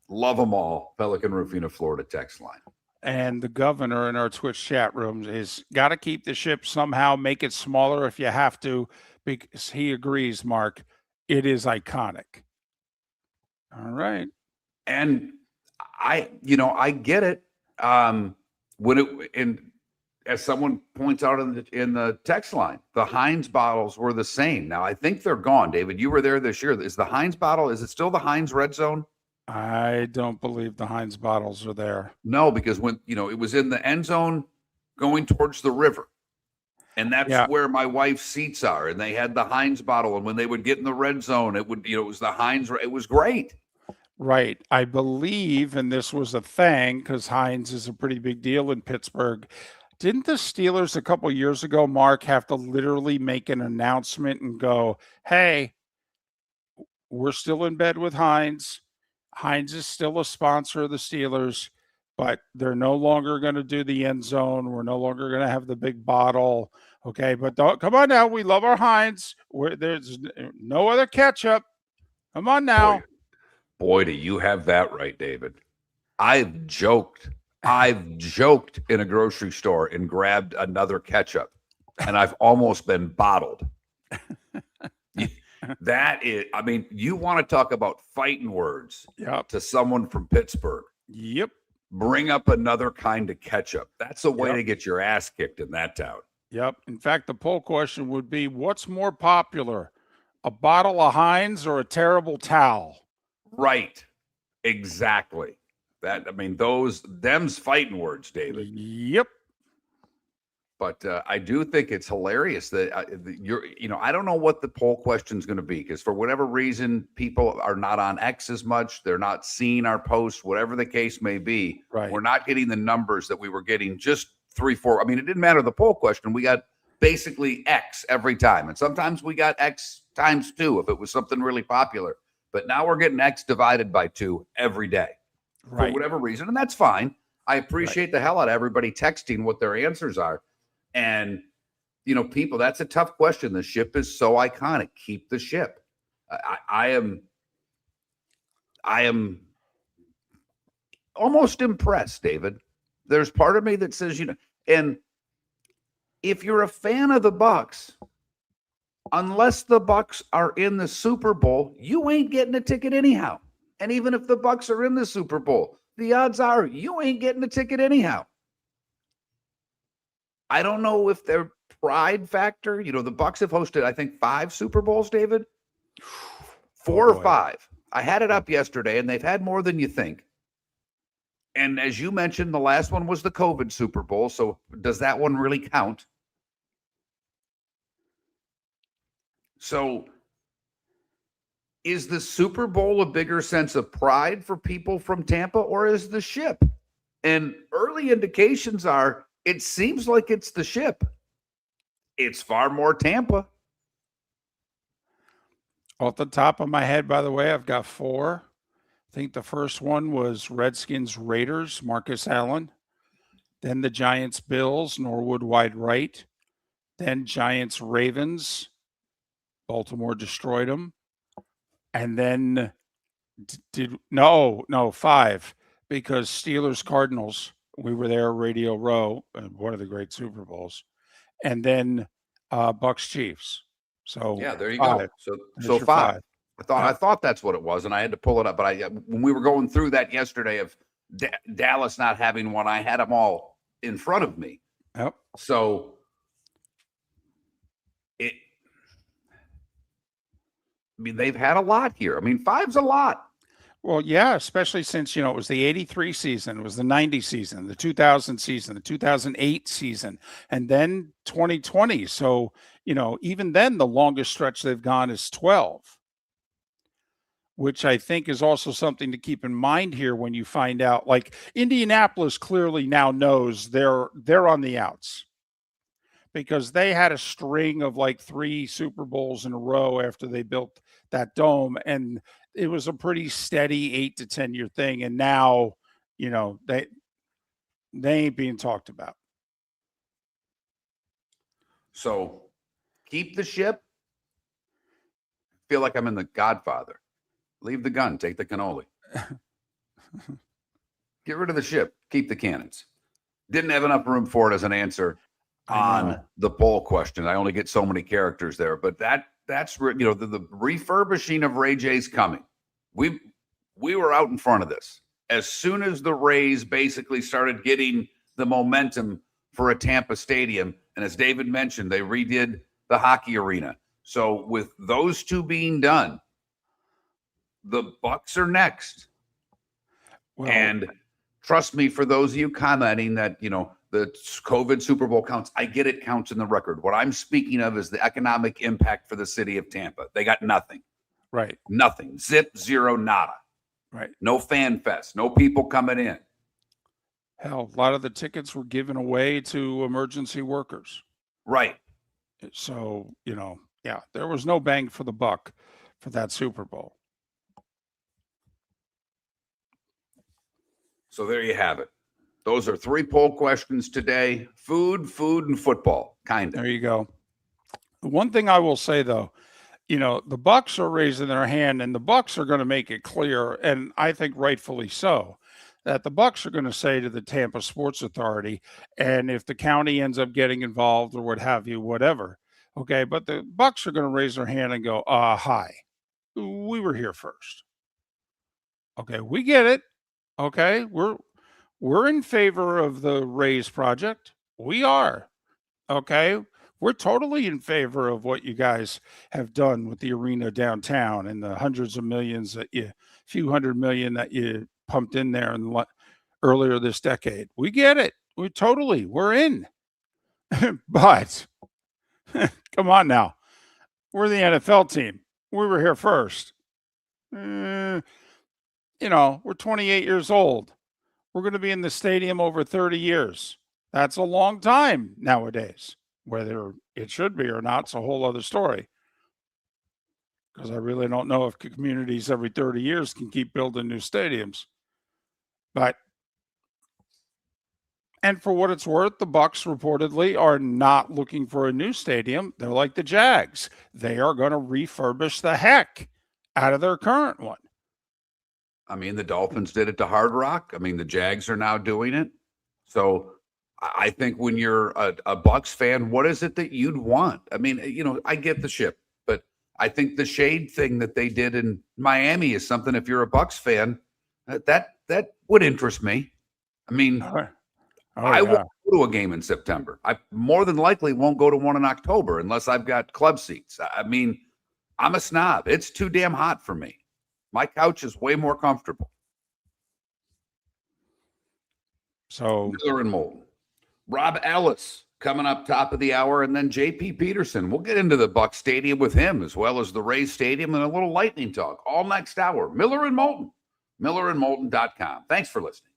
Pelican Roofing of Florida text line. And the governor in our Twitch chat rooms is got to keep the ship somehow, make it smaller if you have to, because he agrees, Mark, it is iconic. All right. And I get it. As someone points out in the text line, the Heinz bottles were the same. Now I think they're gone. David, you were there this year. Is the Heinz bottle? Is it still the Heinz Red Zone? I don't believe the Heinz bottles are there. No, because when it was in the end zone going towards the river. And that's Yeah. where my wife's seats are. And they had the Heinz bottle. And when they would get in the red zone, it would, it was the Heinz. It was great. Right. I believe, and this was a thing because Heinz is a pretty big deal in Pittsburgh. Didn't the Steelers a couple years ago, Mark, have to literally make an announcement and go, hey, we're still in bed with Heinz. Heinz is still a sponsor of the Steelers, but they're no longer going to do the end zone. We're no longer going to have the big bottle. Okay, but don't come on now. We love our Heinz. There's no other ketchup. Come on now. Boy, do you have that right, David. I've joked in a grocery store and grabbed another ketchup, and I've almost been bottled. That is, I mean, you want to talk about fighting words to someone from Pittsburgh. Yep. Bring up another kind of ketchup. That's a way to get your ass kicked in that town. Yep. In fact, the poll question would be, what's more popular, a bottle of Heinz or a terrible towel? Right. Exactly. Them's fighting words, David. Yep. But I do think it's hilarious that I don't know what the poll question is going to be, because for whatever reason, people are not on X as much. They're not seeing our posts, whatever the case may be. Right. We're not getting the numbers that we were getting just 3-4. I mean, it didn't matter the poll question. We got basically X every time. And sometimes we got X times 2 if it was something really popular. But now we're getting X divided by 2 every day for whatever reason. And that's fine. I appreciate the hell out of everybody texting what their answers are. And, people, that's a tough question. The ship is so iconic. Keep the ship. I am almost impressed, David. There's part of me that says, and if you're a fan of the Bucs, unless the Bucs are in the Super Bowl, you ain't getting a ticket anyhow. And even if the Bucs are in the Super Bowl, the odds are you ain't getting a ticket anyhow. I don't know if their pride factor, the Bucs have hosted, I think, 5 Super Bowls, David. 4 or 5. I had it up yesterday, and they've had more than you think. And as you mentioned, the last one was the COVID Super Bowl. So does that one really count? So is the Super Bowl a bigger sense of pride for people from Tampa, or is the ship? And early indications are it seems like it's the ship. It's far more Tampa. Off the top of my head, by the way, I've got 4. I think the first one was Redskins Raiders, Marcus Allen. Then the Giants Bills, Norwood Wide Right. Then Giants Ravens, Baltimore destroyed them. And then 5, because Steelers Cardinals, we were there, Radio Row, one of the great Super Bowls. And then Bucs Chiefs. So yeah, there you 5. go. So 5. I thought that's what it was, and I had to pull it up. But when we were going through that yesterday of Dallas not having one, I had them all in front of me. Yep. So they've had a lot here. 5's a lot. Well, yeah, especially since, it was the 83 season, it was the 90 season, the 2000 season, the 2008 season, and then 2020. So, even then, the longest stretch they've gone is 12, which I think is also something to keep in mind here when you find out, like Indianapolis clearly now knows they're on the outs, because they had a string of like 3 Super Bowls in a row after they built that dome, and it was a pretty steady 8 to 10 year thing. And now, they ain't being talked about. So keep the ship. Feel like I'm in The Godfather. Leave the gun, take the cannoli. Get rid of the ship, keep the cannons. Didn't have enough room for it as an answer on the poll question. I only get so many characters there, but that's the refurbishing of Ray J's coming. We were out in front of this as soon as the Rays basically started getting the momentum for a Tampa stadium. And as David mentioned, they redid the hockey arena. So with those 2 being done, the Bucs are next. Well, And trust me, for those of you commenting that, the COVID Super Bowl counts, I get it counts in the record. What I'm speaking of is the economic impact for the city of Tampa. They got nothing. right, Nothing. Zip, zero, nada. right. No fan fest. No people coming in. Hell, a lot of the tickets were given away to emergency workers. Right. So, yeah, there was no bang for the buck for that Super Bowl. So there you have it. Those are 3 poll questions today. Food, and football, kind of. There you go. One thing I will say, though, the Bucks are raising their hand, and the Bucks are going to make it clear, and I think rightfully so, that the Bucks are going to say to the Tampa Sports Authority, and if the county ends up getting involved or what have you, whatever, okay, but the Bucks are going to raise their hand and go, hi, we were here first. Okay, we get it. Okay, we're in favor of the Raise project. We are. Okay. We're totally in favor of what you guys have done with the arena downtown and the hundreds of millions few hundred million that you pumped in there earlier this decade. We get it. We're in. But come on now. We're the NFL team. We were here first. We're 28 years old. We're going to be in the stadium over 30 years. That's a long time nowadays. Whether it should be or not, it's a whole other story. Because I really don't know if communities every 30 years can keep building new stadiums. And for what it's worth, the Bucks reportedly are not looking for a new stadium. They're like the Jags. They are going to refurbish the heck out of their current one. I mean, the Dolphins did it to Hard Rock. I mean, the Jags are now doing it. So I think when you're a Bucks fan, what is it that you'd want? I mean, I get the ship, but I think the shade thing that they did in Miami is something, if you're a Bucks fan, that would interest me. I mean, I won't go to a game in September. I more than likely won't go to one in October unless I've got club seats. I mean, I'm a snob. It's too damn hot for me. My couch is way more comfortable. So Miller and Moulton. Rob Ellis coming up top of the hour, and then JP Peterson. We'll get into the Buck Stadium with him, as well as the Rays Stadium and a little lightning talk all next hour. Miller and Moulton. MillerandMoulton.com. Thanks for listening.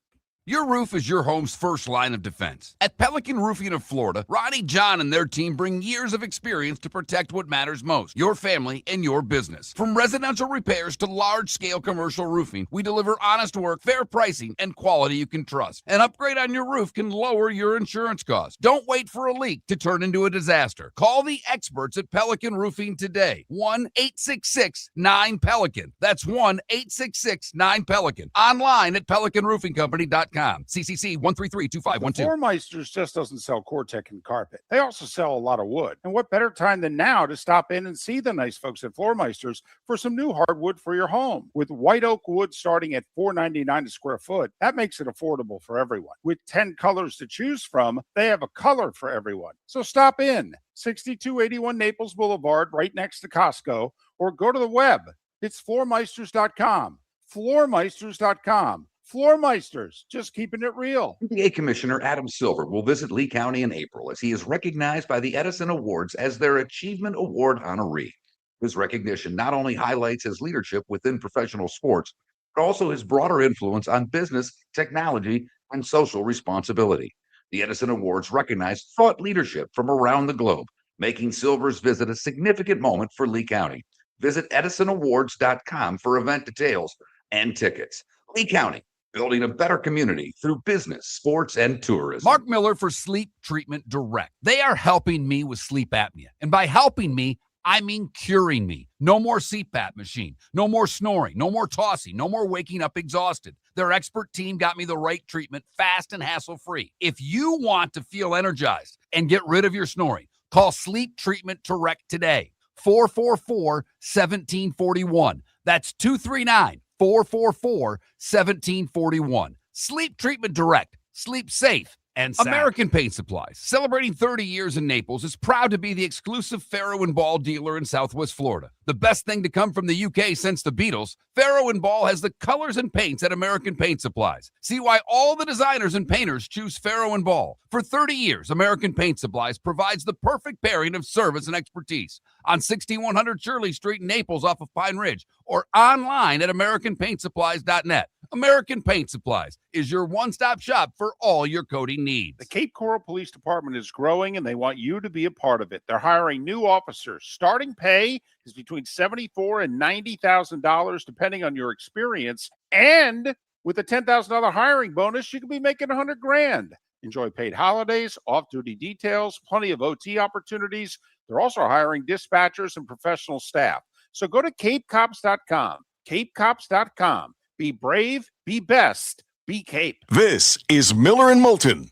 Your roof is your home's first line of defense. At Pelican Roofing of Florida, Ronnie John and their team bring years of experience to protect what matters most, your family and your business. From residential repairs to large-scale commercial roofing, we deliver honest work, fair pricing, and quality you can trust. An upgrade on your roof can lower your insurance costs. Don't wait for a leak to turn into a disaster. Call the experts at Pelican Roofing today. 1-866-9-PELICAN. That's 1-866-9-PELICAN. Online at PelicanRoofingCompany.com. CCC 1332512. Floormeisters just doesn't sell Cortec and carpet. They also sell a lot of wood. And what better time than now to stop in and see the nice folks at Floormeisters for some new hardwood for your home. With white oak wood starting at $4.99 a square foot, that makes it affordable for everyone. With 10 colors to choose from, they have a color for everyone. So stop in. 6281 Naples Boulevard, right next to Costco, or go to the web. It's floormeisters.com. Floormeisters.com. Floormeisters, just keeping it real. NBA Commissioner Adam Silver will visit Lee County in April as he is recognized by the Edison Awards as their Achievement Award honoree. His recognition not only highlights his leadership within professional sports, but also his broader influence on business, technology, and social responsibility. The Edison Awards recognize thought leadership from around the globe, making Silver's visit a significant moment for Lee County. Visit EdisonAwards.com for event details and tickets. Lee County, building a better community through business, sports, and tourism. Mark Miller for Sleep Treatment Direct. They are helping me with sleep apnea. And by helping me, I mean curing me. No more CPAP machine, no more snoring, no more tossing, no more waking up exhausted. Their expert team got me the right treatment, fast and hassle-free. If you want to feel energized and get rid of your snoring, call Sleep Treatment Direct today. 444-1741. That's 239-444-1741. Sleep Treatment Direct. Sleep safe. And Sam. American Paint Supplies, celebrating 30 years in Naples, is proud to be the exclusive Farrow & Ball dealer in Southwest Florida. The best thing to come from the UK since the Beatles, Farrow & Ball has the colors and paints at American Paint Supplies. See why all the designers and painters choose Farrow & Ball. For 30 years, American Paint Supplies provides the perfect pairing of service and expertise on 6100 Shirley Street in Naples off of Pine Ridge or online at AmericanPaintSupplies.net. American Paint Supplies is your one-stop shop for all your coating needs. The Cape Coral Police Department is growing, and they want you to be a part of it. They're hiring new officers. Starting pay is between $74,000 and $90,000, depending on your experience. And with a $10,000 hiring bonus, you could be making $100,000. Enjoy paid holidays, off-duty details, plenty of OT opportunities. They're also hiring dispatchers and professional staff. So go to CapeCops.com. CapeCops.com. Be brave, be best, be Cape. This is Miller and Moulton.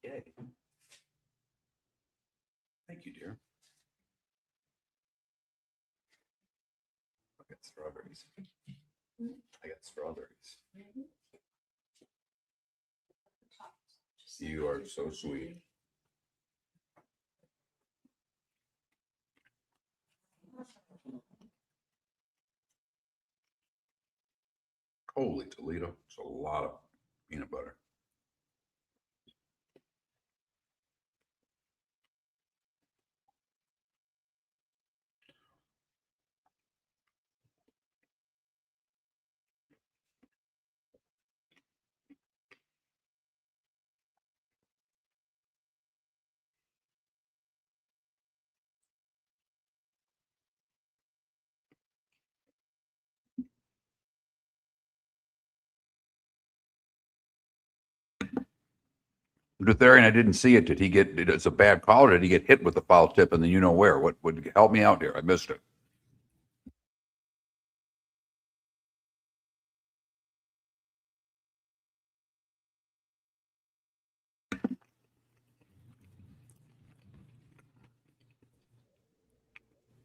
Yay. Thank you, dear. I got strawberries. You are so sweet. Holy Toledo. It's a lot of peanut butter. Dutharian, I didn't see it. Did he get, it's a bad call, or did he get hit with the foul tip and then you know where? What would help me out here? I missed it.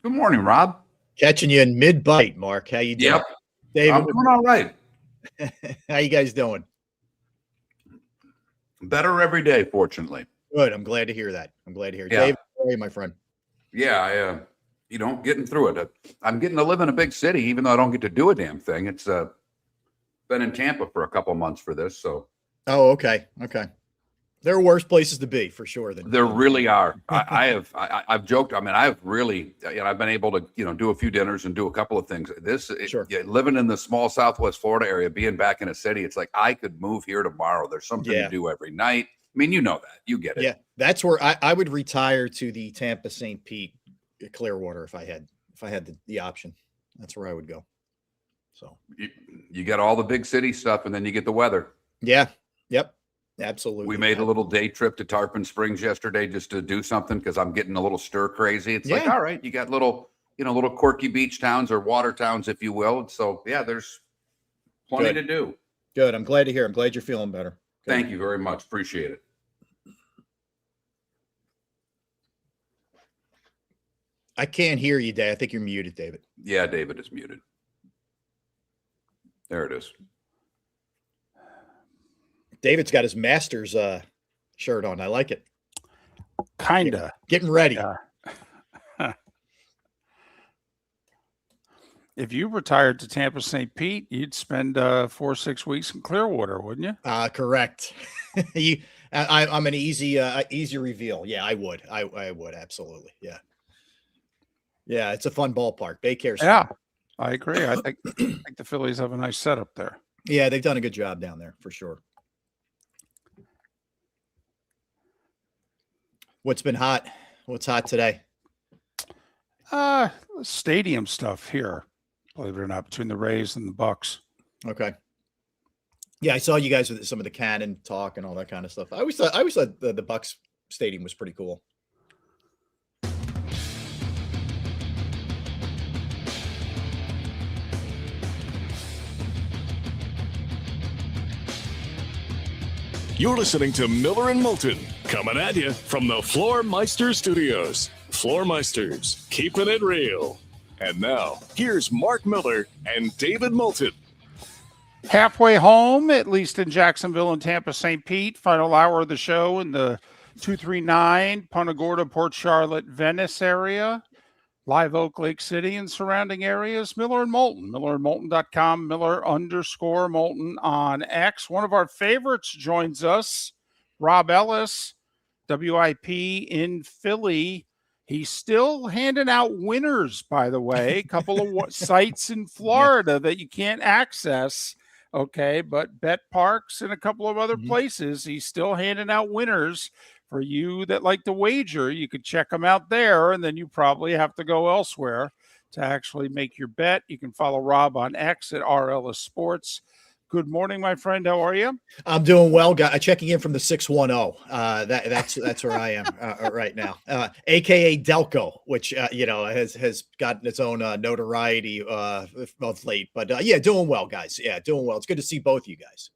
Good morning, Rob. Catching you in mid-bite, Mark. How you doing? Yep. David, I'm doing all right. how you guys doing? Better every day, fortunately. Good. I'm glad to hear that. Yeah. David, how are you, my friend? Yeah, getting through it. I'm getting to live in a big city, even though I don't get to do a damn thing. It's been in Tampa for a couple months for this, so. Oh, okay. There are worse places to be for sure. There really are. I've joked. I mean, I've really, I've been able to, do a few dinners and do a couple of things. Sure. Living in the small Southwest Florida area, being back in a city, it's like I could move here tomorrow. There's something to do every night. I mean, you know that. You get it. Yeah, that's where I would retire to the Tampa St. Pete Clearwater if I had the option. That's where I would go. So you get all the big city stuff, and then you get the weather. Yeah. Yep. Absolutely. We made a little day trip to Tarpon Springs yesterday just to do something because I'm getting a little stir crazy. It's like, all right, you got little quirky beach towns or water towns, if you will. And so, yeah, there's plenty to do. Good. I'm glad to hear. I'm glad you're feeling better. Good. Thank you very much. Appreciate it. I can't hear you, Dave. I think you're muted, David. Yeah, David is muted. There it is. David's got his Masters shirt on. I like it. Kinda. Getting ready. Yeah. If you retired to Tampa St. Pete, you'd spend 4 or 6 weeks in Clearwater, wouldn't you? Correct. I'm an easy reveal. Yeah, I would. I would absolutely. Yeah. Yeah, it's a fun ballpark. Baycare's Yeah, I agree. I think the Phillies have a nice setup there. Yeah, they've done a good job down there for sure. What's been hot? What's hot today? Stadium stuff here. believe it or not, between the Rays and the Bucks. Okay. Yeah, I saw you guys with some of the cannon talk and all that kind of stuff. I always thought the Bucks stadium was pretty cool. You're listening to Miller and Moulton, coming at you from the Floor Meister Studios. Floor Meisters, keeping it real. And now, here's Mark Miller and David Moulton. Halfway home, at least in Jacksonville and Tampa, St. Pete. Final hour of the show in the 239 Punta Gorda, Port Charlotte, Venice area. Live Oak, Lake City, and surrounding areas. Miller and Moulton, millerandmoulton.com, Miller_Moulton on X. One of our favorites joins us, Rob Ellis, WIP in Philly. He's still handing out winners, by the way. A couple of sites in Florida that you can't access. Okay, but Bet Parks and a couple of other places, he's still handing out winners. For you that like to wager, you could check them out there, and then you probably have to go elsewhere to actually make your bet. You can follow Rob on X at R.Ellis Sports. Good morning, my friend. How are you? I'm doing well, guy. Checking in from the 610. That's where I am right now, aka Delco, which has gotten its own notoriety of late. But yeah, doing well, guys. Yeah, doing well. It's good to see both you guys.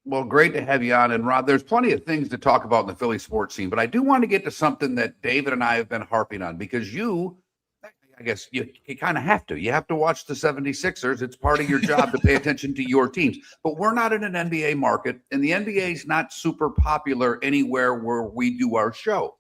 Well, great to have you on. And Rob, there's plenty of things to talk about in the Philly sports scene, but I do want to get to something that David and I have been harping on, because I guess you kind of have to. You have to watch the 76ers. It's part of your job to pay attention to your teams. But we're not in an NBA market, and the NBA is not super popular anywhere where we do our show.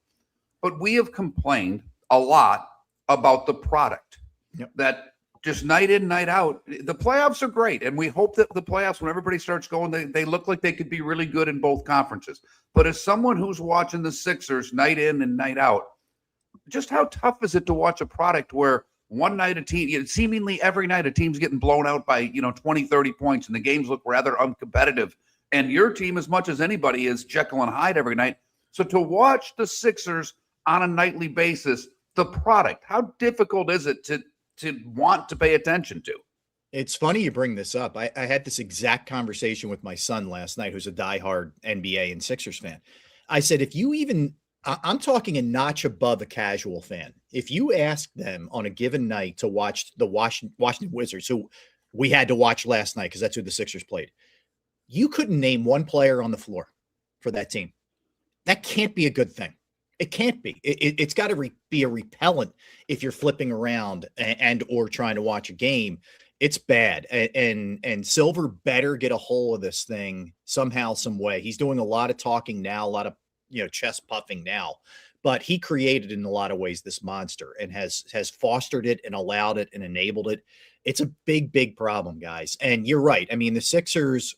But we have complained a lot about the product. Yep. That just night in, night out. The playoffs are great, and we hope that the playoffs, when everybody starts going, they look like they could be really good in both conferences. But as someone who's watching the Sixers night in and night out, just how tough is it to watch a product where one night a team, seemingly every night, a team's getting blown out by 20, 30 points, and the games look rather uncompetitive, and your team, as much as anybody, is Jekyll and Hyde every night. So to watch the Sixers on a nightly basis, the product, how difficult is it to want to pay attention to? It's funny you bring this up. I had this exact conversation with my son last night, who's a diehard NBA and Sixers fan. I said, I'm talking a notch above a casual fan. If you ask them on a given night to watch the Washington Wizards, who we had to watch last night because that's who the Sixers played, you couldn't name one player on the floor for that team. That can't be a good thing. It can't be. It's got to be a repellent if you're flipping around and or trying to watch a game. It's bad. And Silver better get a hold of this thing somehow, some way. He's doing a lot of talking now, a lot of chest puffing now, but he created in a lot of ways this monster and has fostered it and allowed it and enabled it. It's a big, big problem, guys. And you're right. I mean, the Sixers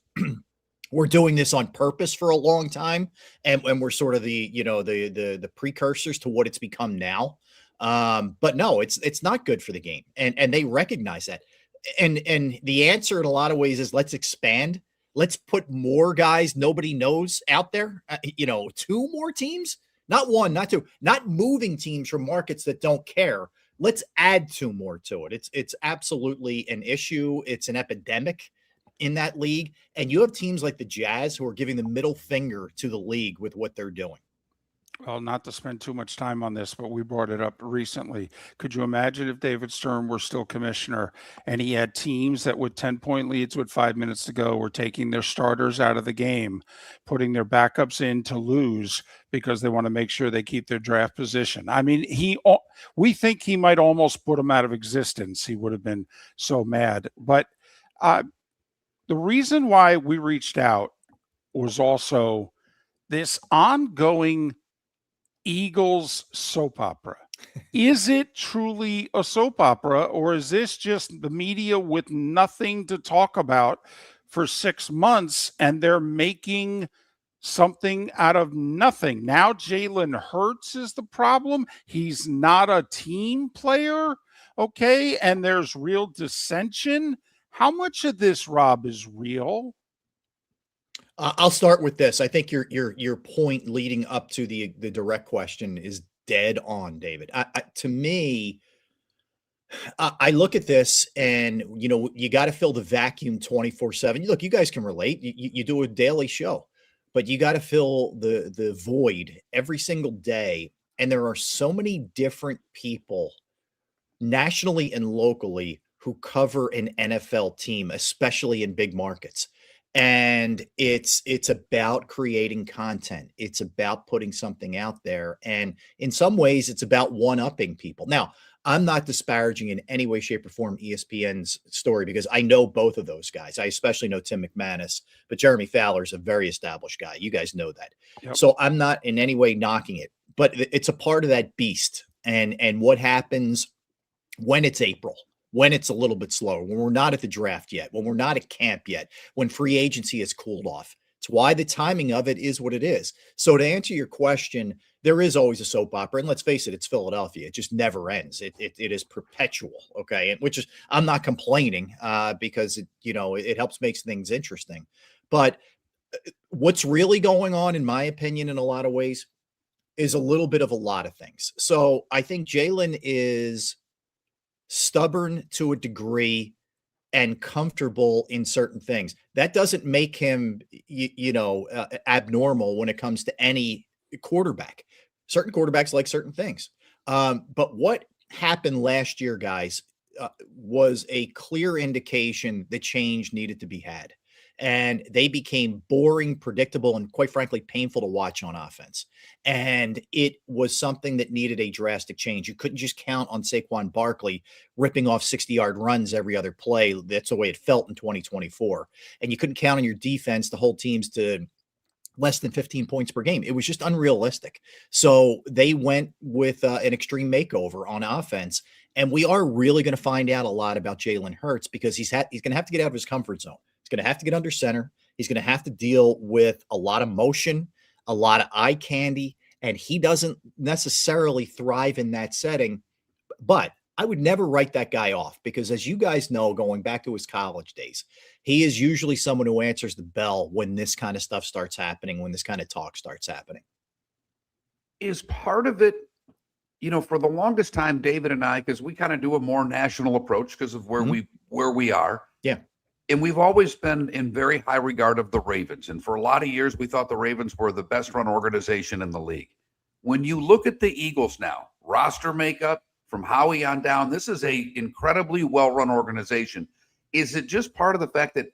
we're doing this on purpose for a long time, and we're sort of the precursors to what it's become now. But no, it's not good for the game, and they recognize that. And the answer in a lot of ways is let's expand. Let's put more guys nobody knows out there. 2 more teams, not 1, not 2, not moving teams from markets that don't care. Let's add 2 more to it. It's absolutely an issue. It's an epidemic in that league, and you have teams like the Jazz who are giving the middle finger to the league with what they're doing. Well, not to spend too much time on this, but we brought it up recently. Could you imagine if David Stern were still commissioner and he had teams that with 10-point leads with 5 minutes to go were taking their starters out of the game, putting their backups in to lose because they want to make sure they keep their draft position? I mean, we think he might almost put them out of existence. He would have been so mad. But the reason why we reached out was also this ongoing Eagles soap opera. Is it truly a soap opera, or is this just the media with nothing to talk about for 6 months and they're making something out of nothing? Now Jalen Hurts is the problem. He's not a team player, okay? And there's real dissension. How much of this, Rob, is real? I'll start with this. I think your point leading up to the direct question is dead on, David. To me, I look at this and, you got to fill the vacuum 24/7. Look, you guys can relate. You do a daily show, but you got to fill the void every single day. And there are so many different people nationally and locally who cover an NFL team, especially in big markets. And it's about creating content. It's about putting something out there. And in some ways, it's about one-upping people. Now, I'm not disparaging in any way, shape, or form ESPN's story because I know both of those guys. I especially know Tim McManus, but Jeremy Fowler is a very established guy. You guys know that. Yep. So I'm not in any way knocking it, but it's a part of that beast. And what happens when it's April, when it's a little bit slower, when we're not at the draft yet, when we're not at camp yet, when free agency has cooled off. It's why the timing of it is what it is. So to answer your question, there is always a soap opera. And let's face it, it's Philadelphia. It just never ends. It is perpetual. Okay. And which is, I'm not complaining because it helps makes things interesting. But what's really going on, in my opinion, in a lot of ways, is a little bit of a lot of things. So I think Jalen is stubborn to a degree and comfortable in certain things. That doesn't make him, abnormal when it comes to any quarterback. Certain quarterbacks like certain things. But what happened last year, guys, was a clear indication that change needed to be had. And they became boring, predictable, and quite frankly, painful to watch on offense. And it was something that needed a drastic change. You couldn't just count on Saquon Barkley ripping off 60-yard runs every other play. That's the way it felt in 2024. And you couldn't count on your defense to hold teams to less than 15 points per game. It was just unrealistic. So they went with an extreme makeover on offense. And we are really going to find out a lot about Jalen Hurts because he's going to have to get out of his comfort zone. He's going to have to get under center. He's going to have to deal with a lot of motion, a lot of eye candy, and he doesn't necessarily thrive in that setting. But I would never write that guy off because, as you guys know, going back to his college days, he is usually someone who answers the bell when this kind of stuff starts happening, when this kind of talk starts happening. Is part of it, for the longest time, David and I, because we kind of do a more national approach because of where we are. Yeah. And we've always been in very high regard of the Ravens. And for a lot of years, we thought the Ravens were the best run organization in the league. When you look at the Eagles now, roster makeup from Howie on down, this is a incredibly well-run organization. Is it just part of the fact that,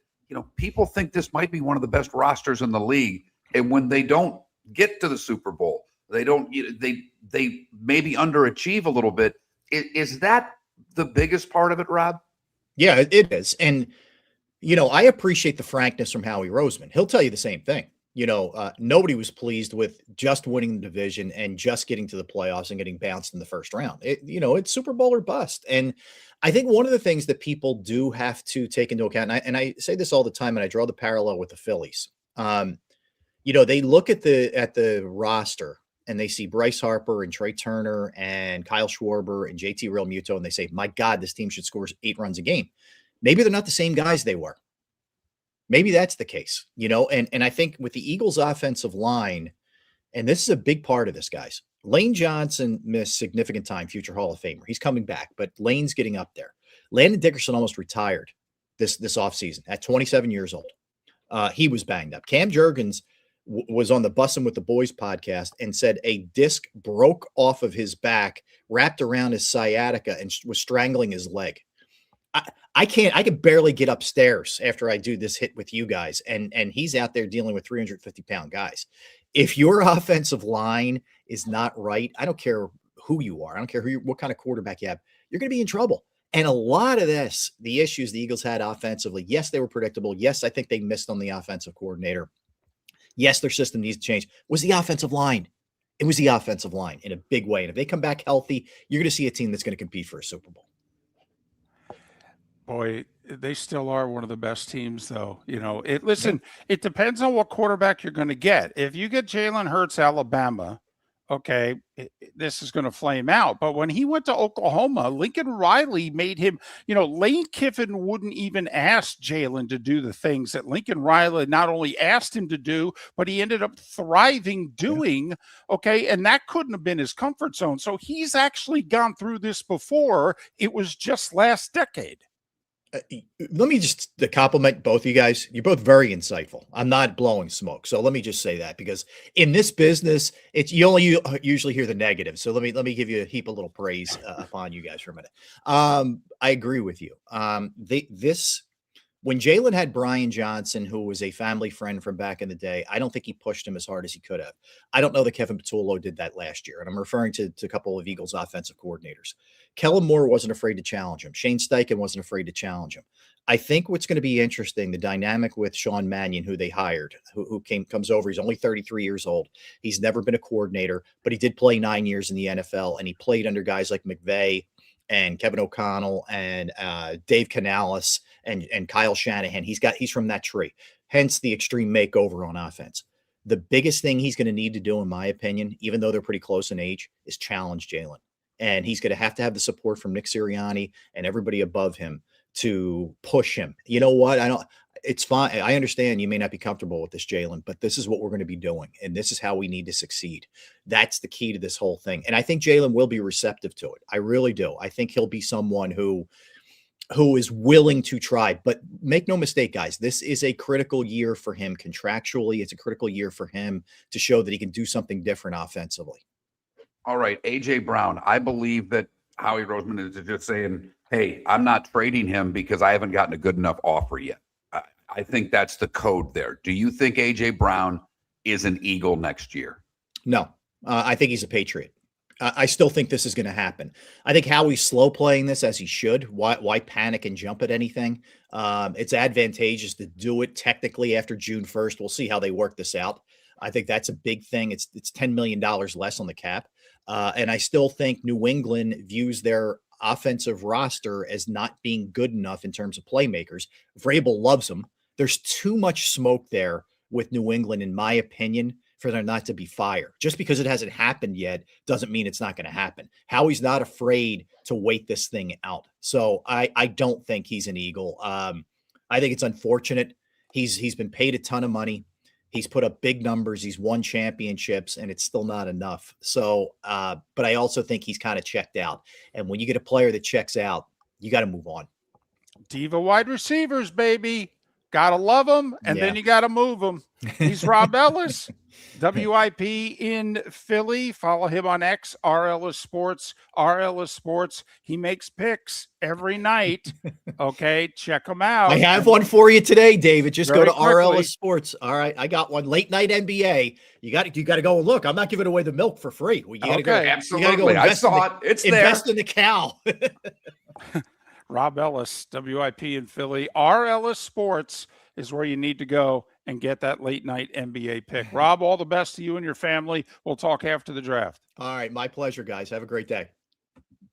people think this might be one of the best rosters in the league? And when they don't get to the Super Bowl, they maybe underachieve a little bit. Is that the biggest part of it, Rob? Yeah, it is. And I appreciate the frankness from Howie Roseman. He'll tell you the same thing. Nobody was pleased with just winning the division and just getting to the playoffs and getting bounced in the first round. It's Super Bowl or bust. And I think one of the things that people do have to take into account, and I say this all the time, and I draw the parallel with the Phillies. They look at the roster and they see Bryce Harper and Trey Turner and Kyle Schwarber and JT Realmuto, and they say, my God, this team should score 8 runs a game. Maybe they're not the same guys they were. Maybe that's the case, and I think with the Eagles offensive line, and this is a big part of this, guys, Lane Johnson missed significant time, future Hall of Famer. He's coming back, but Lane's getting up there. Landon Dickerson almost retired this offseason at 27 years old. He was banged up. Cam Jurgens was on the Bussin' with the Boys podcast and said a disc broke off of his back, wrapped around his sciatica, and was strangling his leg. I can barely get upstairs after I do this hit with you guys. And he's out there dealing with 350-pound guys. If your offensive line is not right, I don't care who you are. I don't care what kind of quarterback you have. You're going to be in trouble. And a lot of the issues the Eagles had offensively, yes, they were predictable. Yes, I think they missed on the offensive coordinator. Yes, their system needs to change. Was the offensive line. It was the offensive line in a big way. And if they come back healthy, you're going to see a team that's going to compete for a Super Bowl. Boy, they still are one of the best teams, though. It depends on what quarterback you're going to get. If you get Jalen Hurts, Alabama, okay, this is going to flame out. But when he went to Oklahoma, Lincoln Riley made him, Lane Kiffin wouldn't even ask Jalen to do the things that Lincoln Riley not only asked him to do, but he ended up thriving doing. Okay. And that couldn't have been his comfort zone. So he's actually gone through this before. It was just last decade. Let me just compliment both of you guys. You're both very insightful. I'm not blowing smoke, so let me just say that, because in this business, you only usually hear the negative. So let me give you a heap of little praise upon you guys for a minute. I agree with you. When Jalen had Brian Johnson, who was a family friend from back in the day, I don't think he pushed him as hard as he could have. I don't know that Kevin Patullo did that last year, and I'm referring to a couple of Eagles offensive coordinators. Kellen Moore wasn't afraid to challenge him. Shane Steichen wasn't afraid to challenge him. I think what's going to be interesting, the dynamic with Sean Mannion, who they hired, who comes over. He's only 33 years old. He's never been a coordinator, but he did play 9 years in the NFL, and he played under guys like McVay and Kevin O'Connell and Dave Canales and Kyle Shanahan. He's from that tree, hence the extreme makeover on offense. The biggest thing he's going to need to do, in my opinion, even though they're pretty close in age, is challenge Jalen. And he's going to have the support from Nick Sirianni and everybody above him to push him. You know what? It's fine. I understand you may not be comfortable with this, Jalen, but this is what we're going to be doing. And this is how we need to succeed. That's the key to this whole thing. And I think Jalen will be receptive to it. I really do. I think he'll be someone who is willing to try. But make no mistake, guys, this is a critical year for him contractually. It's a critical year for him to show that he can do something different offensively. All right, A.J. Brown. I believe that Howie Roseman is just saying, hey, I'm not trading him because I haven't gotten a good enough offer yet. I think that's the code there. Do you think A.J. Brown is an Eagle next year? No, I think he's a Patriot. I still think this is going to happen. I think Howie's slow playing this, as he should. Why panic and jump at anything? It's advantageous to do it technically after June 1st. We'll see how they work this out. I think that's a big thing. It's $10 million less on the cap. And I still think New England views their offensive roster as not being good enough in terms of playmakers. Vrabel loves them. There's too much smoke there with New England, in my opinion, for there not to be fire. Just because it hasn't happened yet doesn't mean it's not going to happen. Howie's not afraid to wait this thing out. So I don't think he's an Eagle. I think it's unfortunate. He's been paid a ton of money. He's put up big numbers. He's won championships, and it's still not enough. So, but I also think he's kind of checked out. And when you get a player that checks out, you got to move on. Diva wide receivers, baby. Got to love them, and then you got to move them. He's Rob Ellis, WIP in Philly. Follow him on X, R.Ellis Sports, R.Ellis Sports. He makes picks every night. Okay, check him out. I have one for you today, David. Just go to R.Ellis Sports. All right, I got one. Late night NBA. You got to go and look. I'm not giving away the milk for free. You got to go. Absolutely. You got to go. I saw it. It's invest in the cow. Rob Ellis, WIP in Philly. R.Ellis Sports is where you need to go and get that late night NBA pick. Rob, all the best to you and your family. We'll talk after the draft. All right. My pleasure, guys. Have a great day.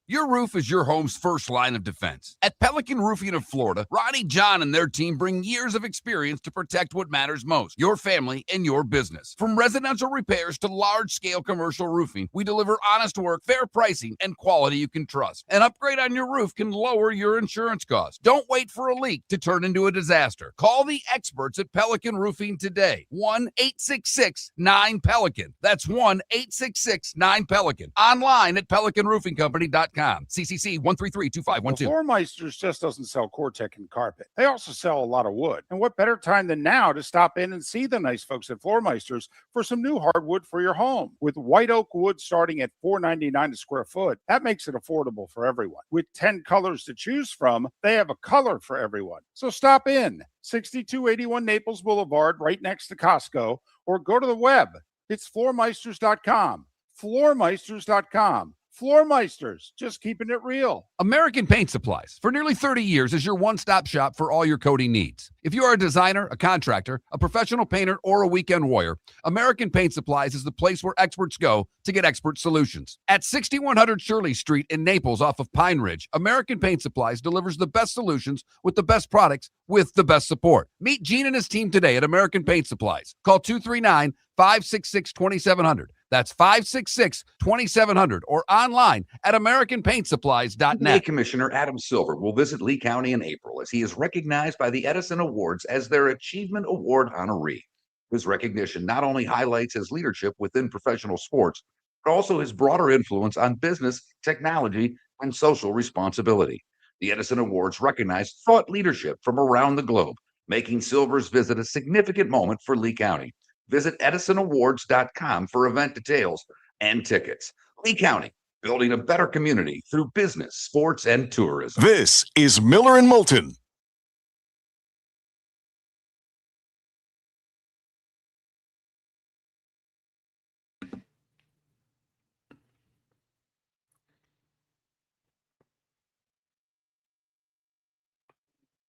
Your roof is your home's first line of defense. At Pelican Roofing of Florida, Ronnie John and their team bring years of experience to protect what matters most, your family and your business. From residential repairs to large-scale commercial roofing, we deliver honest work, fair pricing, and quality you can trust. An upgrade on your roof can lower your insurance costs. Don't wait for a leak to turn into a disaster. Call the experts at Pelican Roofing today. 1-866-9-PELICAN. That's 1-866-9-PELICAN. Online at pelicanroofingcompany.com. CCC 1332512. Floormeisters just doesn't sell Cortec and carpet. They also sell a lot of wood. And what better time than now to stop in and see the nice folks at Floormeisters for some new hardwood for your home. With white oak wood starting at $4.99 a square foot, that makes it affordable for everyone. With 10 colors to choose from, they have a color for everyone. So stop in, 6281 Naples Boulevard, right next to Costco, or go to the web. It's floormeisters.com. Floormeisters.com. Floormeisters, just keeping it real. American Paint Supplies, for nearly 30 years, is your one-stop shop for all your coating needs. If you are a designer, a contractor, a professional painter, or a weekend warrior, American Paint Supplies is the place where experts go to get expert solutions. At 6100 Shirley Street in Naples off of Pine Ridge, American Paint Supplies delivers the best solutions with the best products with the best support. Meet Gene and his team today at American Paint Supplies. Call 239-566-2700. That's 566-2700 or online at PA AmericanPaintSupplies.net. Commissioner Adam Silver will visit Lee County in April as he is recognized by the Edison Awards as their Achievement Award honoree. His recognition not only highlights his leadership within professional sports, but also his broader influence on business, technology, and social responsibility. The Edison Awards recognize thought leadership from around the globe, making Silver's visit a significant moment for Lee County. Visit EdisonAwards.com for event details and tickets. Lee County, building a better community through business, sports, and tourism. This is Miller and Moulton.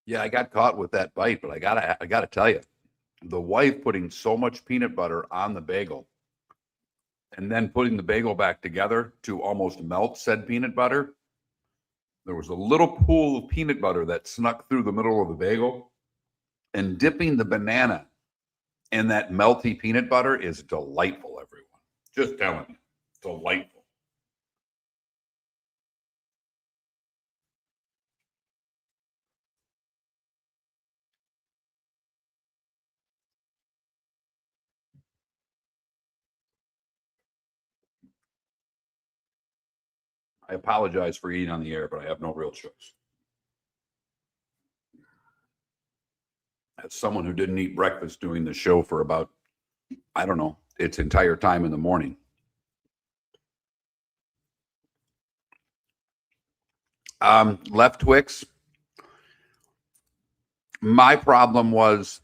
Yeah, I got caught with that bite, but I gotta tell you, the wife putting so much peanut butter on the bagel and then putting the bagel back together to almost melt said peanut butter. There was a little pool of peanut butter that snuck through the middle of the bagel, and dipping the banana in that melty peanut butter is delightful, everyone. Just telling you, delightful. I apologize for eating on the air, but I have no real choice. As someone who didn't eat breakfast doing the show for about, I don't know, its entire time in the morning. Left Twix. My problem was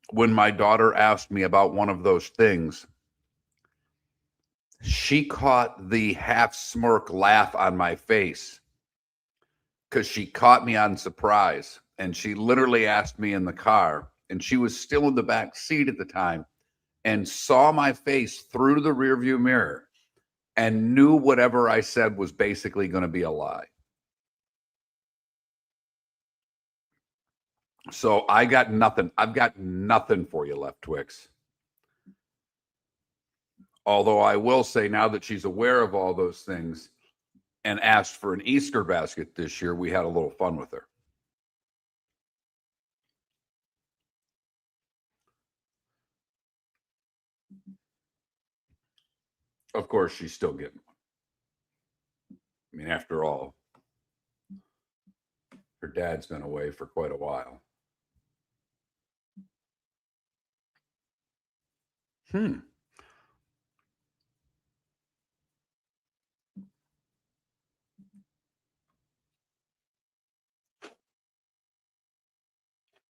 when my daughter asked me about one of those things, she caught the half smirk laugh on my face because she caught me on surprise. And she literally asked me in the car, and she was still in the back seat at the time, and saw my face through the rearview mirror and knew whatever I said was basically going to be a lie. So I got nothing. I've got nothing for you, Left Twix. Although I will say, now that she's aware of all those things and asked for an Easter basket this year, we had a little fun with her. Of course, she's still getting one. I mean, after all, her dad's been away for quite a while.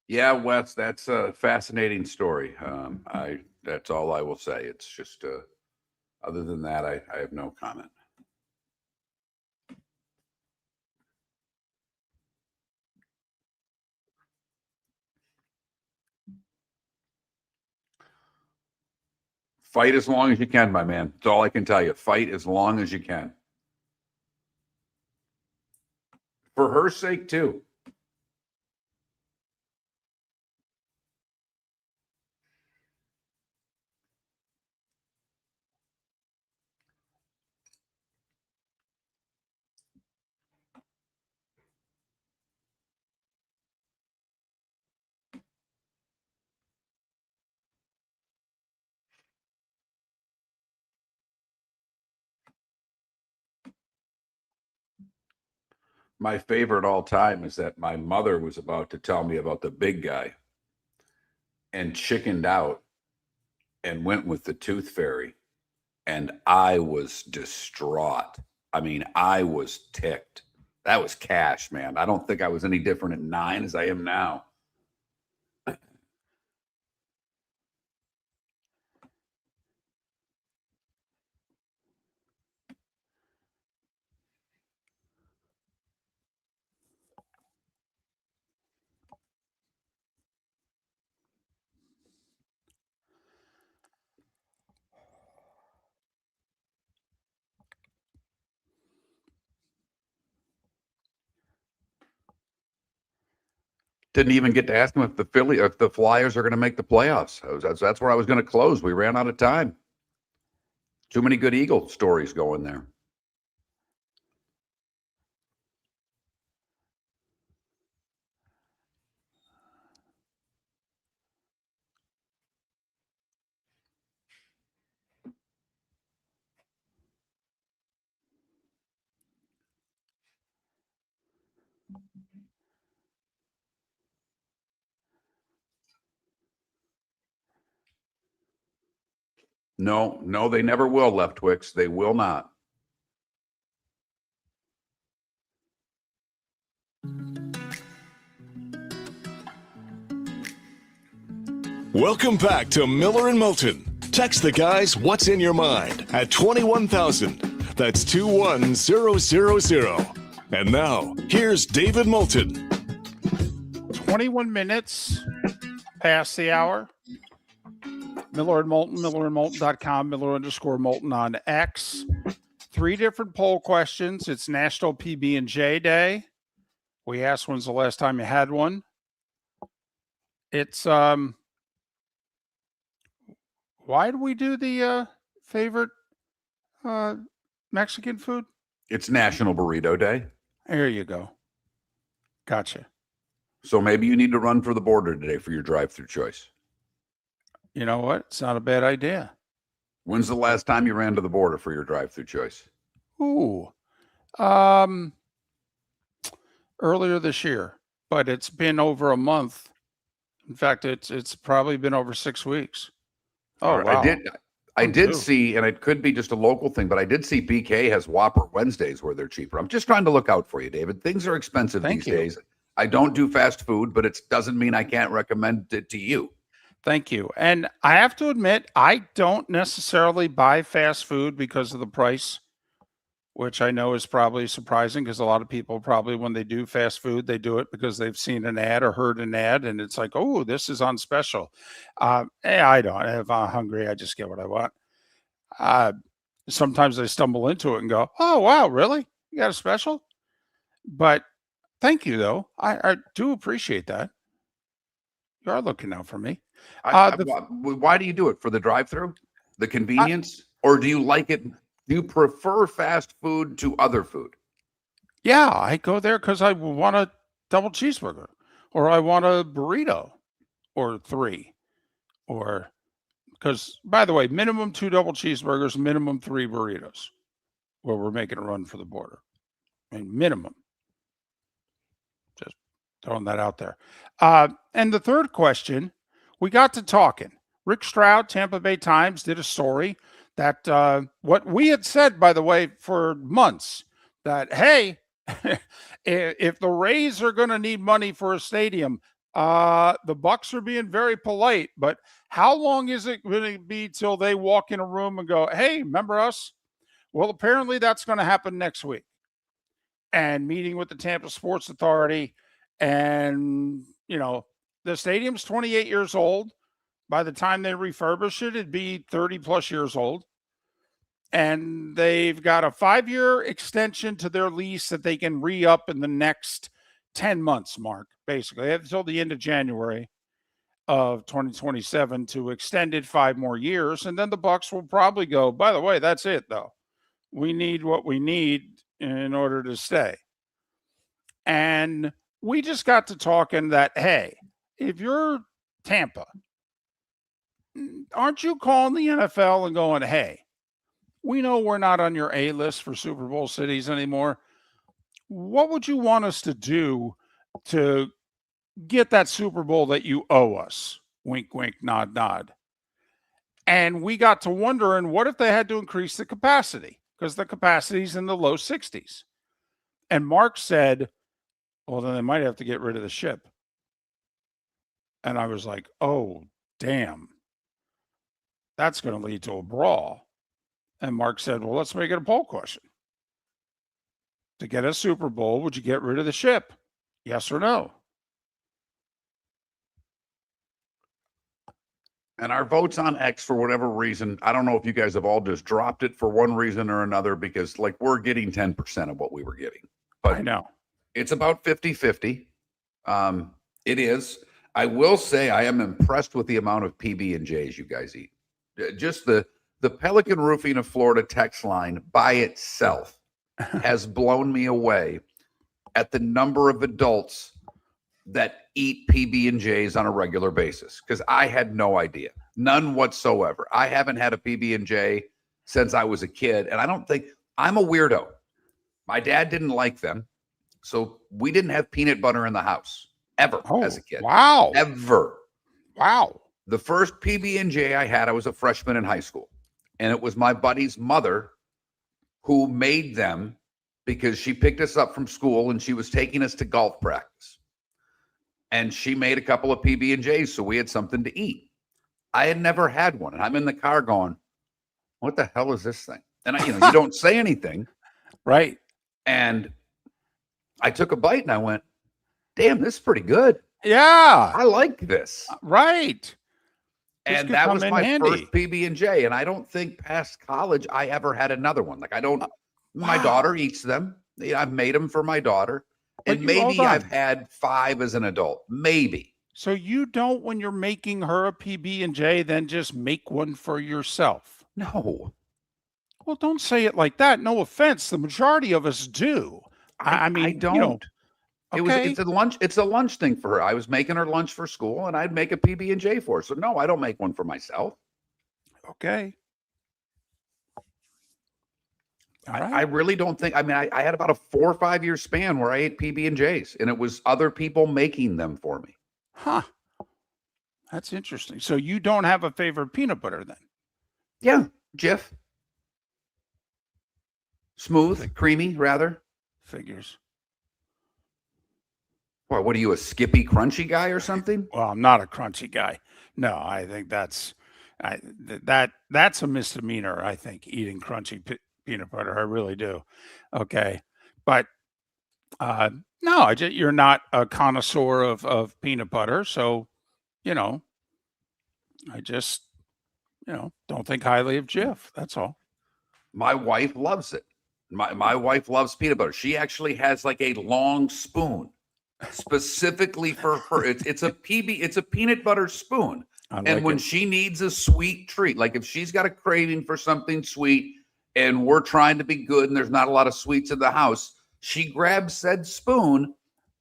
Yeah, Wes, that's a fascinating story. That's all I will say. It's just, other than that, I have no comment. Fight as long as you can, my man. That's all I can tell you. Fight as long as you can. For her sake, too. My favorite all time is that my mother was about to tell me about the big guy and chickened out and went with the tooth fairy. And I was distraught. I mean, I was ticked. That was cash, man. I don't think I was any different at 9 as I am now. Didn't even get to ask him if the Flyers are going to make the playoffs. That's where I was going to close. We ran out of time. Too many good Eagle stories going there. No, they never will, Left Twix. They will not. Welcome back to Miller and Moulton. Text the guys what's in your mind at 21,000. That's 21000. And now, here's David Moulton. 21 minutes past the hour. Miller and Moulton, millerandmoulton.com, Miller_Moulton on X. 3 different poll questions. It's National PB&J Day. We asked when's the last time you had one. It's why do we do the favorite Mexican food? It's National Burrito Day. There you go. Gotcha. So maybe you need to run for the border today for your drive-through choice. You know what? It's not a bad idea. When's the last time you ran to the border for your drive-through choice? Ooh. Earlier this year, but it's been over a month. In fact, it's probably been over 6 weeks. Oh, wow. I did see, and it could be just a local thing, but I did see BK has Whopper Wednesdays where they're cheaper. I'm just trying to look out for you, David. Things are expensive these days. I don't do fast food, but it doesn't mean I can't recommend it to you. Thank you. And I have to admit, I don't necessarily buy fast food because of the price, which I know is probably surprising because a lot of people probably, when they do fast food, they do it because they've seen an ad or heard an ad, and it's like, oh, this is on special. I don't. If I'm hungry, I just get what I want. Sometimes I stumble into it and go, oh, wow, really? You got a special? But thank you, though. I do appreciate that. You are looking out for me. Why do you do it? For the drive-through? The convenience? Or do you like it? Do you prefer fast food to other food? Yeah, I go there because I want a double cheeseburger, or I want a burrito, or 3, or because, by the way, minimum 2 double cheeseburgers, minimum 3 burritos, where we're making a run for the border. I mean, minimum. Just throwing that out there. And the third question, we got to talking. Rick Stroud, Tampa Bay Times, did a story that what we had said, by the way, for months, that, hey, if the Rays are going to need money for a stadium, the Bucks are being very polite, but how long is it going to be till they walk in a room and go, hey, remember us? Well, apparently that's going to happen next week. And meeting with the Tampa Sports Authority, and, you know, the stadium's 28 years old. By the time they refurbish it, it'd be 30 plus years old. And they've got a 5-year extension to their lease that they can re-up in the next 10 months, Mark. Basically, they have until the end of January of 2027 to extend it 5 more years. And then the Bucks will probably go, by the way, that's it, though. We need what we need in order to stay. And we just got to talking that, hey, if you're Tampa, aren't you calling the NFL and going, hey, we know we're not on your A list for Super Bowl cities anymore. What would you want us to do to get that Super Bowl that you owe us? Wink, wink, nod, nod. And we got to wondering, what if they had to increase the capacity? Because the capacity is in the low 60s. And Mark said, well, then they might have to get rid of the ship. And I was like, oh, damn. That's going to lead to a brawl. And Mark said, well, let's make it a poll question. To get a Super Bowl, would you get rid of the ship? Yes or no? And our votes on X, for whatever reason, I don't know if you guys have all just dropped it for one reason or another, because like we're getting 10% of what we were getting. But I know. It's about 50-50. It is. I will say I am impressed with the amount of PB&Js you guys eat. Just the The Pelican Roofing of Florida text line by itself has blown me away at the number of adults that eat PB&Js on a regular basis, because I had no idea, none whatsoever. I haven't had a PB&J since I was a kid, and I don't think I'm a weirdo. My dad didn't like them, so we didn't have peanut butter in the house ever as a kid. Wow. Ever. Wow. The first PB&J I had, I was a freshman in high school, and it was my buddy's mother who made them because she picked us up from school and she was taking us to golf practice. And she made a couple of PB&Js, so we had something to eat. I had never had one, and I'm in the car going, what the hell is this thing? And you don't say anything. Right. And I took a bite and I went, damn, this is pretty good. Yeah. I like this. Right. And that was my first PB&J. And I don't think past college I ever had another one. Like my daughter eats them. I've made them for my daughter. And maybe I've had 5 as an adult. Maybe. So you don't, when you're making her a PB&J, then just make one for yourself? No. Well, don't say it like that. No offense. The majority of us do. I mean, I don't. Okay. It's a lunch thing for her. I was making her lunch for school, and I'd make a PB&J for her. So no, I don't make one for myself. Okay. I really don't think. I mean, I had about a 4 or 5 year span where I ate PB&Js, and it was other people making them for me. Huh. That's interesting. So you don't have a favorite peanut butter then? Yeah, Jif. Smooth, creamy, rather. Figures. Boy, what are you, a Skippy Crunchy guy or something? Well, I'm not a crunchy guy. No, I think that's a misdemeanor. I think eating crunchy peanut butter. I really do. Okay, but no, you're not a connoisseur of peanut butter, so I just don't think highly of Jif. That's all. My wife loves it. My wife loves peanut butter. She actually has like a long spoon specifically for her. It's a peanut butter spoon. And when she needs a sweet treat, like if she's got a craving for something sweet and we're trying to be good and there's not a lot of sweets in the house, she grabs said spoon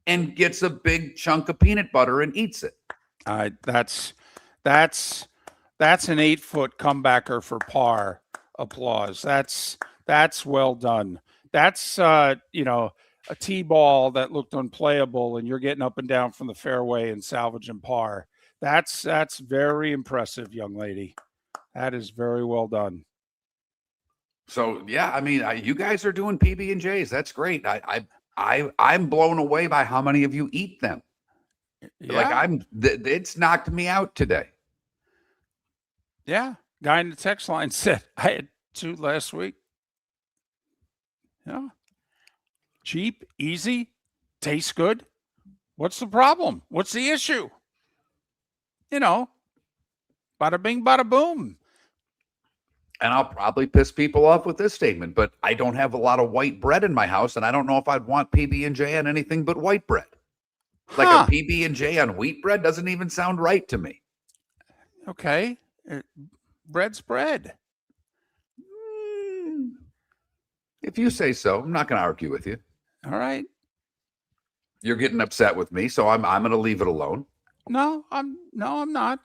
and gets a big chunk of peanut butter and eats it. That's an 8-foot comebacker for par. Applause. That's well done. That's a tee-ball that looked unplayable and you're getting up and down from the fairway and salvaging par. That's very impressive, young lady. That is very well done. So yeah, I mean, you guys are doing PB&Js. That's great. I'm blown away by how many of you eat them. Yeah. Like it's knocked me out today. Yeah. Guy in the text line said I had 2 last week. Yeah. Cheap, easy, tastes good. What's the problem? What's the issue? Bada bing, bada boom. And I'll probably piss people off with this statement, but I don't have a lot of white bread in my house, and I don't know if I'd want PB&J on anything but white bread. Like a PB&J on wheat bread doesn't even sound right to me. Okay. Bread's bread. If you say so, I'm not going to argue with you. All right. You're getting upset with me, so I'm going to leave it alone. No, I'm not.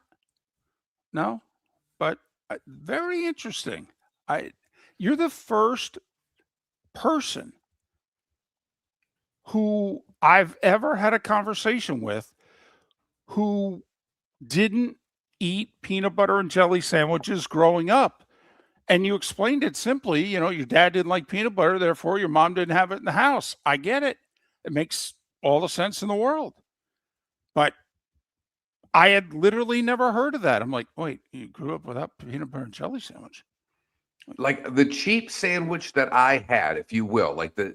No, but very interesting. You're the first person who I've ever had a conversation with who didn't eat peanut butter and jelly sandwiches growing up. And you explained it simply, your dad didn't like peanut butter, therefore your mom didn't have it in the house. I get it. It makes all the sense in the world. But I had literally never heard of that. I'm like, wait, you grew up without peanut butter and jelly sandwich? Like the cheap sandwich that I had, if you will, like the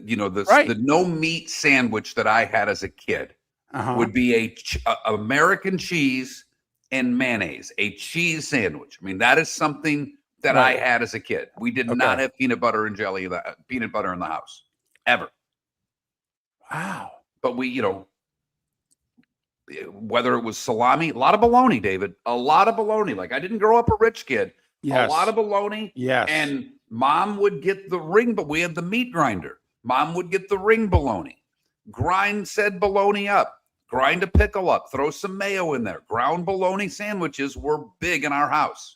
no meat sandwich that I had as a kid would be a American cheese and mayonnaise, a cheese sandwich. I mean, that is something that I had as a kid. We did not have peanut butter and jelly, peanut butter in the house ever. Wow. But we, whether it was salami, a lot of bologna, David, a lot of bologna. Like I didn't grow up a rich kid, Yes. A lot of bologna. Yes. And mom would get the ring, but we had the meat grinder. Mom would get the ring bologna, grind said bologna up, grind a pickle up, throw some mayo in there. Ground bologna sandwiches were big in our house.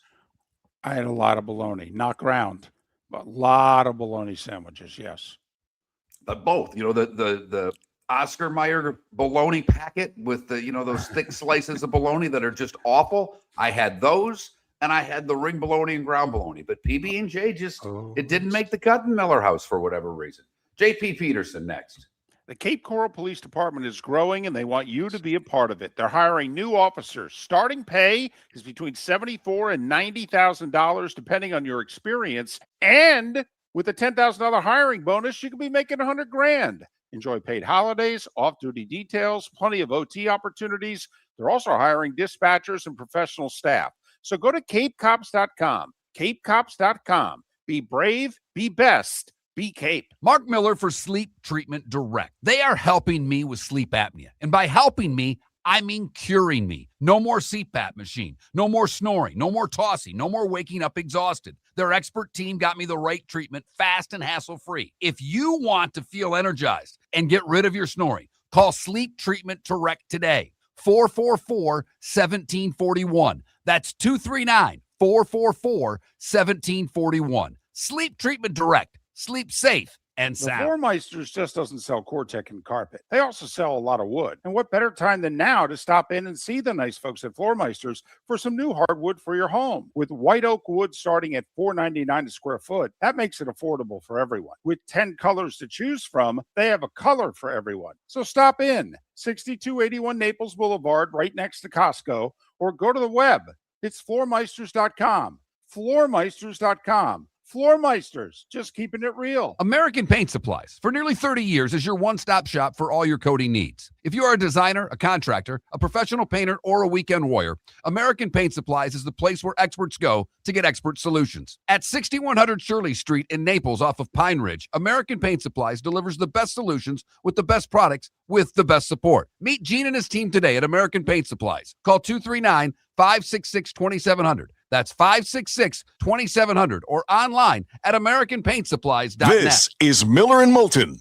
I had a lot of bologna, not ground, but a lot of bologna sandwiches. Yes. But both, the Oscar Mayer bologna packet with those thick slices of bologna that are just awful. I had those, and I had the ring bologna and ground bologna. But PB&J it didn't make the cut in Miller House for whatever reason. JP Peterson next. The Cape Coral Police Department is growing, and they want you to be a part of it. They're hiring new officers. Starting pay is between $74,000 and $90,000, depending on your experience. And with a $10,000 hiring bonus, you could be making $100,000. Enjoy paid holidays, off-duty details, plenty of OT opportunities. They're also hiring dispatchers and professional staff. So go to capecops.com. Capecops.com. Be brave, be best. Be Cape. Mark Miller for Sleep Treatment Direct. They are helping me with sleep apnea. And by helping me, I mean curing me. No more CPAP machine. No more snoring. No more tossing. No more waking up exhausted. Their expert team got me the right treatment, fast and hassle-free. If you want to feel energized and get rid of your snoring, call Sleep Treatment Direct today. 444-1741. That's 239-444-1741. Sleep Treatment Direct. Sleep safe and The sound. Floor Meisters just doesn't sell Cortec and carpet. They also sell a lot of wood. And what better time than now to stop in and see the nice folks at Floor Meisters for some new hardwood for your home. With white oak wood starting at $4.99 a square foot, that makes it affordable for everyone. With 10 colors to choose from, they have a color for everyone. So stop in, 6281 Naples Boulevard, right next to Costco, or go to the web. It's floormeisters.com. Floormeisters.com. Floor Meisters, just keeping it real. American Paint Supplies, for nearly 30 years, is your one-stop shop for all your coating needs. If you are a designer, a contractor, a professional painter, or a weekend warrior, American Paint Supplies is the place where experts go to get expert solutions. At 6100 Shirley Street in Naples off of Pine Ridge, American Paint Supplies delivers the best solutions with the best products with the best support. Meet Gene and his team today at American Paint Supplies. Call 239-566-2700. That's 566-2700 or online at AmericanPaintSupplies.net. This is Miller and Moulton.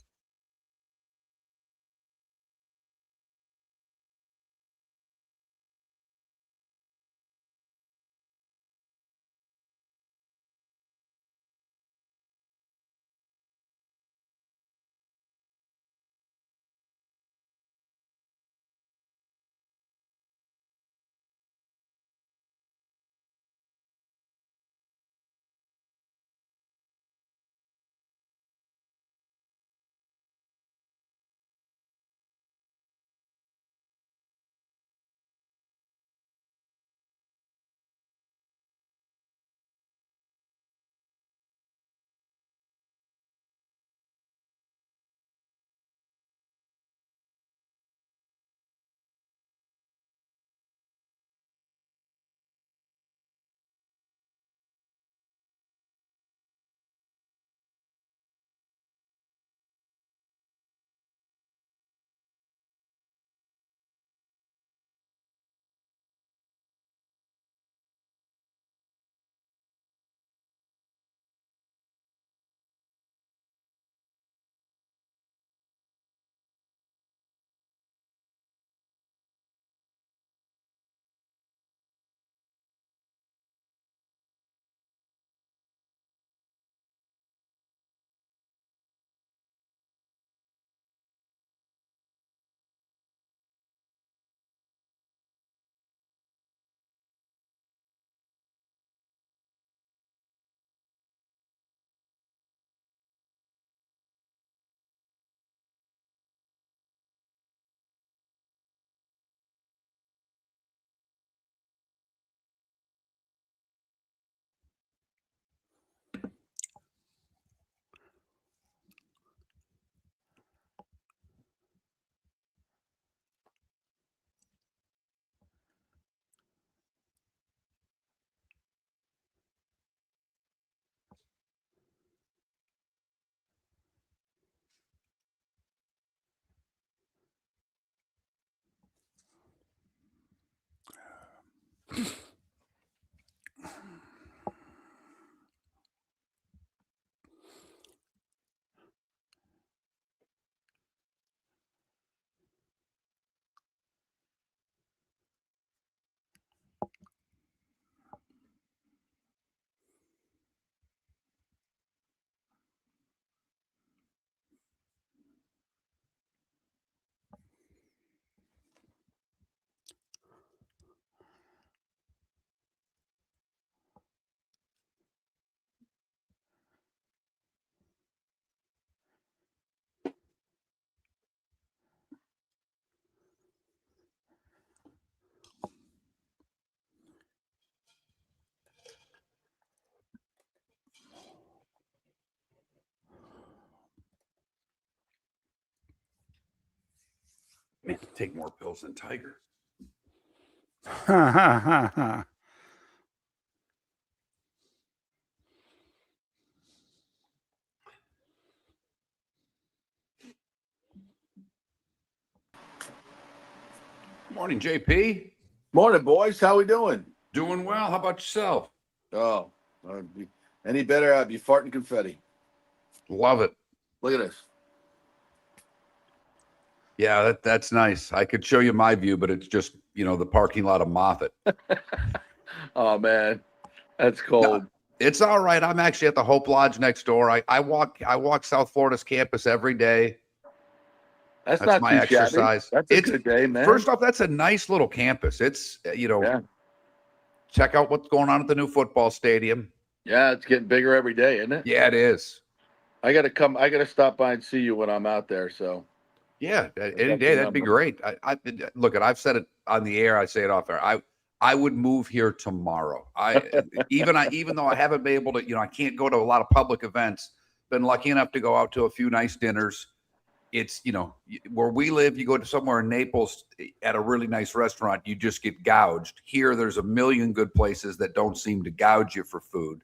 Man, take more pills than Tiger. Ha ha ha ha. Morning, JP. Morning, boys. How we doing? Doing well. How about yourself? Oh, any better? I'd be farting confetti. Love it. Look at this. Yeah, that's nice. I could show you my view, but it's just, the parking lot of Moffett. Oh man, that's cold. No, it's all right. I'm actually at the Hope Lodge next door. I walk South Florida's campus every day. That's That's not my too shabby. exercise. That's a It's good day, man. First off, that's a nice little campus. It's yeah, check out what's going on at the new football stadium. yeah, it's getting bigger every day, isn't it? Yeah, it is. I gotta stop by and see you when I'm out there. So Yeah, any got day your that'd be number. great. I've said it on the air. I say it off air. I would move here tomorrow. Even though I haven't been able to, I can't go to a lot of public events. Been lucky enough to go out to a few nice dinners. It's, where we live, you go to somewhere in Naples at a really nice restaurant, you just get gouged. Here, there's a million good places that don't seem to gouge you for food.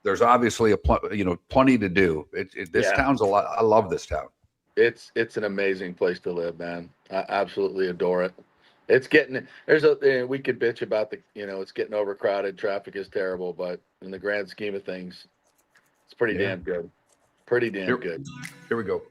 There's obviously plenty to do. This Yeah. town's a lot. I love this town. it's an amazing place to live, man. I absolutely adore it. We could bitch about it's getting overcrowded. Traffic is terrible, but in the grand scheme of things, it's pretty Yeah. damn good. Pretty damn Here- good. Here we go.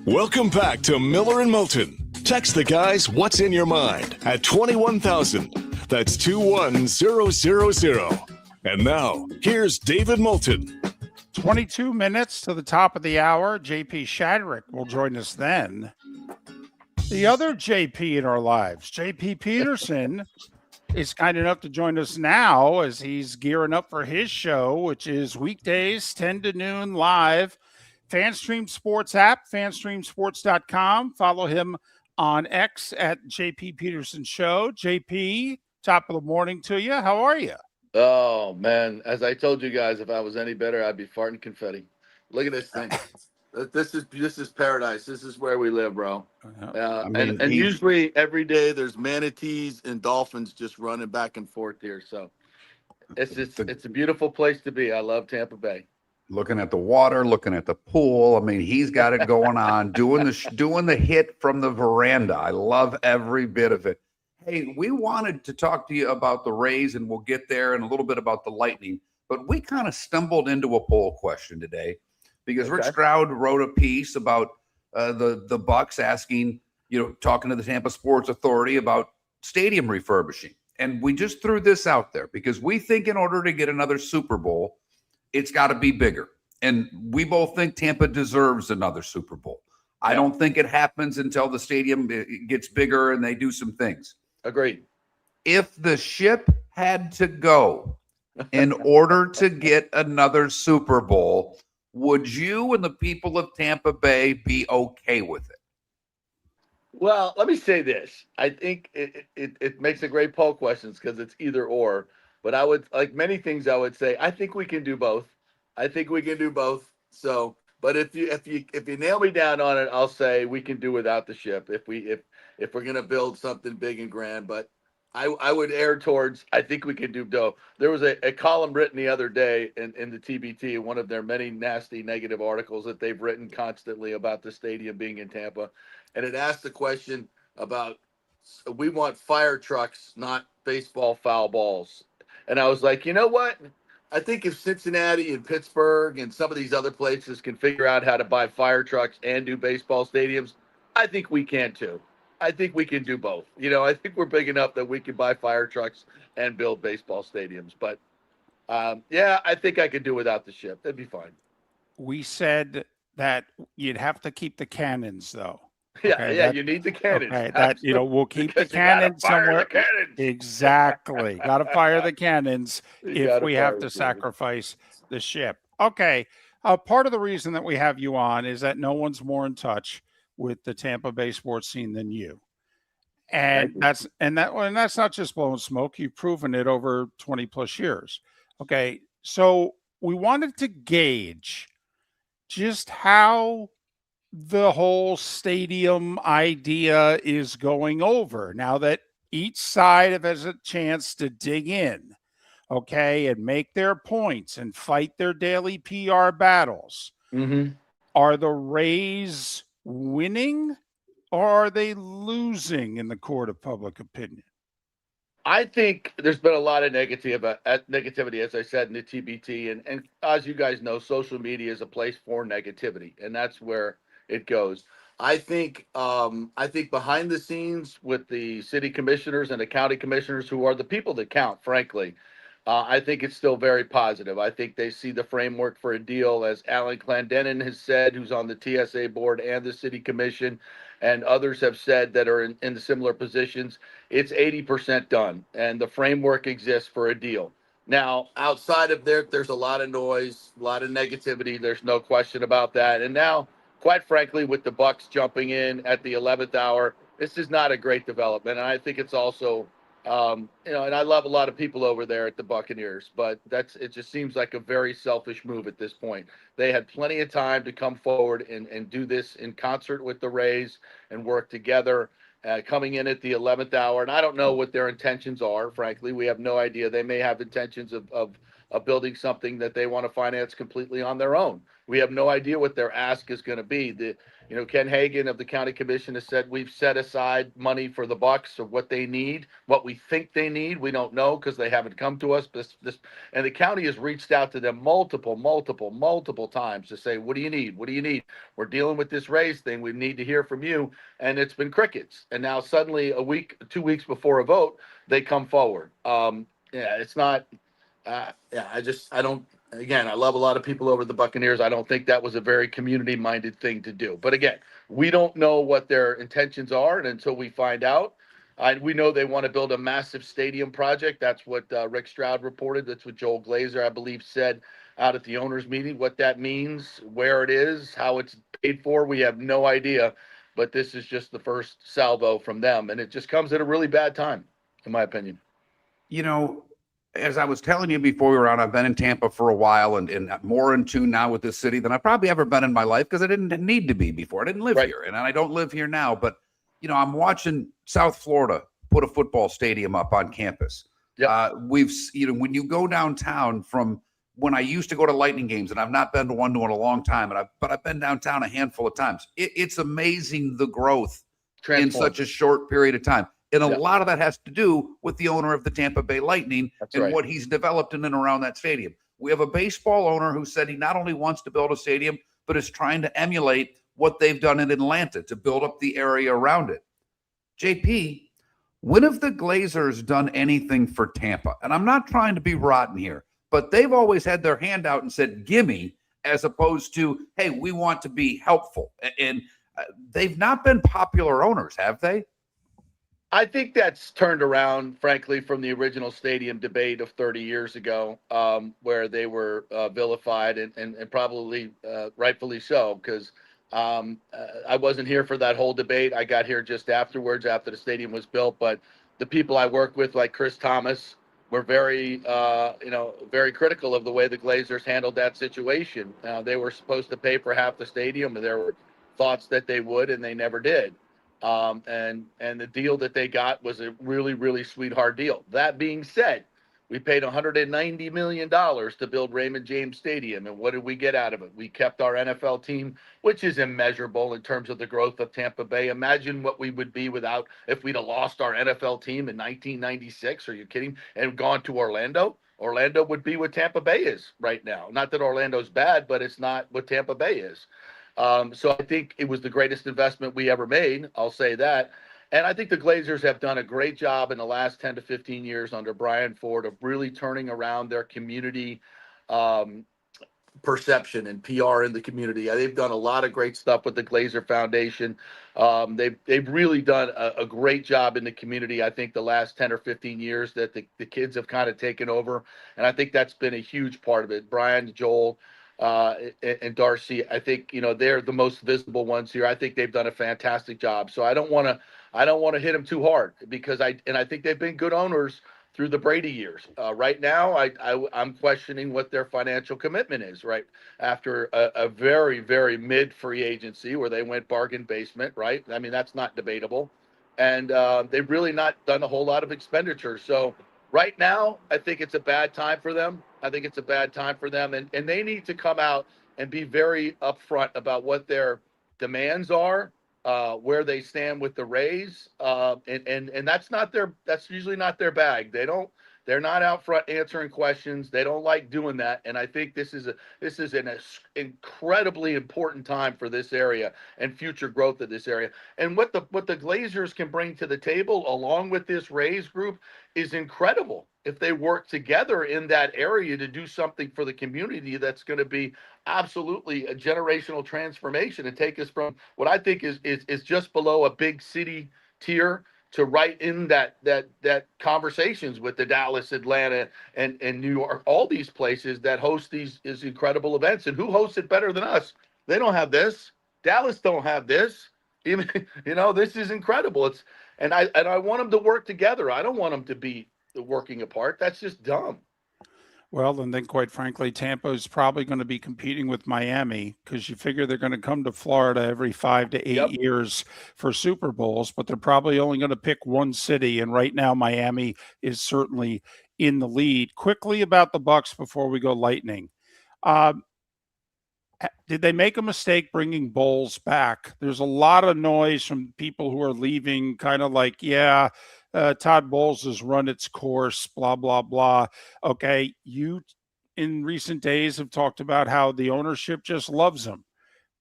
Welcome back to Miller and Moulton. Text the guys what's in your mind at 21,000. That's 21000. And now, here's David Moulton. 22 minutes to the top of the hour. JP Shadrick will join us then. The other JP in our lives, JP Peterson, is kind enough to join us now as he's gearing up for his show, which is weekdays, 10 to noon live. FanStream Sports app, fanstreamsports.com. Follow him on X at JP Peterson Show. JP, top of the morning to you. How are you? Oh man, as I told you guys, if I was any better, I'd be farting confetti. Look at this thing. This is paradise. This is where we live, bro. And usually every day there's manatees and dolphins just running back and forth here. So it's a beautiful place to be. I love Tampa Bay. Looking at the water, looking at the pool. I mean, he's got it going on, doing the hit from the veranda. I love every bit of it. Hey, we wanted to talk to you about the Rays, and we'll get there, and a little bit about the Lightning. But we kind of stumbled into a poll question today because Rich Stroud wrote a piece about the Bucks asking, talking to the Tampa Sports Authority about stadium refurbishing. And we just threw this out there because we think in order to get another Super Bowl, it's got to be bigger. And we both think Tampa deserves another Super Bowl. I don't think it happens until the stadium gets bigger and they do some things. Agreed. If the ship had to go in order to get another Super Bowl, would you and the people of Tampa Bay be okay with it? Well, let me say this. I think it makes a great poll questions because it's either or. But I would, like many things, I would say I think we can do both. So, but if you nail me down on it, I'll say we can do without the ship if we're gonna build something big and grand. But I would err towards I think we can do both. There was a column written the other day in the TBT, one of their many nasty negative articles that they've written constantly about the stadium being in Tampa, and it asked the question about we want fire trucks, not baseball foul balls. And I was like, you know what? I think if Cincinnati and Pittsburgh and some of these other places can figure out how to buy fire trucks and do baseball stadiums, I think we can too. I think we can do both. I think we're big enough that we can buy fire trucks and build baseball stadiums. But I think I could do without the ship. That'd be fine. We said that you'd have to keep the cannons, though. Yeah, you need the cannons. Okay, we'll keep the cannons somewhere. Exactly. Got to fire the cannons if we have to sacrifice the ship. Okay. Part of the reason that we have you on is that no one's more in touch with the Tampa Bay sports scene than you. And that's not just blowing smoke. You've proven it over 20 plus years. Okay. So we wanted to gauge just how the whole stadium idea is going over now that each side has a chance to dig in, okay, and make their points and fight their daily PR battles. Mm-hmm. Are the Rays winning or are they losing in the court of public opinion? I think there's been a lot of negativity, as I said, in the TBT, and as you guys know, social media is a place for negativity, and that's where it goes. I think behind the scenes with the city commissioners and the county commissioners, who are the people that count, frankly, I think it's still very positive. I think they see the framework for a deal, as Alan Clendenin has said, who's on the TSA board and the city commission, and others have said that are in the similar positions. It's 80% done, and the framework exists for a deal. Now, outside of there, there's a lot of noise, a lot of negativity. There's no question about that. And now, quite frankly, with the Bucks jumping in at the 11th hour, this is not a great development. And I think it's also, and I love a lot of people over there at the Buccaneers, but it just seems like a very selfish move at this point. They had plenty of time to come forward and do this in concert with the Rays and work together. Coming in at the 11th hour, and I don't know what their intentions are. Frankly, we have no idea. They may have intentions of building something that they want to finance completely on their own. We have no idea what their ask is going to be. Ken Hagan of the county commission has said we've set aside money for the Bucks of what they need, what we think they need. We don't know because they haven't come to us. And the county has reached out to them multiple times to say, what do you need? What do you need? We're dealing with this Rays thing. We need to hear from you. And it's been crickets. And now suddenly 2 weeks before a vote, they come forward. It's not. I don't. Again, I love a lot of people over the Buccaneers. I don't think that was a very community-minded thing to do. But again, we don't know what their intentions are, and until we find out, we know they want to build a massive stadium project. That's what Rick Stroud reported. That's what Joel Glazer, I believe, said out at the owners' meeting. What that means, where it is, how it's paid for, we have no idea. But this is just the first salvo from them, and it just comes at a really bad time, in my opinion. As I was telling you before we were on, I've been in Tampa for a while and more in tune now with this city than I've probably ever been in my life because I didn't need to be before. I didn't live here, and I don't live here now. But, I'm watching South Florida put a football stadium up on campus. Yep. When you go downtown from when I used to go to Lightning games, and I've not been to one in a long time, but I've been downtown a handful of times. It's amazing the growth in such a short period of time. And a lot of that has to do with the owner of the Tampa Bay Lightning what he's developed in and around that stadium. We have a baseball owner who said he not only wants to build a stadium, but is trying to emulate what they've done in Atlanta to build up the area around it. JP, when have the Glazers done anything for Tampa? And I'm not trying to be rotten here, but they've always had their hand out and said, gimme, as opposed to, hey, we want to be helpful. And they've not been popular owners, have they? I think that's turned around, frankly, from the original stadium debate of 30 years ago, where they were vilified and probably rightfully so, because I wasn't here for that whole debate. I got here just afterwards, after the stadium was built. But the people I work with, like Chris Thomas, were very critical of the way the Glazers handled that situation. They were supposed to pay for half the stadium, and there were thoughts that they would, and they never did. And the deal that they got was a really, really sweetheart deal. That being said, we paid $190 million to build Raymond James Stadium. And what did we get out of it? We kept our NFL team, which is immeasurable in terms of the growth of Tampa Bay. Imagine what we would be if we'd have lost our NFL team in 1996. Are you kidding? And gone to Orlando. Orlando would be what Tampa Bay is right now. Not that Orlando's bad, but it's not what Tampa Bay is. So I think it was the greatest investment we ever made. I'll say that. And I think the Glazers have done a great job in the last 10 to 15 years under Brian Ford of really turning around their community perception and PR in the community. They've done a lot of great stuff with the Glazer Foundation. They've really done a great job in the community. I think the last 10 or 15 years that the kids have kind of taken over. And I think that's been a huge part of it. Brian, Joel, and Darcy, I think, they're the most visible ones here. I think they've done a fantastic job. So I don't want to hit them too hard because I think they've been good owners through the Brady years. Right now, I'm questioning what their financial commitment is. Right after a very very mid free agency where they went bargain basement. Right, I mean that's not debatable, and they've really not done a whole lot of expenditure. So right now, I think it's a bad time for them. I think it's a bad time for them, and they need to come out and be very upfront about what their demands are, where they stand with the Rays, and that's usually not their bag. They're not out front answering questions. They don't like doing that, and I think this is an incredibly important time for this area and future growth of this area. And what the Glazers can bring to the table, along with this Rays group, is incredible. If they work together in that area to do something for the community, that's going to be absolutely a generational transformation and take us from what I think is just below a big city tier to right in that conversations with the Dallas, Atlanta, and New York, all these places that host these incredible events. And who hosts it better than us? They don't have this. Dallas don't have this. Even this is incredible. And I want them to work together. I don't want them to be working apart. That's just dumb. Well, and then quite frankly, Tampa is probably going to be competing with Miami because you figure they're going to come to Florida every 5 to 8 years for Super Bowls, but they're probably only going to pick one city. And right now, Miami is certainly in the lead. Quickly about the Bucks before we go lightning. Did they make a mistake bringing Bowles back? There's a lot of noise from people who are leaving, kind of like, Todd Bowles has run its course, blah, blah, blah. Okay, you in recent days have talked about how the ownership just loves him,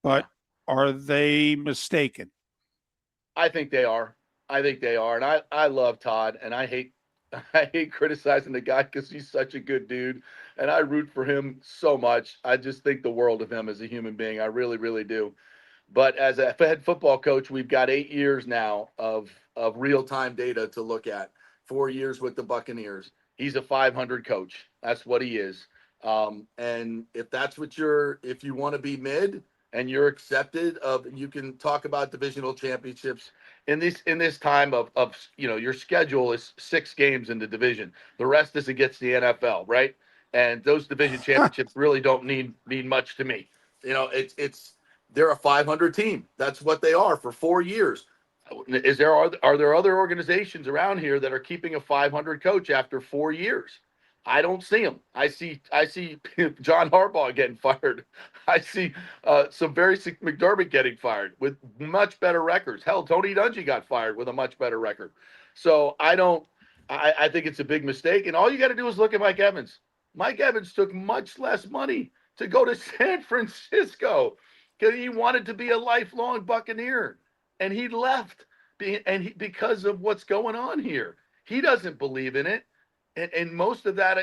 but are they mistaken? I think they are. And I love Todd, and I hate criticizing the guy because he's such a good dude, and I root for him so much. I just think the world of him as a human being. I really, really do. But as a head football coach, we've got 8 years now of real time data to look at. 4 years with the Buccaneers. He's a 500 coach. That's what he is. And if you want to be mid and you're accepted you can talk about divisional championships in this time of your schedule is 6 games in the division. The rest is against the NFL, right? And those division championships really don't need much to me. They're a 500 team. That's what they are for 4 years. Are there other organizations around here that are keeping a 500 coach after 4 years? I don't see them. I see John Harbaugh getting fired. I see some very sick McDermott getting fired with much better records. Hell, Tony Dungy got fired with a much better record. So I think it's a big mistake. And all you got to do is look at Mike Evans. Mike Evans took much less money to go to San Francisco because he wanted to be a lifelong Buccaneer, and he left because of what's going on here. He doesn't believe in it. And most of that,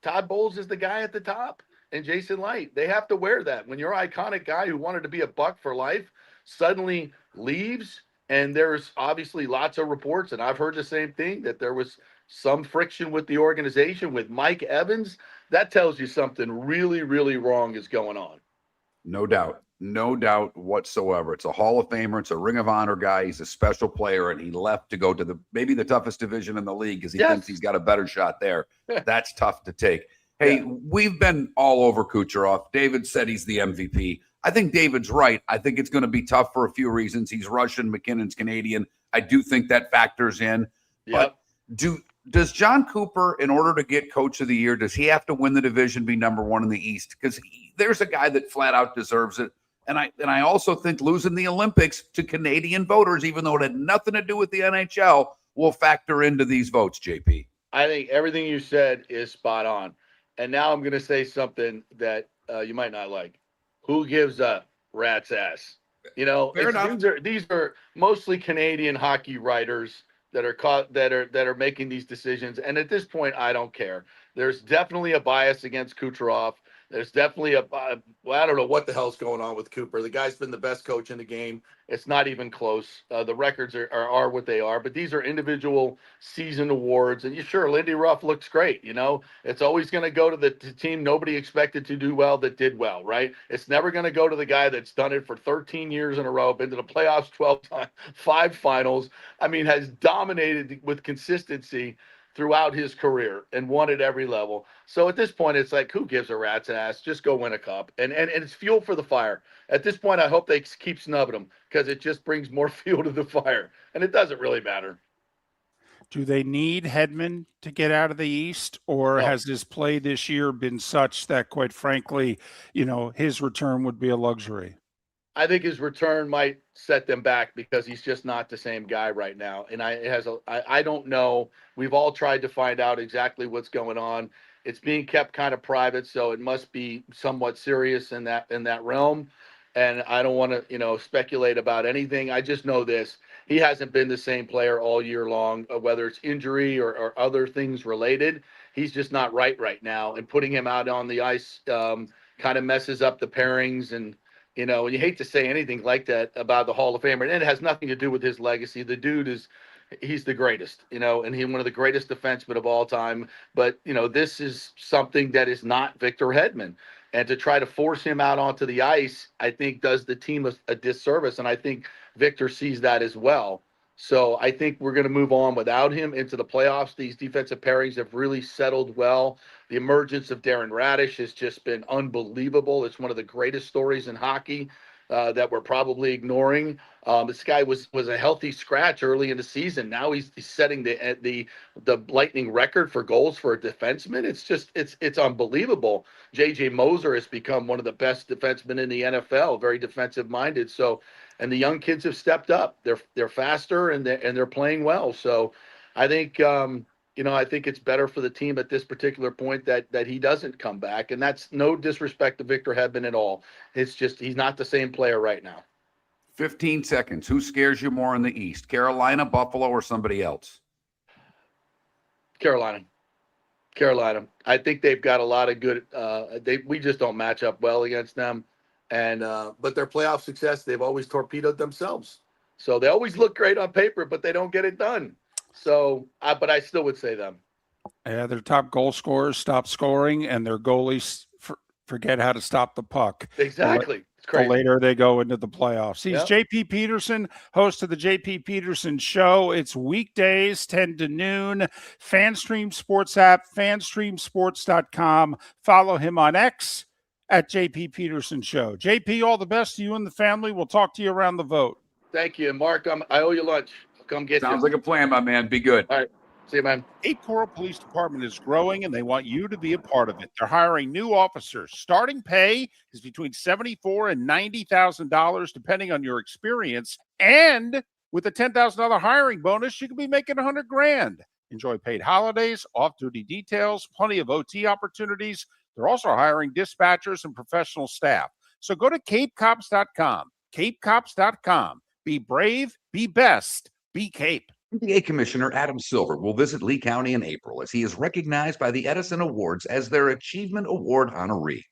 Todd Bowles is the guy at the top, and Jason Light. They have to wear that. When your iconic guy who wanted to be a Buck for life suddenly leaves, and there's obviously lots of reports, and I've heard the same thing, that there was some friction with the organization with Mike Evans, that tells you something really, really wrong is going on. No doubt whatsoever. It's a Hall of Famer. It's a Ring of Honor guy. He's a special player, and he left to go to maybe the toughest division in the league because he thinks he's got a better shot there. That's tough to take. Hey, we've been all over Kucherov. David said he's the MVP. I think David's right. I think it's going to be tough for a few reasons. He's Russian, McKinnon's Canadian. I do think that factors in. But does John Cooper, in order to get Coach of the Year, does he have to win the division, be number one in the East? Because there's a guy that flat out deserves it. And I also think losing the Olympics to Canadian voters, even though it had nothing to do with the NHL, will factor into these votes, JP. I think everything you said is spot on. And now I'm going to say something that you might not like. Who gives a rat's ass? Fair enough. These are mostly Canadian hockey writers that are making these decisions. And at this point, I don't care. There's definitely a bias against Kucherov. There's definitely I don't know what the hell's going on with Cooper. The guy's been the best coach in the game. It's not even close. The records are what they are, but these are individual season awards. And sure, Lindy Ruff looks great. It's always going to go to the team nobody expected to do well that did well, right? It's never going to go to the guy that's done it for 13 years in a row, been to the playoffs 12 times, 5 finals. I mean, has dominated with consistency throughout his career and won at every level. So at this point, it's like, who gives a rat's ass? Just go win a cup. And it's fuel for the fire. At this point, I hope they keep snubbing him because it just brings more fuel to the fire. And it doesn't really matter. Do they need Hedman to get out of the East, or No. has his play this year been such that, quite frankly, his return would be a luxury? I think his return might set them back because he's just not the same guy right now. And I don't know. We've all tried to find out exactly what's going on. It's being kept kind of private, so it must be somewhat serious in that realm. And I don't want to, speculate about anything. I just know this. He hasn't been the same player all year long, whether it's injury or other things related. He's just not right now. And putting him out on the ice kind of messes up the pairings. And you hate to say anything like that about the Hall of Famer, and it has nothing to do with his legacy. The dude he's the greatest, and he's one of the greatest defensemen of all time. But, this is something that is not Victor Hedman. And to try to force him out onto the ice, I think does the team a disservice. And I think Victor sees that as well. So I think we're going to move on without him into the playoffs. These defensive pairings have really settled well. The emergence of Darren Radish has just been unbelievable. It's one of the greatest stories in hockey that we're probably ignoring. This guy was a healthy scratch early in the season. Now he's setting the Lightning record for goals for a defenseman. It's unbelievable. J.J. Moser has become one of the best defensemen in the NFL, very defensive minded. So, and the young kids have stepped up. They're faster and they're playing well. So, I think I think it's better for the team at this particular point that he doesn't come back. And that's no disrespect to Victor Hedman at all. It's just he's not the same player right now. 15 seconds. Who scares you more in the East? Carolina, Buffalo, or somebody else? Carolina. I think they've got a lot of good we just don't match up well against them. And but their playoff success, they've always torpedoed themselves. So they always look great on paper, but they don't get it done. So, but I still would say them. Yeah, their top goal scorers stop scoring, and their goalies forget how to stop the puck. Exactly. It's crazy. The later they go into the playoffs. He's JP Peterson, host of the JP Peterson Show. It's weekdays, 10 to noon. FanStream Sports app, fanstreamsports.com. Follow him on X at JP Peterson Show. JP, all the best to you and the family. We'll talk to you around the vote. Thank you. And Mark, I owe you lunch. Come get you. Sounds like a plan, my man. Be good. All right. See you, man. Cape Coral Police Department is growing, and they want you to be a part of it. They're hiring new officers. Starting pay is between $74,000 and $90,000, depending on your experience. And with a $10,000 hiring bonus, you could be making $100,000. Enjoy paid holidays, off-duty details, plenty of OT opportunities. They're also hiring dispatchers and professional staff. So go to capecops.com. Capecops.com. Be brave, be best, be Cape. NBA Commissioner Adam Silver will visit Lee County in April as he is recognized by the Edison Awards as their Achievement Award honoree.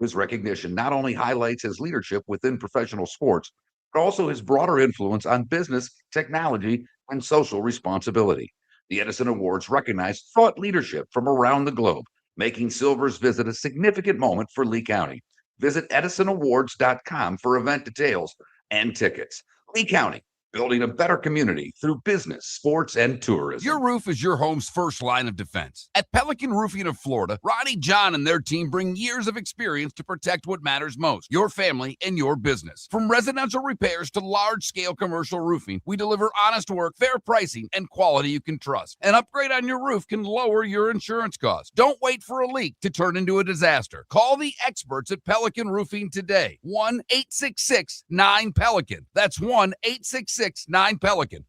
His recognition not only highlights his leadership within professional sports, but also his broader influence on business, technology, and social responsibility. The Edison Awards recognize thought leadership from around the globe, making Silver's visit a significant moment for Lee County. Visit EdisonAwards.com for event details and tickets. Lee County, building a better community through business, sports, and tourism. Your roof is your home's first line of defense. At Pelican Roofing of Florida, Ronnie John and their team bring years of experience to protect what matters most, your family and your business. From residential repairs to large-scale commercial roofing, we deliver honest work, fair pricing, and quality you can trust. An upgrade on your roof can lower your insurance costs. Don't wait for a leak to turn into a disaster. Call the experts at Pelican Roofing today. 1-866-9-PELICAN. That's 1-866-9-PELICAN.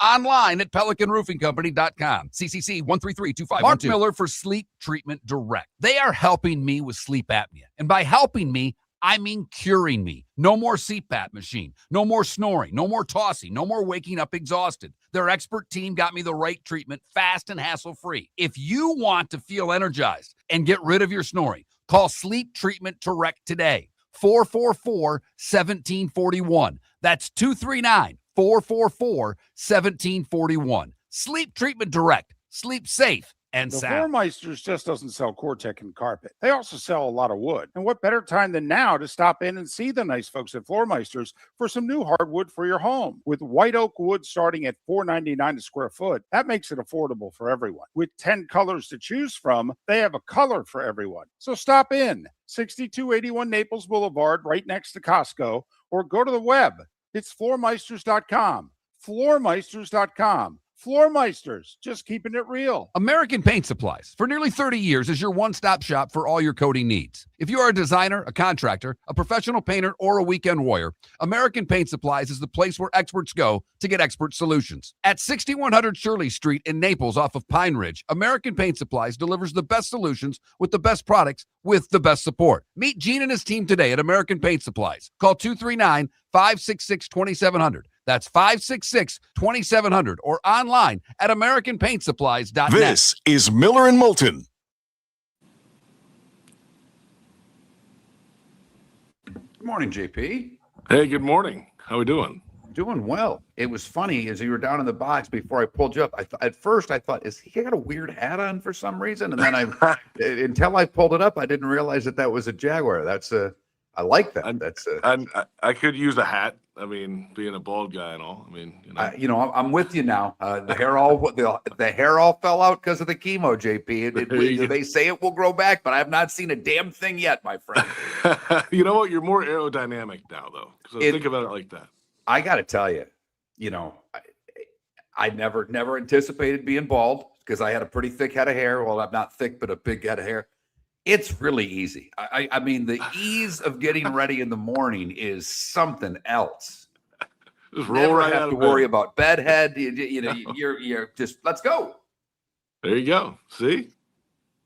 Online at pelicanroofingcompany.com. CCC 1332512. Mark Miller for Sleep Treatment Direct. They are helping me with sleep apnea. And by helping me, I mean curing me. No more CPAP machine. No more snoring. No more tossing. No more waking up exhausted. Their expert team got me the right treatment, fast and hassle-free. If you want to feel energized and get rid of your snoring, call Sleep Treatment Direct today. 444-1741. That's 239-444-1741. Sleep Treatment Direct. Sleep safe and The sound. Floormeisters just doesn't sell Cortec and carpet. They also sell a lot of wood. And what better time than now to stop in and see the nice folks at Floormeisters for some new hardwood for your home. With white oak wood starting at $4.99 a square foot, that makes it affordable for everyone. With 10 colors to choose from, they have a color for everyone. So stop in, 6281 Naples Boulevard, right next to Costco, or go to the web. It's floormeisters.com. Floormeisters.com. Floormeisters, just keeping it real. American Paint Supplies, for nearly 30 years, is your one-stop shop for all your coating needs. If you are a designer, a contractor, a professional painter, or a weekend warrior, American Paint Supplies is the place where experts go to get expert solutions. At 6100 Shirley Street in Naples off of Pine Ridge, American Paint Supplies delivers the best solutions with the best products with the best support. Meet Gene and his team today at American Paint Supplies. Call 239-566-2700. That's 566-2700 or online at AmericanPaintSupplies.net. This is Miller and Moulton. Good morning, JP. Hey, good morning. How we doing? Doing well. It was funny as you were down in the box before I pulled you up. At first I thought, is he got a weird hat on for some reason? And then until I pulled it up, I didn't realize that was a Jaguar. I like that. I could use a hat. I mean, being a bald guy and all. I mean, I'm with you now. The hair all fell out because of the chemo, JP. They say it will grow back, but I have not seen a damn thing yet, my friend. You know what? You're more aerodynamic now, though. So think about it like that. I got to tell you, I never anticipated being bald because I had a pretty thick head of hair. Well, I'm not thick, but a big head of hair. It's really easy. I mean, the ease of getting ready in the morning is something else. Just roll right out have of to bed. worry about bedhead. You're just let's go. There you go. See,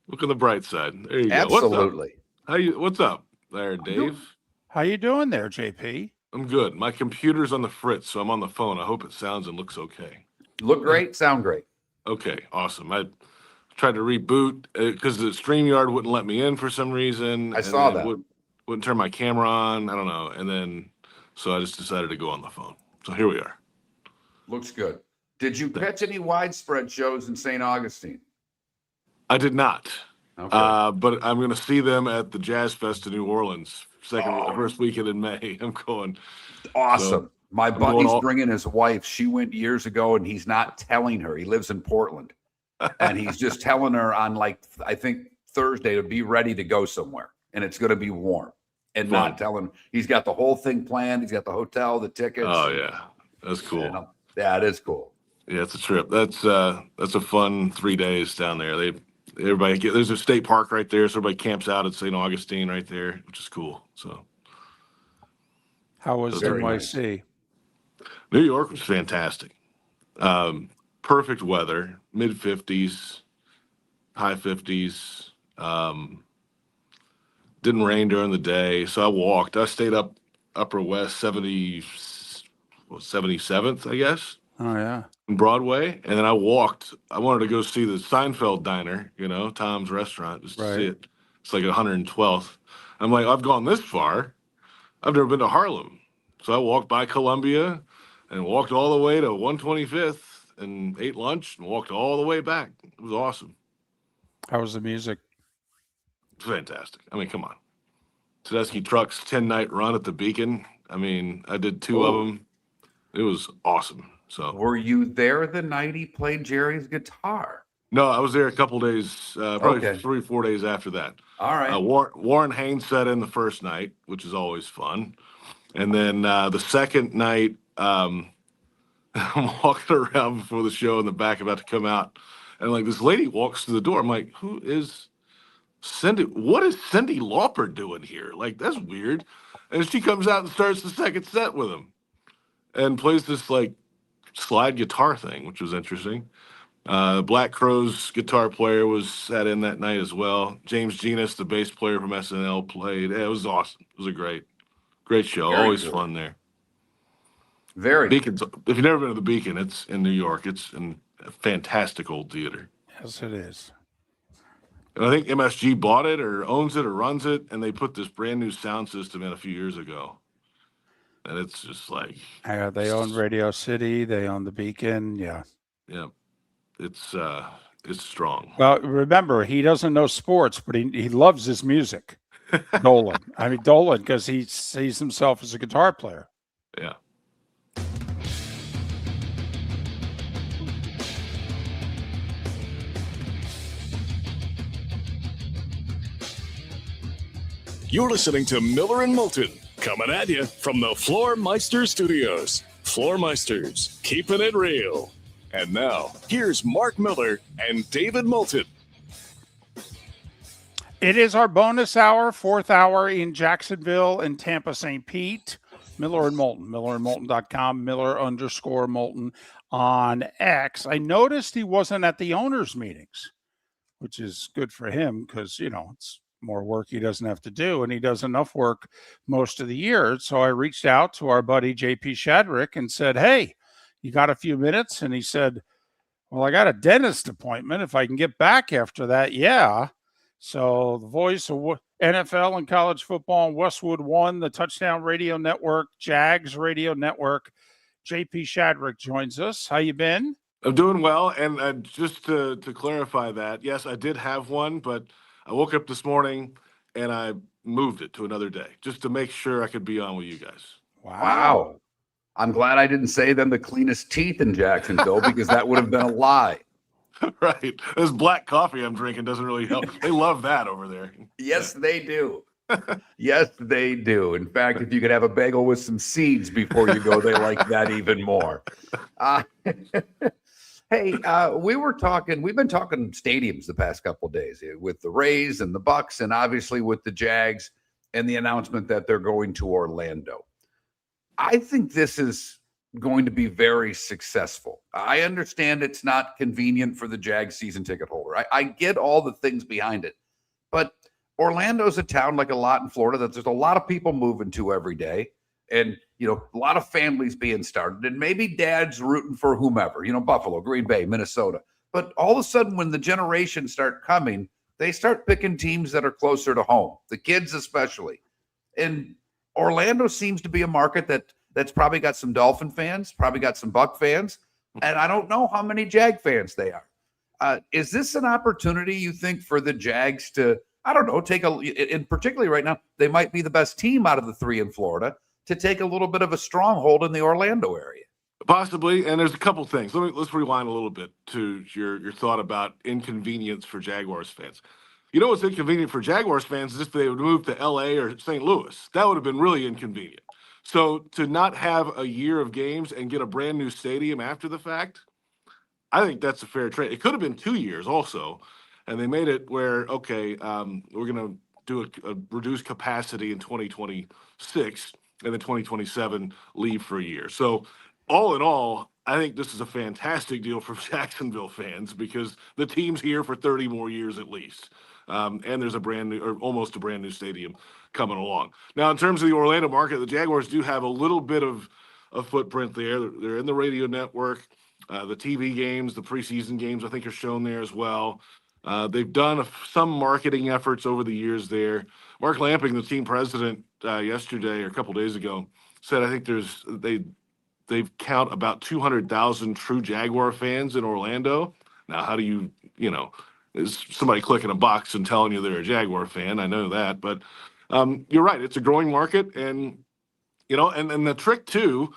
look on the bright side. There you Absolutely. go. What's up there, Dave? How you doing there, JP? I'm good. My computer's on the fritz, so I'm on the phone. I hope it sounds and looks okay. Look great, sound great. Okay, awesome. I tried to reboot because the StreamYard wouldn't let me in for some reason. I saw that. Wouldn't turn my camera on. I don't know. And then, so I just decided to go on the phone. So here we are. Looks good. Did you catch any widespread shows in St. Augustine? I did not. Okay. But I'm going to see them at the Jazz Fest in New Orleans, first weekend in May. I'm going. Awesome. So, my buddy's bringing his wife. She went years ago, and he's not telling her. He lives in Portland. And he's just telling her on I think Thursday to be ready to go somewhere, and it's going to be warm, and not telling. He's got the whole thing planned. He's got the hotel, the tickets. Oh yeah, that's cool. Yeah, it is cool. Yeah, it's a trip. That's a fun 3 days down there. There's a state park right there, so everybody camps out at St. Augustine right there, which is cool. So, How was NYC? New York was fantastic. Perfect weather, mid 50s, high 50s. Didn't rain during the day, so I walked. I stayed up Upper West 77th, I guess. Oh yeah, in Broadway, and then I walked. I wanted to go see the Seinfeld Diner, Tom's restaurant, just to see it. It's like 112th. I'm like, I've gone this far. I've never been to Harlem, so I walked by Columbia and walked all the way to 125th. And ate lunch and walked all the way back. It was awesome. how was the music? It's fantastic. I mean, come on. Tedeschi Truck's 10-night run at the Beacon. I mean, I did 2 of them. It was awesome. So, were you there the night he played Jerry's guitar? No, I was there a couple days, probably 3 or 4 days after that. All right. Warren Haynes sat in the first night, which is always fun. And then the second night, I'm walking around before the show in the back, about to come out, and this lady walks through the door. I'm like, who is Cindy? What is Cyndi Lauper doing here? That's weird. And she comes out and starts the second set with him and plays this slide guitar thing, which was interesting. Black Crowes guitar player sat in that night as well. James Genus, the bass player from SNL, played. It was awesome. It was a great show. Very Always cool. fun there. Very Beacon's, if you've never been to the Beacon, it's in New York. It's a fantastic old theater. Yes, it is. And I think MSG bought it or owns it or runs it, and they put this brand new sound system in a few years ago. And it's just They own Radio City. They own the Beacon. Yeah. Yeah. It's is strong. Well, remember, he doesn't know sports, but he loves his music. Dolan. I mean, Dolan, because he sees himself as a guitar player. Yeah. You're listening to Miller and Moulton, coming at you from the Floor Meister Studios. Floor Meisters, keeping it real. And now, here's Mark Miller and David Moulton. It is our bonus hour, 4th hour in Jacksonville and Tampa, St. Pete. Miller and Moulton, millerandmoulton.com, Miller_Moulton on X. I noticed he wasn't at the owners' meetings, which is good for him because, it's more work he doesn't have to do, and he does enough work most of the year. So I reached out to our buddy JP Shadrick and said, hey, you got a few minutes? And he said, well, I got a dentist appointment. If I can get back after that, yeah. So the voice of NFL and college football, Westwood One, the Touchdown Radio Network, Jags Radio Network, JP Shadrick joins us. How you been? I'm doing well, and just to clarify that, yes, I did have one, but I woke up this morning and I moved it to another day just to make sure I could be on with you guys. Wow. I'm glad I didn't say them the cleanest teeth in Jacksonville because that would have been a lie. Right. This black coffee I'm drinking doesn't really help. They love that over there. Yes, they do. Yes, they do. In fact, if you could have a bagel with some seeds before you go, they like that even more. Hey, we've been talking stadiums the past couple of days with the Rays and the Bucks, and obviously with the Jags and the announcement that they're going to Orlando. I think this is going to be very successful. I understand it's not convenient for the Jags season ticket holder. I get all the things behind it, but Orlando's a town like a lot in Florida that there's a lot of people moving to every day. And, a lot of families being started, and maybe dad's rooting for whomever, Buffalo, Green Bay, Minnesota. But all of a sudden, when the generations start coming, they start picking teams that are closer to home, the kids especially. And Orlando seems to be a market that's probably got some Dolphin fans, probably got some Buck fans, and I don't know how many Jag fans they are. Is this an opportunity, you think, for the Jags to, I don't know, and particularly right now, they might be the best team out of the three in Florida, to take a little bit of a stronghold in the Orlando area? Possibly, and there's a couple things. Let's rewind a little bit to your thought about inconvenience for Jaguars fans. You know what's inconvenient for Jaguars fans is if they would move to LA or St. Louis. That would have been really inconvenient. So to not have a year of games and get a brand new stadium after the fact, I think that's a fair trade. It could have been 2 years also, and they made it where, okay, we're going to do a reduced capacity in 2026, and then 2027 leave for a year. So all in all, I think this is a fantastic deal for Jacksonville fans because the team's here for 30 more years at least. And there's a brand new, or almost a brand new stadium coming along. Now, in terms of the Orlando market, the Jaguars do have a little bit of a footprint there. They're in the radio network. The TV games, the preseason games, I think are shown there as well. They've done some marketing efforts over the years there. Mark Lamping, the team president, yesterday or a couple days ago, said I think they count about 200,000 true Jaguar fans in Orlando. Now, how do is somebody clicking a box and telling you they're a Jaguar fan? I know that, but you're right. It's a growing market, and and the trick too.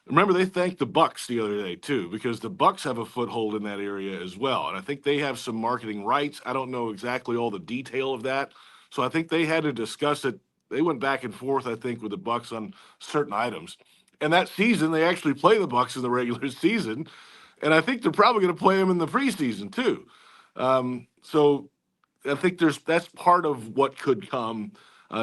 Remember, they thanked the Bucks the other day too, because the Bucks have a foothold in that area as well, and I think they have some marketing rights. I don't know exactly all the detail of that, so I think they had to discuss it. They went back and forth, I think, with the Bucks on certain items. And that season, they actually play the Bucks in the regular season, and I think they're probably going to play them in the preseason too. So I think that's part of what could come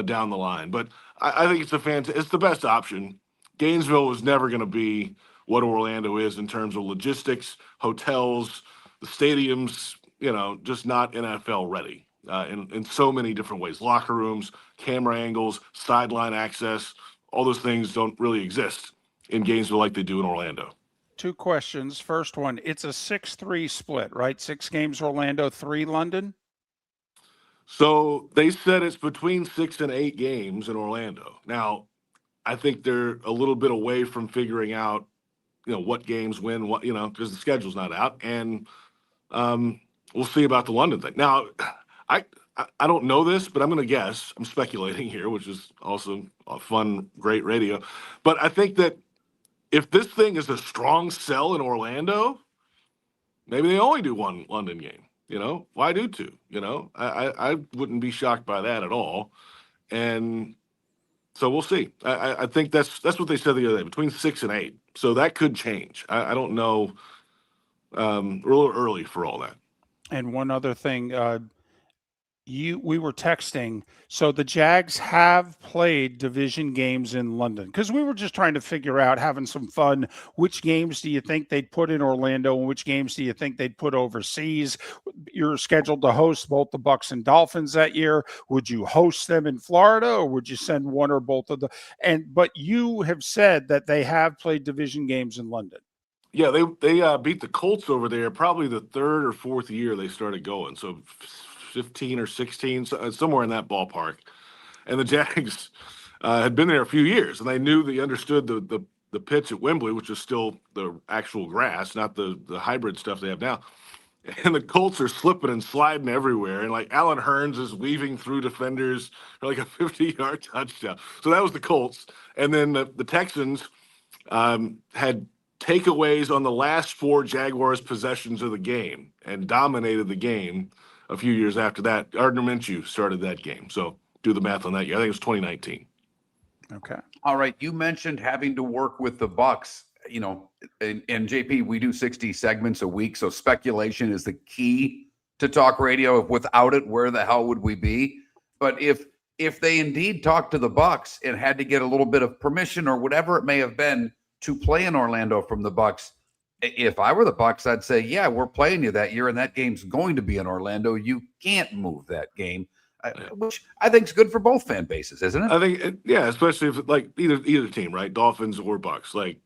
down the line. But I think it's the best option. Gainesville was never going to be what Orlando is in terms of logistics, hotels, the stadiums, just not NFL ready in so many different ways. Locker rooms, camera angles, sideline access, all those things don't really exist in Gainesville like they do in Orlando. 2 questions. First one, it's a 6-3 split, right? 6 games Orlando, 3 London? So they said it's between 6 and 8 games in Orlando. Now, I think they're a little bit away from figuring out, what games win, what, because the schedule's not out. And we'll see about the London thing. Now, I don't know this, but I'm going to guess. I'm speculating here, which is also a fun, great radio. But I think that if this thing is a strong sell in Orlando, maybe they only do one London game. Why do two? I wouldn't be shocked by that at all. And so we'll see. I think that's what they said the other day, between 6 and 8. So that could change. I don't know. A little early for all that. And one other thing, we were texting. So the Jags have played division games in London because we were just trying to figure out, having some fun. Which games do you think they'd put in Orlando, and which games do you think they'd put overseas? You're scheduled to host both the Bucs and Dolphins that year. Would you host them in Florida, or would you send one or both of the? But you have said that they have played division games in London. Yeah, they beat the Colts over there probably the third or fourth year they started going. So 15 or 16, somewhere in that ballpark. And the Jags had been there a few years, and they understood the pitch at Wembley, which is still the actual grass, not the hybrid stuff they have now. And the Colts are slipping and sliding everywhere. And like Alan Hearns is weaving through defenders for like a 50-yard touchdown. So that was the Colts. And then the Texans had takeaways on the last 4 Jaguars possessions of the game and dominated the game a few years after that. Gardner Minshew started that game. So do the math on that year. I think it was 2019. Okay. All right. You mentioned having to work with the Bucs, and JP, we do 60 segments a week. So speculation is the key to talk radio. Without it, where the hell would we be? But if they indeed talked to the Bucs and had to get a little bit of permission or whatever it may have been to play in Orlando from the Bucs, if I were the Bucs, I'd say, yeah, we're playing you that year, and that game's going to be in Orlando. You can't move that game, which I think is good for both fan bases, isn't it? I think, yeah, especially if like either team, right? Dolphins or Bucs. Like,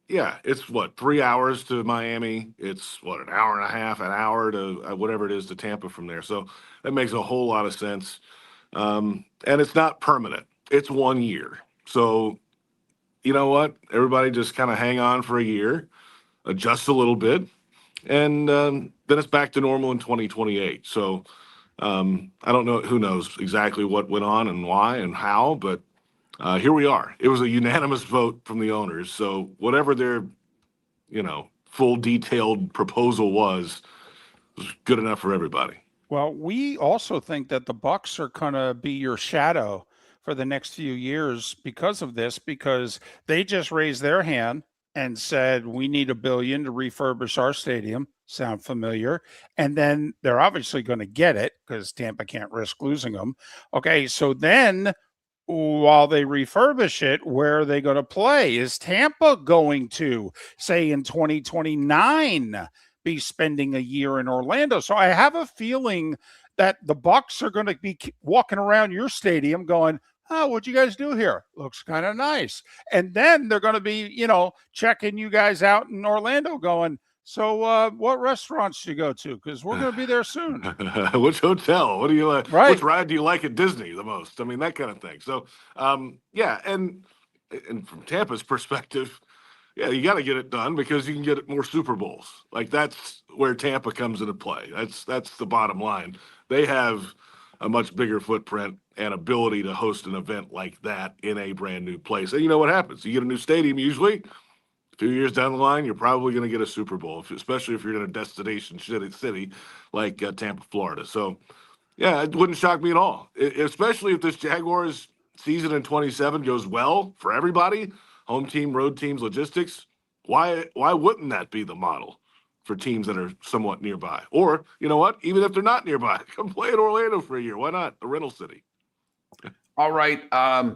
yeah, it's 3 hours to Miami. It's an hour and a half, an hour to whatever it is to Tampa from there. So that makes a whole lot of sense. And it's not permanent. It's 1 year. So you know what? Everybody just kind of hang on for a year, adjust a little bit, and then it's back to normal in 2028. So I don't know. Who knows exactly what went on and why and how, but here we are. It was a unanimous vote from the owners. So whatever their, full detailed proposal was good enough for everybody. Well, we also think that the Bucs are going to be your shadow for the next few years because of this, because they just raised their hand and said, we need $1 billion to refurbish our stadium. Sound familiar? And then they're obviously going to get it because Tampa can't risk losing them. Okay, so then while they refurbish it, where are they going to play? Is Tampa going to, say, in 2029, be spending a year in Orlando? So I have a feeling that the Bucs are going to be walking around your stadium going, oh, what'd you guys do here? Looks kind of nice. And then they're going to be, checking you guys out in Orlando going, so what restaurants do you go to? Because we're going to be there soon. Which hotel? What do you like? Right. Which ride do you like at Disney the most? I mean, that kind of thing. So, yeah. And from Tampa's perspective, yeah, you got to get it done because you can get more Super Bowls. Like that's where Tampa comes into play. That's the bottom line. They have a much bigger footprint and ability to host an event like that in a brand new place. And you know what happens? You get a new stadium usually. A few years down the line, you're probably going to get a Super Bowl, especially if you're in a destination city like Tampa, Florida. So, yeah, it wouldn't shock me at all, especially if this Jaguars season in 27 goes well for everybody, home team, road teams, logistics. Why wouldn't that be the model for teams that are somewhat nearby? Or, you know what, even if they're not nearby, come play in Orlando for a year. Why not? A rental city. All right.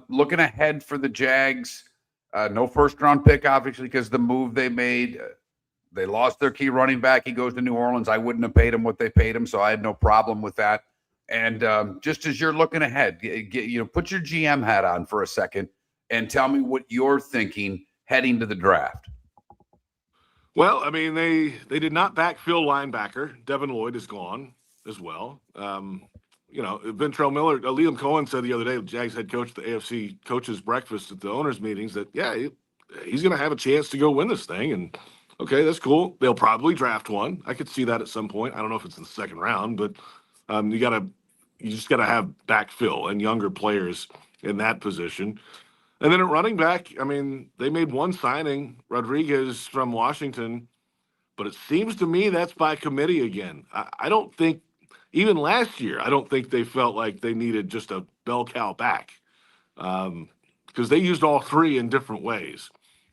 Looking ahead for the Jags. No first-round pick, obviously, because the move they made, they lost their key running back. He goes to New Orleans. I wouldn't have paid him what they paid him, so I had no problem with that. And just as you're looking ahead, put your GM hat on for a second and tell me what you're thinking heading to the draft. Well, I mean, they did not backfill linebacker. Devin Lloyd is gone as well. Ventrell Miller, Liam Cohen said the other day, the Jags head coach, the AFC coaches breakfast at the owners meetings, that, yeah, he's going to have a chance to go win this thing. And Okay, that's cool. They'll probably draft one. I could see that at some point. I don't know if it's in the second round, but you just gotta have backfill and younger players in that position. And then at running back, I mean, they made one signing, Rodriguez from Washington, but it seems to me that's by committee again. I don't think, even last year, I don't think they felt like they needed just a bell cow back, because they used all three in different ways.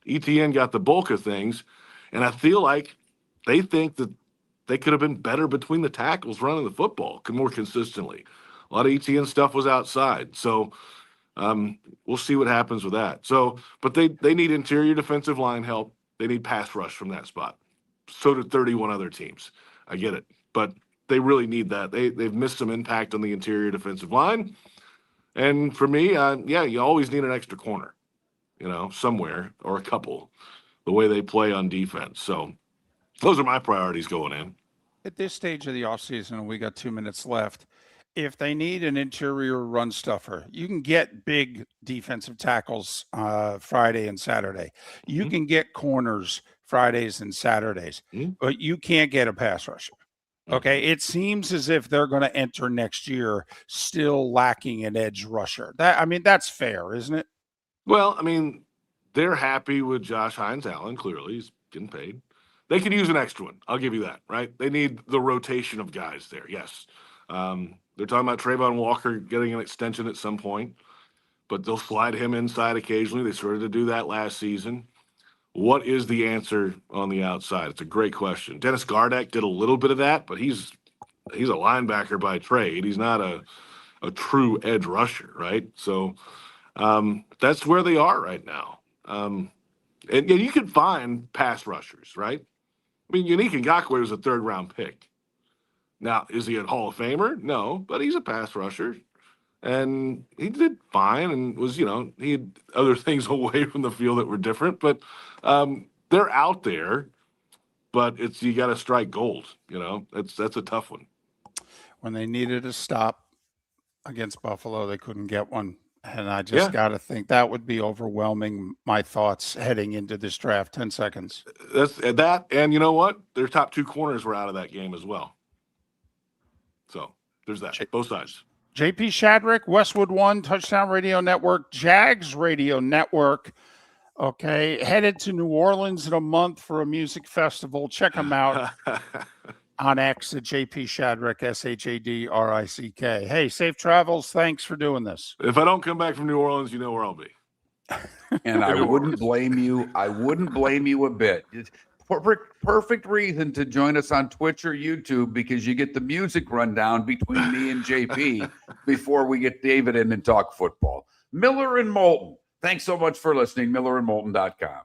ETN got the bulk of things, and I feel like they think that they could have been better between the tackles running the football more consistently. A lot of ETN stuff was outside. So we'll see what happens with that. So, but they need interior defensive line help. They need pass rush from that spot. So do 31 other teams. I get it. But they really need that. They've missed some impact on the interior defensive line. And for me, you always need an extra corner, somewhere, or a couple, the way they play on defense. So those are my priorities going in. At this stage of the offseason, we got 2 minutes left. If they need an interior run stuffer, you can get big defensive tackles Friday and Saturday. You can get corners Fridays and Saturdays, but you can't get a pass rusher. Okay, it seems as if they're going to enter next year still lacking an edge rusher. That's fair, isn't it? Well, they're happy with Josh Hines-Allen. Clearly, he's getting paid. They could use an extra one. I'll give you that, right? They need the rotation of guys there. Yes. They're talking about Trayvon Walker getting an extension at some point, but they'll slide him inside occasionally. They started to do that last season. What is the answer on the outside? It's a great question. Dennis Gardeck did a little bit of that, but he's a linebacker by trade. He's not a true edge rusher, right? So that's where they are right now. And you can find pass rushers, right? Unique Ngakoue was a third-round pick. Now, is he a Hall of Famer? No, but he's a pass rusher. And he did fine and was, he had other things away from the field that were different. But they're out there, but you got to strike gold. That's a tough one. When they needed a stop against Buffalo, they couldn't get one. And I just got to think that would be overwhelming my thoughts heading into this draft. 10 seconds. That's that. And you know what? Their top two corners were out of that game as well. So there's that. Both sides. JP Shadrick, Westwood One, Touchdown Radio Network, Jags Radio Network. Okay. Headed to New Orleans in a month for a music festival. Check them out on X at JP Shadrick, SHADRICK. Hey, safe travels. Thanks for doing this. If I don't come back from New Orleans, you know where I'll be. And I wouldn't blame you. I wouldn't blame you a bit. It's perfect reason to join us on Twitch or YouTube, because you get the music rundown between me and JP before we get David in and talk football. Miller and Moulton. Thanks so much for listening. MillerandMoulton.com.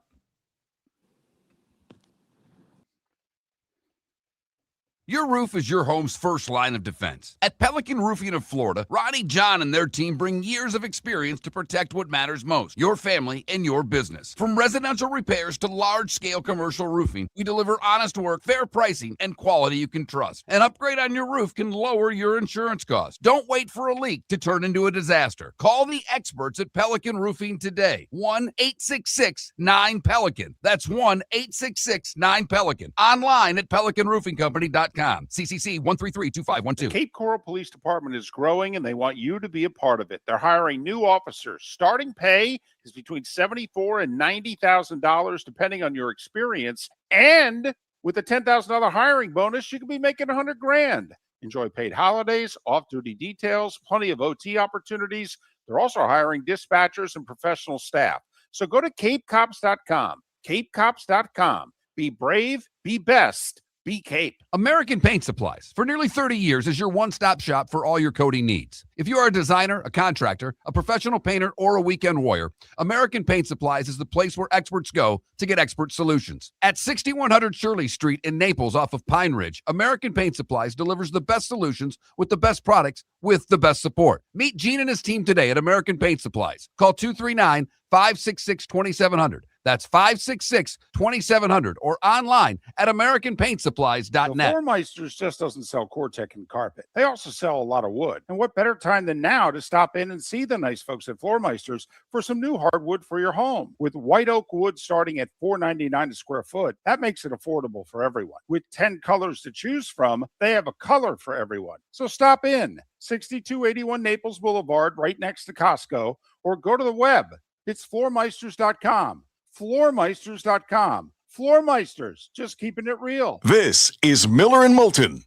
Your roof is your home's first line of defense. At Pelican Roofing of Florida, Ronnie John and their team bring years of experience to protect what matters most, your family and your business. From residential repairs to large-scale commercial roofing, we deliver honest work, fair pricing, and quality you can trust. An upgrade on your roof can lower your insurance costs. Don't wait for a leak to turn into a disaster. Call the experts at Pelican Roofing today. 1-866-9-PELICAN. That's 1-866-9-PELICAN. Online at PelicanRoofingCompany.com. CCC 1332512. The Cape Coral Police Department is growing, and they want you to be a part of it. They're hiring new officers. Starting pay is between $74,000 and $90,000, depending on your experience. And with a $10,000 hiring bonus, you could be making $100,000. Enjoy paid holidays, off-duty details, plenty of OT opportunities. They're also hiring dispatchers and professional staff. So go to CapeCops.com. CapeCops.com. Be brave, be best. Be Cape. American Paint Supplies, for nearly 30 years, is your one-stop shop for all your coating needs. If you are a designer, a contractor, a professional painter, or a weekend warrior, American Paint Supplies is the place where experts go to get expert solutions. At 6100 Shirley Street in Naples off of Pine Ridge, American Paint Supplies delivers the best solutions with the best products with the best support. Meet Gene and his team today at American Paint Supplies. Call 239 566-2700. That's 566-2700 or online at The AmericanPaintSupplies.net. Floormeisters just doesn't sell Cortec and carpet. They also sell a lot of wood. And what better time than now to stop in and see the nice folks at Floormeisters for some new hardwood for your home. With white oak wood starting at $4.99 a square foot, that makes it affordable for everyone. With 10 colors to choose from, they have a color for everyone. So stop in, 6281 Naples Boulevard, right next to Costco, or go to the web. It's floormeisters.com. Floormeisters.com. Floormeisters, just keeping it real. This is Miller and Moulton.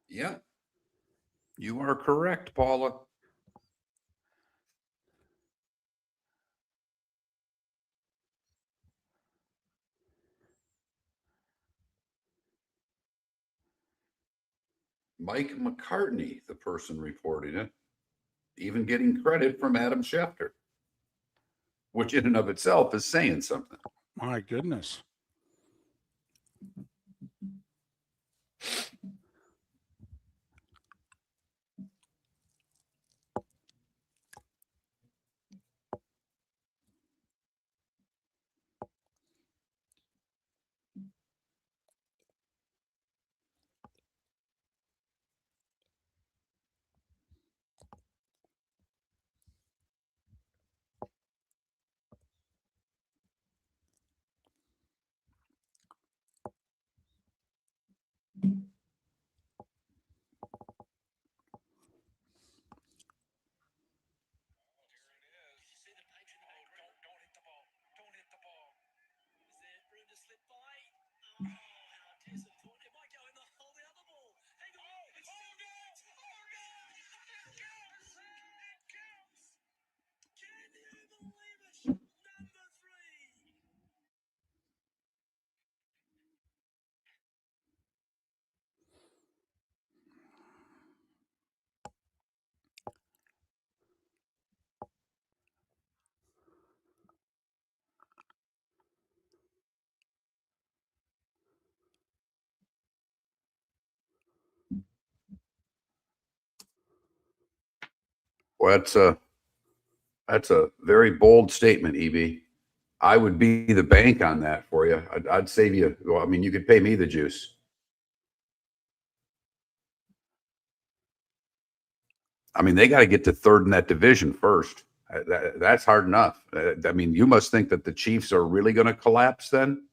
Yeah, you are correct, Paula. Mike McCartney, the person reporting it, even getting credit from Adam Schefter, which in and of itself is saying something. My goodness. Well, that's a very bold statement, EB. I would be the bank on that for you. I'd save you. Well, I mean, you could pay me the juice. I mean, they got to get to third in that division first. That's hard enough. I mean, you must think that the Chiefs are really going to collapse then.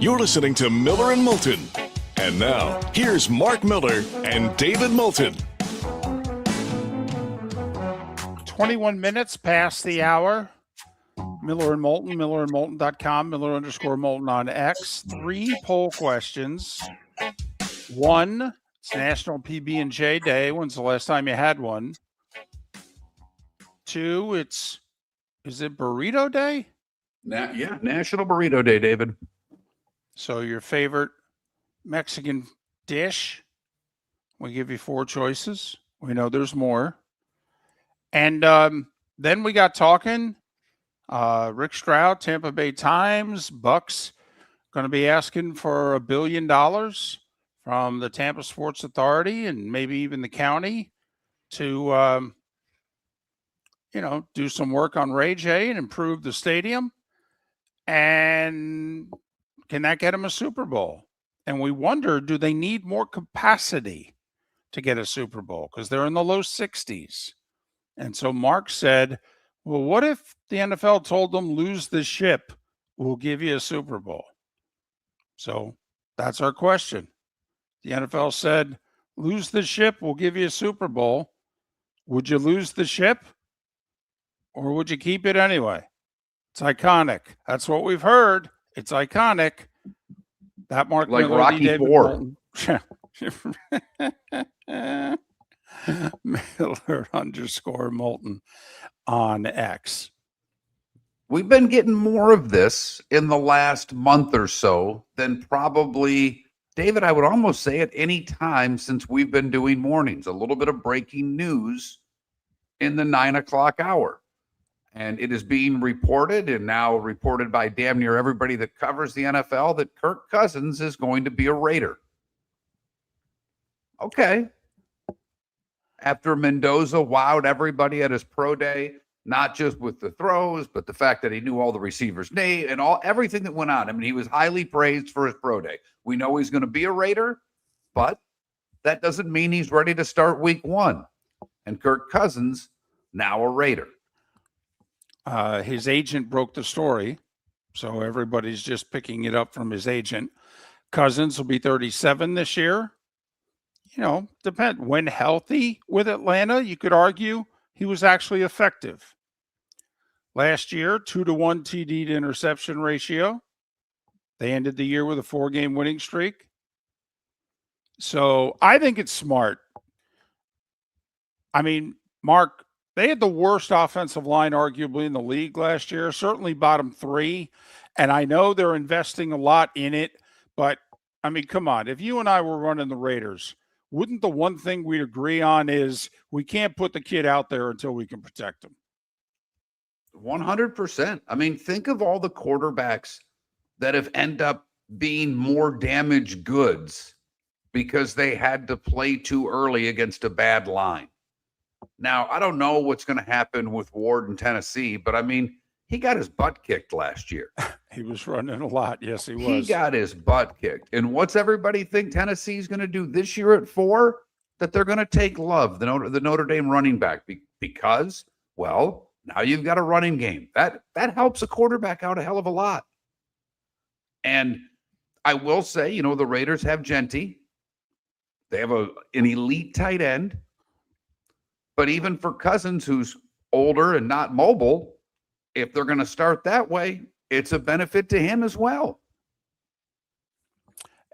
You're listening to Miller and Moulton. And now, here's Mark Miller and David Moulton. 21 minutes past the hour. Miller and Moulton, millerandmoulton.com, Miller_Moulton on X. 3 poll questions. 1, it's National PB&J Day. When's the last time you had one? 2, is it Burrito Day? Yeah, National Burrito Day, David. So your favorite Mexican dish? We give you 4 choices. We know there's more. And then we got talking. Rick Stroud, Tampa Bay Times, Bucks going to be asking for $1 billion from the Tampa Sports Authority and maybe even the county to, do some work on Ray J and improve the stadium. And can that get them a Super Bowl? And we wonder, do they need more capacity to get a Super Bowl? Because they're in the low 60s. And so Mark said, well, what if the NFL told them lose the ship, we'll give you a Super Bowl? So that's our question. The NFL said, lose the ship, we'll give you a Super Bowl. Would you lose the ship or would you keep it anyway? It's iconic. That's what we've heard. It's iconic. That Mark Like Miller, Rocky David IV. Miller_Moulton on X. We've been getting more of this in the last month or so than probably, David, I would almost say at any time since we've been doing mornings. A little bit of breaking news in the 9 o'clock hour. And it is being reported, and now reported by damn near everybody that covers the NFL, that Kirk Cousins is going to be a Raider. Okay. After Mendoza wowed everybody at his pro day, not just with the throws, but the fact that he knew all the receivers' name and everything that went on. I mean, he was highly praised for his pro day. We know he's going to be a Raider, but that doesn't mean he's ready to start week 1. And Kirk Cousins, now a Raider. His agent broke the story, so everybody's just picking it up from his agent. Cousins will be 37 this year. Depend when healthy with Atlanta, you could argue he was actually effective. Last year, 2-to-1 TD to interception ratio. They ended the year with a 4-game winning streak. So I think it's smart. I mean, Mark, they had the worst offensive line arguably in the league last year, certainly bottom 3. And I know they're investing a lot in it, but I mean, come on. If you and I were running the Raiders, wouldn't the one thing we'd agree on is we can't put the kid out there until we can protect him? 100%. I mean, think of all the quarterbacks that have end up being more damaged goods because they had to play too early against a bad line. Now, I don't know what's going to happen with Ward in Tennessee, but I mean, he got his butt kicked last year. He was running a lot. Yes, he was. He got his butt kicked. And what's everybody think Tennessee's going to do this year at 4? That they're going to take Love, the Notre Dame running back, because, well, now you've got a running game. That helps a quarterback out a hell of a lot. And I will say, the Raiders have Genty. They have an elite tight end. But even for Cousins, who's older and not mobile, if they're going to start that way, it's a benefit to him as well.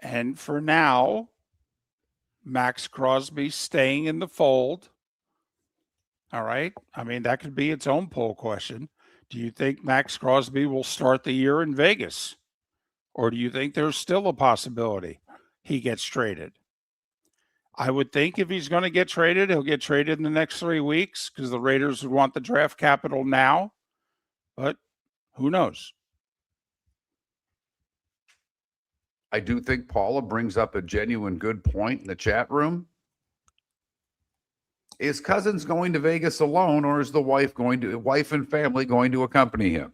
And for now, Max Crosby staying in the fold. All right. I mean, that could be its own poll question. Do you think Max Crosby will start the year in Vegas? Or do you think there's still a possibility he gets traded? I would think if he's going to get traded, he'll get traded in the next 3 weeks because the Raiders would want the draft capital now. But who knows? I do think Paula brings up a genuine good point in the chat room. Is Cousins going to Vegas alone, or is the wife and family going to accompany him?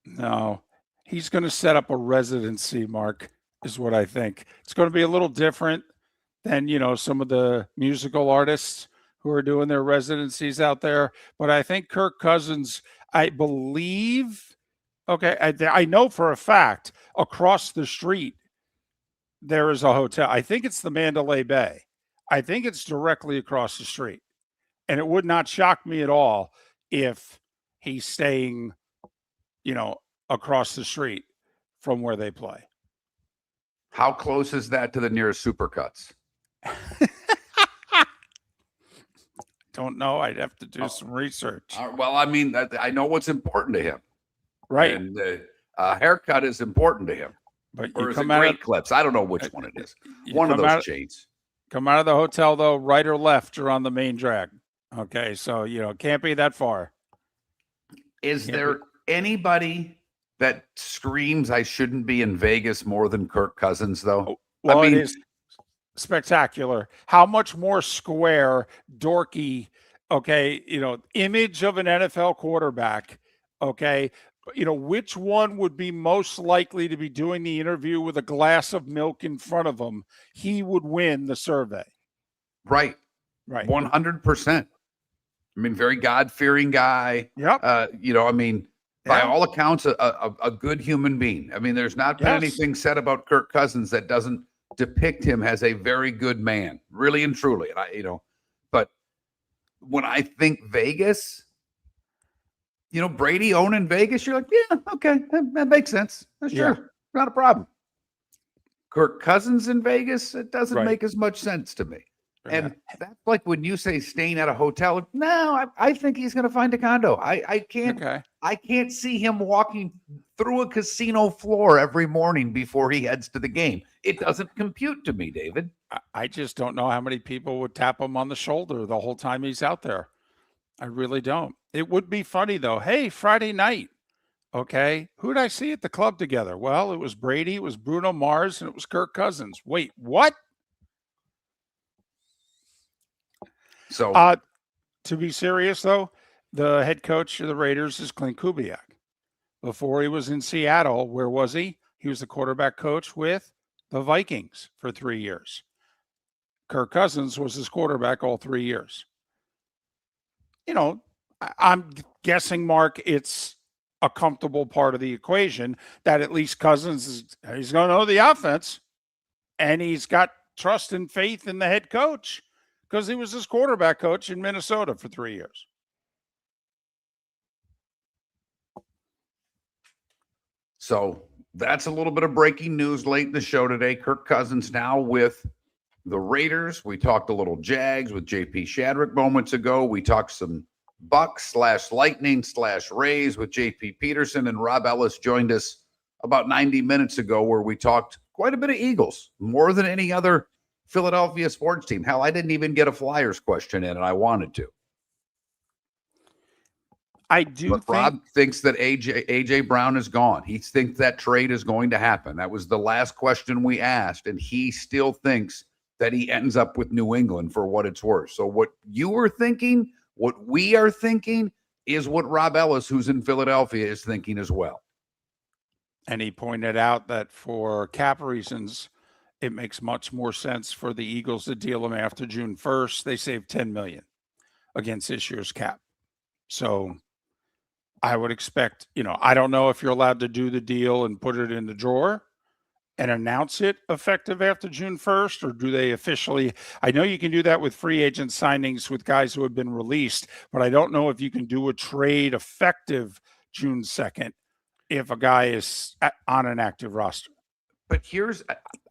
No, he's going to set up a residency, Mark, is what I think. It's going to be a little different than, some of the musical artists who are doing their residencies out there. But I think Kirk Cousins, I believe Okay, I know for a fact across the street there is a hotel. I think it's the Mandalay Bay. I think it's directly across the street. And it would not shock me at all if he's staying, across the street from where they play. How close is that to the nearest Supercuts? Don't know. I'd have to do some research. Well, I mean, I know what's important to him. Right. And haircut is important to him. But Or you is it come out Great of, Clips? I don't know which one it is. you One of come those out- chains. come out of the hotel, though, right or left, you're on the main drag. Okay, so, can't be that far. Is Yeah, there anybody that screams I shouldn't be in Vegas more than Kirk Cousins, though? Well, mean- it is spectacular. How much more square, dorky, image of an NFL quarterback, okay? Which one would be most likely to be doing the interview with a glass of milk in front of him? He would win the survey. Right. Right. 100%. I mean, very God-fearing guy. Yep. By Yeah. all accounts, a good human being. I mean, there's not been Yes. anything said about Kirk Cousins that doesn't depict him as a very good man, really and truly. And but when I think Vegas, Brady owning Vegas, you're like, yeah, okay, that makes sense. Sure, not a problem. Kirk Cousins in Vegas, it doesn't Right. make as much sense to me. Yeah. And that's like when you say staying at a hotel. No, I think he's going to find a condo. I can't. Okay. I can't see him walking through a casino floor every morning before he heads to the game. It doesn't compute to me, David. I just don't know how many people would tap him on the shoulder the whole time he's out there. I really don't. It would be funny, though. Hey, Friday night. Okay. Who did I see at the club together? Well, it was Brady, it was Bruno Mars, and it was Kirk Cousins. Wait, what? So To be serious, though, the head coach of the Raiders is Clint Kubiak. Before he was in Seattle, where was he? He was the quarterback coach with the Vikings for 3 years. Kirk Cousins was his quarterback all 3 years. I'm guessing, Mark, it's a comfortable part of the equation that at least Cousins he's going to know the offense, and he's got trust and faith in the head coach because he was his quarterback coach in Minnesota for 3 years. So that's a little bit of breaking news late in the show today. Kirk Cousins now with the Raiders. We talked a little Jags with JP Shadrick moments ago. We talked some Bucks / Lightning / Rays with JP Peterson, and Rob Ellis joined us about 90 minutes ago where we talked quite a bit of Eagles, more than any other Philadelphia sports team. Hell, I didn't even get a Flyers question in, and I wanted to. I do But think Rob thinks that AJ Brown is gone. He thinks that trade is going to happen. That was the last question we asked, and he still thinks that he ends up with New England for what it's worth. So what you were thinking, what we are thinking, is what Rob Ellis, who's in Philadelphia, is thinking as well. and he pointed out that for cap reasons, it makes much more sense for the Eagles to deal him after June 1st. They save $10 million against this year's cap. So I would expect, I don't know if you're allowed to do the deal and put it in the drawer and announce it effective after June 1st, or do they officially? I know you can do that with free agent signings with guys who have been released, but I don't know if you can do a trade effective June 2nd if a guy is on an active roster. But here's,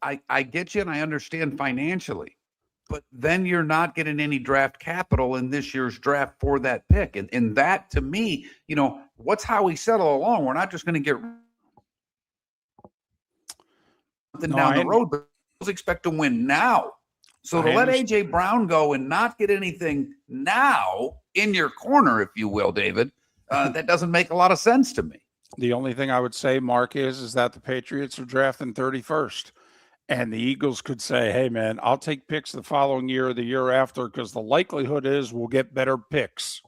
I get you and I understand financially, but then you're not getting any draft capital in this year's draft for that pick. And that, to me, what's how we settle along. We're not just going to get something down the road, but we expect to win now. So to let AJ Brown go and not get anything now in your corner, if you will, David, that doesn't make a lot of sense to me. The only thing I would say, Mark, is that the Patriots are drafting 31st. And the Eagles could say, hey, man, I'll take picks the following year or the year after because the likelihood is we'll get better picks.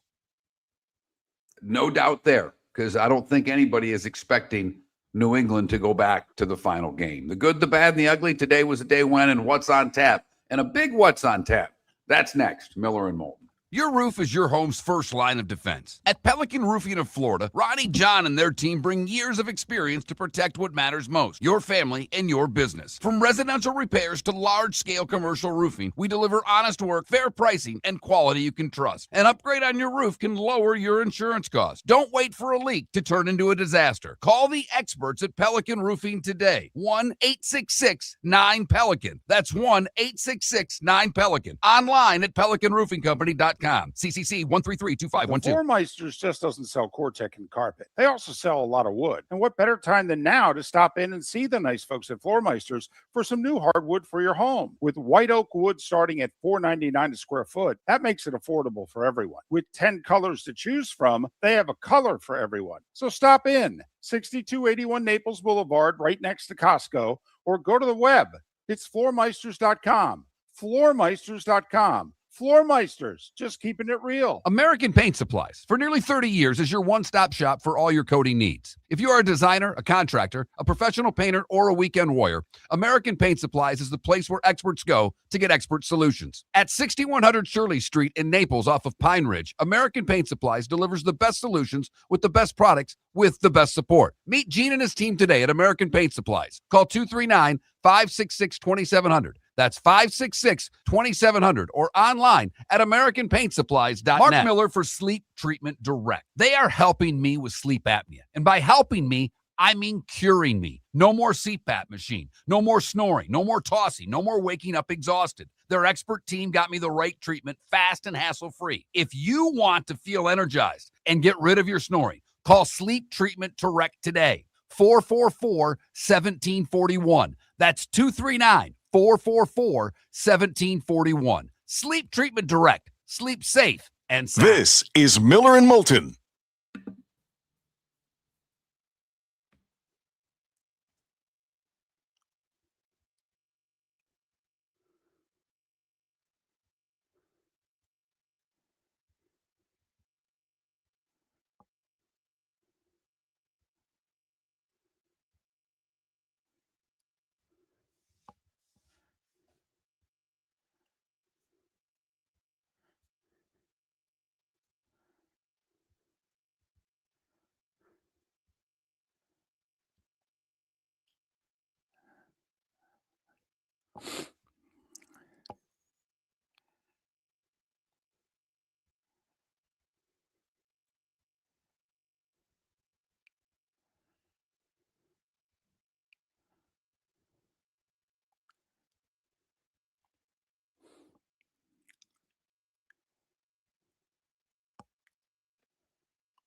No doubt there, because I don't think anybody is expecting New England to go back to the final game. The good, the bad, and the ugly. Today was a day when, and what's on tap. And a big what's on tap. That's next. Miller and Moulton. Your roof is your home's first line of defense. At Pelican Roofing of Florida, Ronnie John and their team bring years of experience to protect what matters most, your family and your business. From residential repairs to large-scale commercial roofing, we deliver honest work, fair pricing, and quality you can trust. An upgrade on your roof can lower your insurance costs. Don't wait for a leak to turn into a disaster. Call the experts at Pelican Roofing today. 1-866-9-PELICAN. That's 1-866-9-PELICAN. Online at pelicanroofingcompany.com. CCC 1332512. Floormeisters just doesn't sell Cortec and carpet. They also sell a lot of wood. And what better time than now to stop in and see the nice folks at Floormeisters for some new hardwood for your home. With white oak wood starting at $4.99 a square foot, that makes it affordable for everyone. With 10 colors to choose from, they have a color for everyone. So stop in. 6281 Naples Boulevard, right next to Costco, or go to the web. It's floormeisters.com. Floormeisters.com. Floormeisters, just keeping it real. American Paint Supplies, for nearly 30 years, is your one-stop shop for all your coating needs. If you are a designer, a contractor, a professional painter, or a weekend warrior, American Paint Supplies is the place where experts go to get expert solutions. At 6100 Shirley Street in Naples off of Pine Ridge, American Paint Supplies delivers the best solutions with the best products with the best support. Meet Gene and his team today at American Paint Supplies. Call 239-566-2700. That's 566-2700 or online at AmericanPaintSupplies.net. Mark Miller for Sleep Treatment Direct. They are helping me with sleep apnea. And by helping me, I mean curing me. No more CPAP machine, no more snoring, no more tossing, no more waking up exhausted. Their expert team got me the right treatment fast and hassle-free. If you want to feel energized and get rid of your snoring, call Sleep Treatment Direct today. 444-1741. That's 239-444-1741. Sleep Treatment Direct. Sleep safe and sound. This is Miller and Moulton.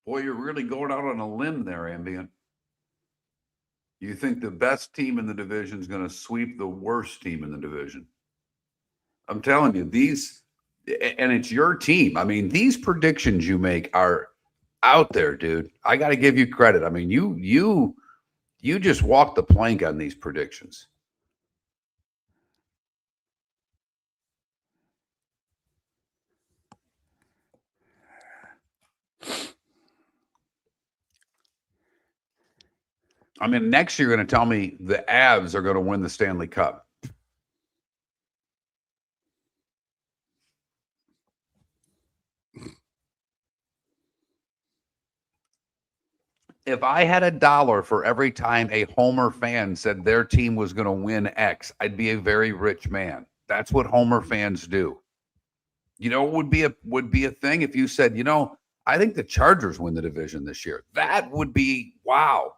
Boy, you're really going out on a limb there, Ambient. You think the best team in the division is going to sweep the worst team in the division? I'm telling you, and it's your team. I mean, these predictions you make are out there, dude. I got to give you credit. I mean, you just walked the plank on these predictions. I mean, next year you're going to tell me the Avs are going to win the Stanley Cup. If I had $1 for every time a Homer fan said their team was going to win X, I'd be a very rich man. That's what Homer fans do. You know, it would be a thing if you said, I think the Chargers win the division this year. That would be wow.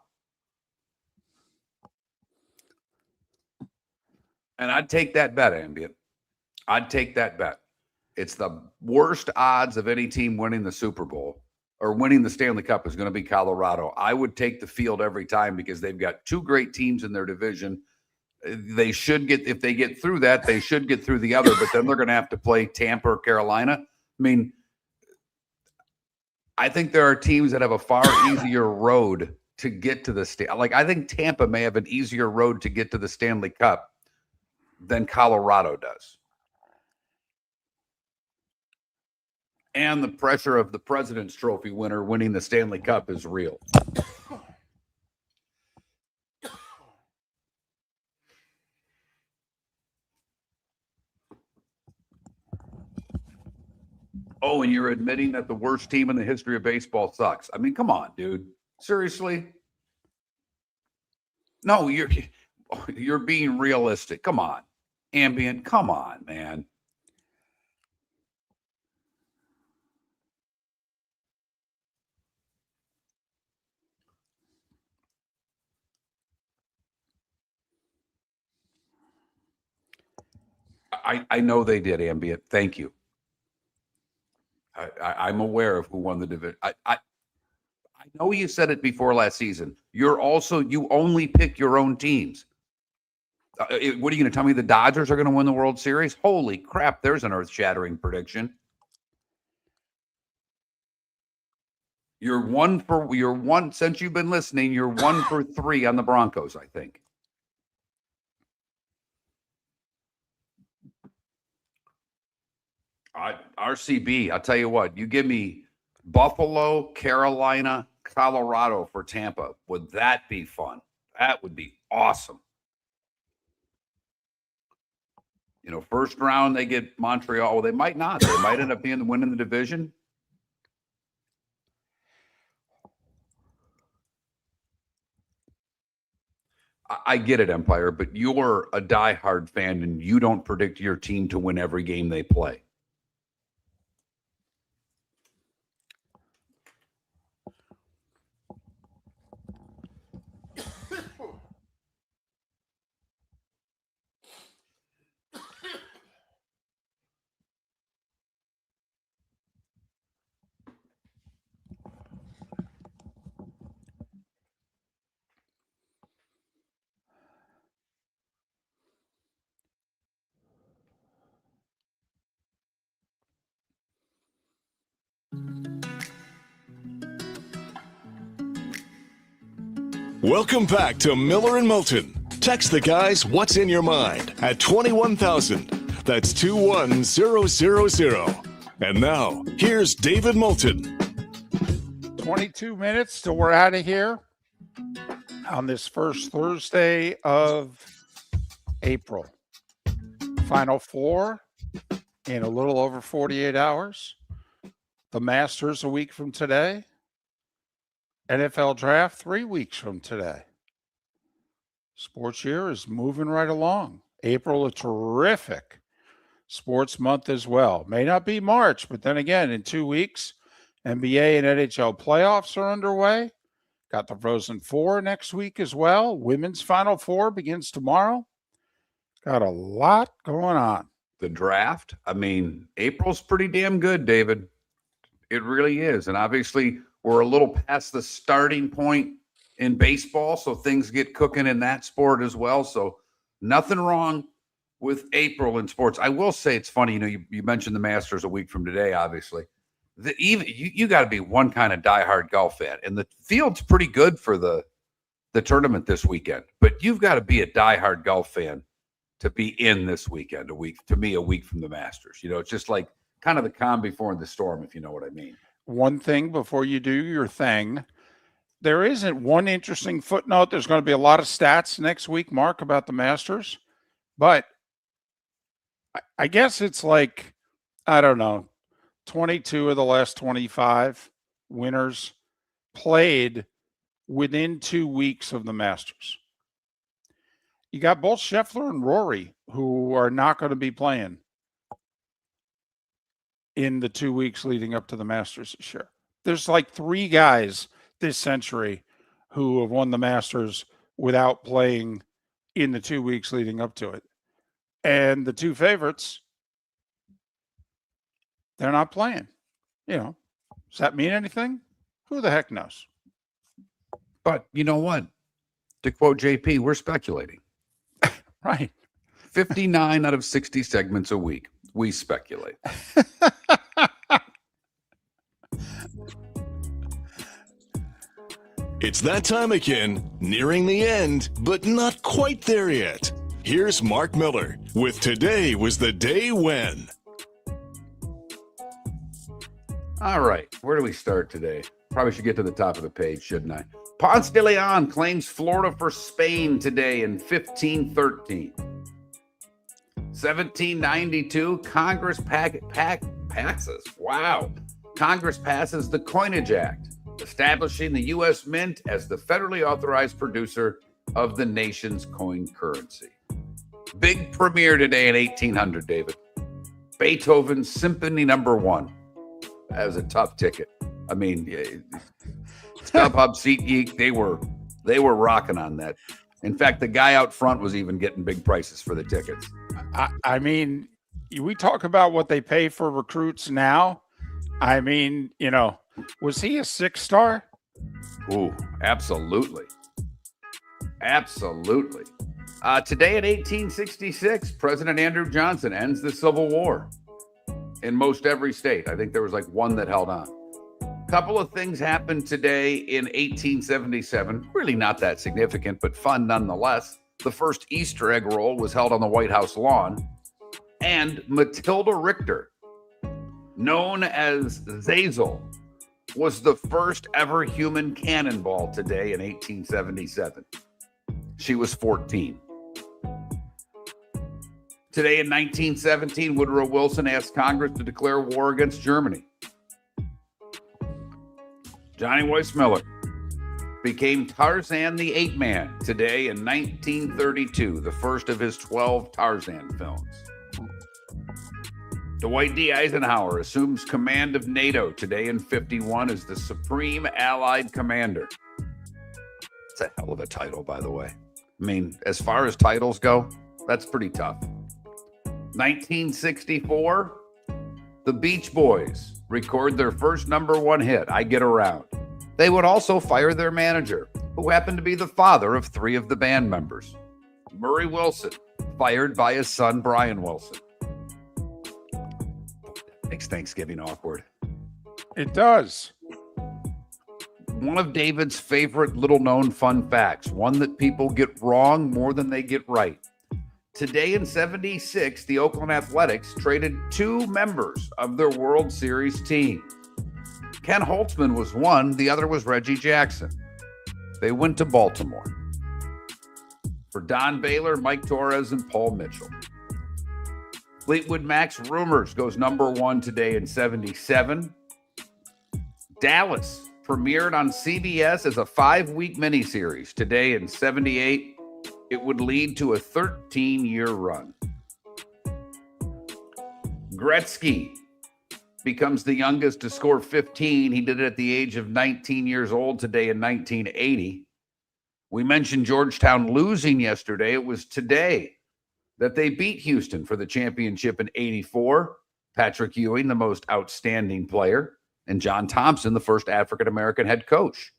And I'd take that bet, Ambient. I'd take that bet. It's the worst odds of any team winning the Super Bowl or winning the Stanley Cup is going to be Colorado. I would take the field every time because they've got two great teams in their division. They should get, if they get through that, they should get through the other, but then they're going to have to play Tampa or Carolina. I mean, I think there are teams that have a far easier road to get to the I think Tampa may have an easier road to get to the Stanley Cup than Colorado does. And the pressure of the President's Trophy winner winning the Stanley Cup is real. Oh, and you're admitting that the worst team in the history of baseball sucks. I mean, come on, dude. Seriously? No, you're being realistic. Come on. Ambient, come on, man. I know they did, Ambient. Thank you. I'm aware of who won the division. I know you said it before last season. You only pick your own teams. What are you going to tell me? The Dodgers are going to win the World Series? Holy crap! There's an earth-shattering prediction. You're one since you've been listening. You're 1 for 3 on the Broncos, I think. RCB, I'll tell you what, you give me Buffalo, Carolina, Colorado for Tampa. Would that be fun? That would be awesome. First round, they get Montreal. Well, they might not. They might end up winning the division. I get it, Empire, but you're a diehard fan and you don't predict your team to win every game they play. Welcome back to Miller and Moulton. Text the guys what's in your mind at 21,000. That's 21000. And now, here's David Moulton. 22 minutes till we're out of here on this first Thursday of April. Final four in a little over 48 hours. The Masters a week from today. NFL draft 3 weeks from today. Sports year is moving right along. April, a terrific sports month as well. May not be March, but then again, in 2 weeks, NBA and NHL playoffs are underway. Got the Frozen Four next week as well. Women's Final Four begins tomorrow. Got a lot going on. The draft, April's pretty damn good, David. It really is. And obviously, we're a little past the starting point in baseball, so things get cooking in that sport as well. So nothing wrong with April in sports. I will say it's funny, you mentioned the Masters a week from today, obviously. You got to be one kind of diehard golf fan, and the field's pretty good for the tournament this weekend. But you've got to be a diehard golf fan to be in this weekend, a week from the Masters. It's just like kind of the calm before the storm, if you know what I mean. One thing before you do your thing, there isn't one interesting footnote. There's going to be a lot of stats next week, Mark, about the Masters. But I guess it's like, I don't know, 22 of the last 25 winners played within 2 weeks of the Masters. You got both Scheffler and Rory, who are not going to be playing in the 2 weeks leading up to the Masters this year. There's like 3 guys this century who have won the Masters without playing in the 2 weeks leading up to it. And the 2 favorites, they're not playing. Does that mean anything? Who the heck knows? But you know what? To quote JP, we're speculating. Right. 59 out of 60 segments a week. We speculate. It's that time again, nearing the end, but not quite there yet. Here's Mark Miller with Today Was the Day When. All right, where do we start today? Probably should get to the top of the page, shouldn't I? Ponce de Leon claims Florida for Spain today in 1513. 1792, Congress passes. Wow. Congress passes the Coinage Act, establishing the U.S. Mint as the federally authorized producer of the nation's coin currency. Big premiere today in 1800, David. Beethoven's Symphony No. 1. That was a tough ticket. I mean, StubHub, SeatGeek, they were rocking on that. In fact, the guy out front was even getting big prices for the tickets. I mean, we talk about what they pay for recruits now. I mean, was he a 6-star? Ooh, absolutely. Absolutely. Today in 1866, President Andrew Johnson ends the Civil War in most every state. I think there was like one that held on. A couple of things happened today in 1877. Really not that significant, but fun nonetheless. The first Easter egg roll was held on the White House lawn. And Matilda Richter, known as Zazel, was the first ever human cannonball today in 1877. She was 14. Today in 1917, Woodrow Wilson asked Congress to declare war against Germany. Johnny Weissmuller became Tarzan the Ape Man today in 1932, the first of his 12 Tarzan films. Dwight D. Eisenhower assumes command of NATO today in 51 as the Supreme Allied Commander. It's a hell of a title, by the way. I mean, as far as titles go, that's pretty tough. 1964, the Beach Boys record their first #1 hit, I Get Around. They would also fire their manager, who happened to be the father of 3 of the band members. Murray Wilson, fired by his son, Brian Wilson. Makes Thanksgiving awkward. It does. One of David's favorite little-known fun facts, one that people get wrong more than they get right. Today in 76, the Oakland Athletics traded 2 members of their World Series team. Ken Holtzman was one, the other was Reggie Jackson. They went to Baltimore. For Don Baylor, Mike Torres, and Paul Mitchell. Fleetwood Mac's Rumors goes #1 today in 77. Dallas premiered on CBS as a 5-week miniseries today in 78. It would lead to a 13-year run. Gretzky becomes the youngest to score 15. He did it at the age of 19 years old today in 1980. We mentioned Georgetown losing yesterday. It was today that they beat Houston for the championship in 84. Patrick Ewing, the most outstanding player, and John Thompson, the first African-American head coach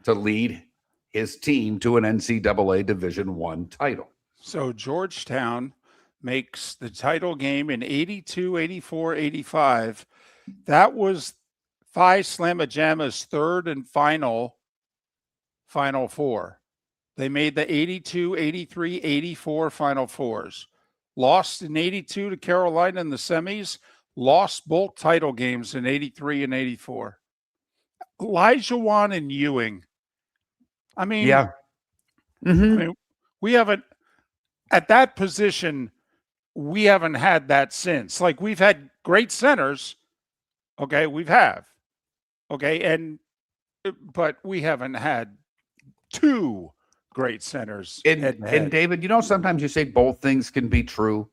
to lead his team to an NCAA Division I title. So Georgetown makes the title game in 82, 84, 85. That was Phi Slamma Jamma's third and final four. They made the 82, 83, 84 Final Fours. Lost in 82 to Carolina in the semis. Lost both title games in 83 and 84. Olajuwon and Ewing. I mean, Yeah. Mm-hmm. I mean, we haven't, at that position, we haven't had that since. Like, we've had great centers. Okay, but we haven't had 2 great centers. And David, sometimes you say both things can be true.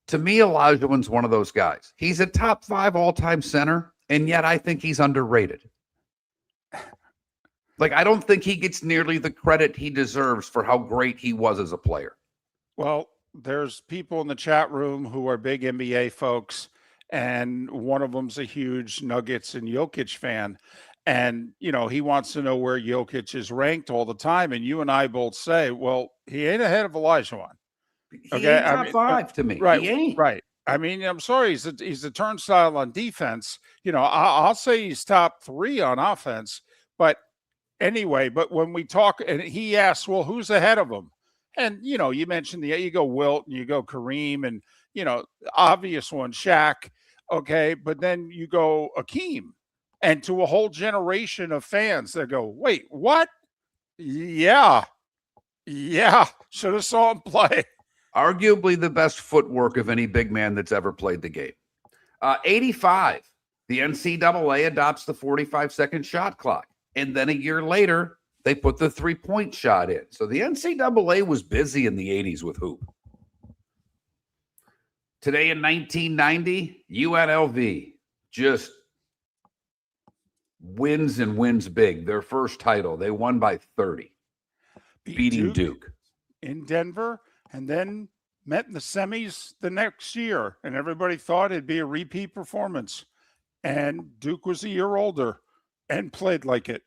To me, Olajuwon's one of those guys. He's a top 5 all-time center, and yet I think he's underrated. Like, I don't think he gets nearly the credit he deserves for how great he was as a player. Well, there's people in the chat room who are big NBA folks, and one of them's a huge Nuggets and Jokic fan. And, he wants to know where Jokic is ranked all the time. And you and I both say, well, he ain't ahead of Olajuwon. He ain't top 5 to me. Right. He ain't. Right. I mean, I'm sorry. He's a turnstile on defense. I'll say he's top 3 on offense. But anyway, when we talk, and he asks, well, who's ahead of him? And, you mentioned you go Wilt and you go Kareem and, obvious one, Shaq. Okay. But then you go Akeem. And to a whole generation of fans that go, wait, what? Yeah. Should have saw him play. Arguably the best footwork of any big man that's ever played the game. '85, the NCAA adopts the 45-second shot clock. And then a year later, they put the 3-point shot in. So the NCAA was busy in the 80s with hoop. Today in 1990, UNLV just wins and wins big. Their first title. They won by 30, beating Duke in Denver, and then met in the semis the next year. And everybody thought it'd be a repeat performance. And Duke was a year older and played like it.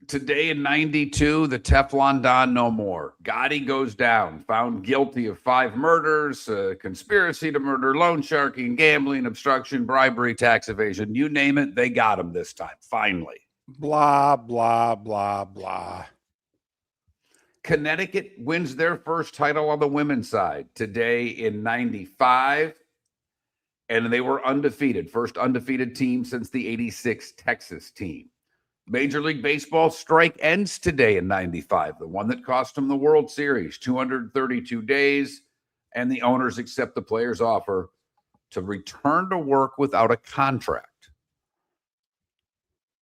Today in 92, the Teflon Don no more. Gotti goes down, found guilty of 5 murders, conspiracy to murder, loan sharking, gambling, obstruction, bribery, tax evasion. You name it, they got him this time, finally. Blah, blah, blah, blah. Connecticut wins their first title on the women's side today in 95. And they were undefeated, first undefeated team since the 86 Texas team. Major League Baseball strike ends today in 95, the one that cost them the World Series, 232 days, and the owners accept the players' offer to return to work without a contract.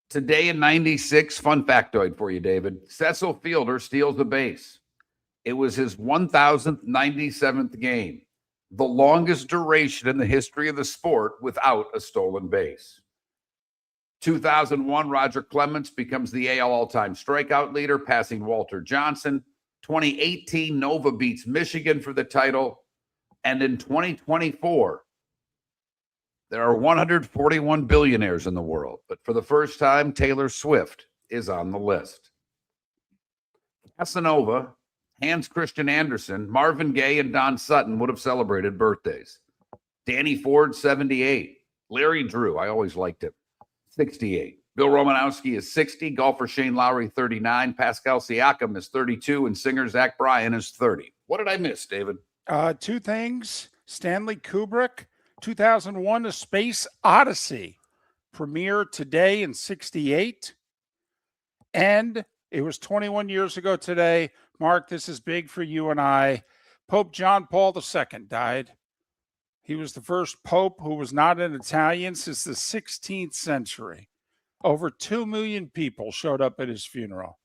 Today in 96, fun factoid for you, David, Cecil Fielder steals a base. It was his 1,000th 97th game, the longest duration in the history of the sport without a stolen base. 2001, Roger Clemens becomes the AL all-time strikeout leader, passing Walter Johnson. 2018, Nova beats Michigan for the title. And in 2024, there are 141 billionaires in the world. But for the first time, Taylor Swift is on the list. Casanova, Hans Christian Andersen, Marvin Gaye, and Don Sutton would have celebrated birthdays. Danny Ford, 78. Larry Drew, I always liked him, 68. Bill Romanowski is 60. Golfer Shane Lowry, 39. Pascal Siakam is 32. And singer Zach Bryan is 30. What did I miss, David? 2 things. Stanley Kubrick, 2001, A Space Odyssey, premiered today in 68. And it was 21 years ago today. Mark, this is big for you and I. Pope John Paul II died. He was the first pope who was not an Italian since the 16th century. Over 2 million people showed up at his funeral.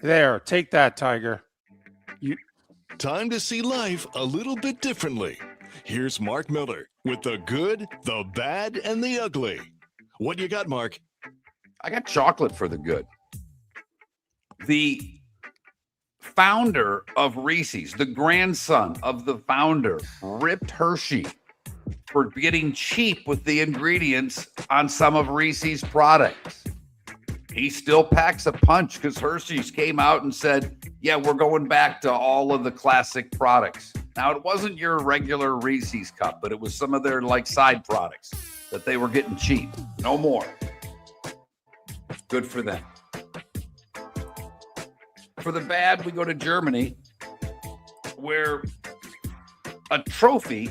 There, take that, Tiger. Time to see life a little bit differently. Here's Mark Miller with the good, the bad, and the ugly. What you got, Mark? I got chocolate for the good. The founder of Reese's, the grandson of the founder, ripped Hershey for getting cheap with the ingredients on some of Reese's products. He still packs a punch because Hershey's came out and said, yeah, we're going back to all of the classic products. Now, it wasn't your regular Reese's cup, but it was some of their like side products that they were getting cheap. No more. Good for them. For the bad, we go to Germany, where a trophy,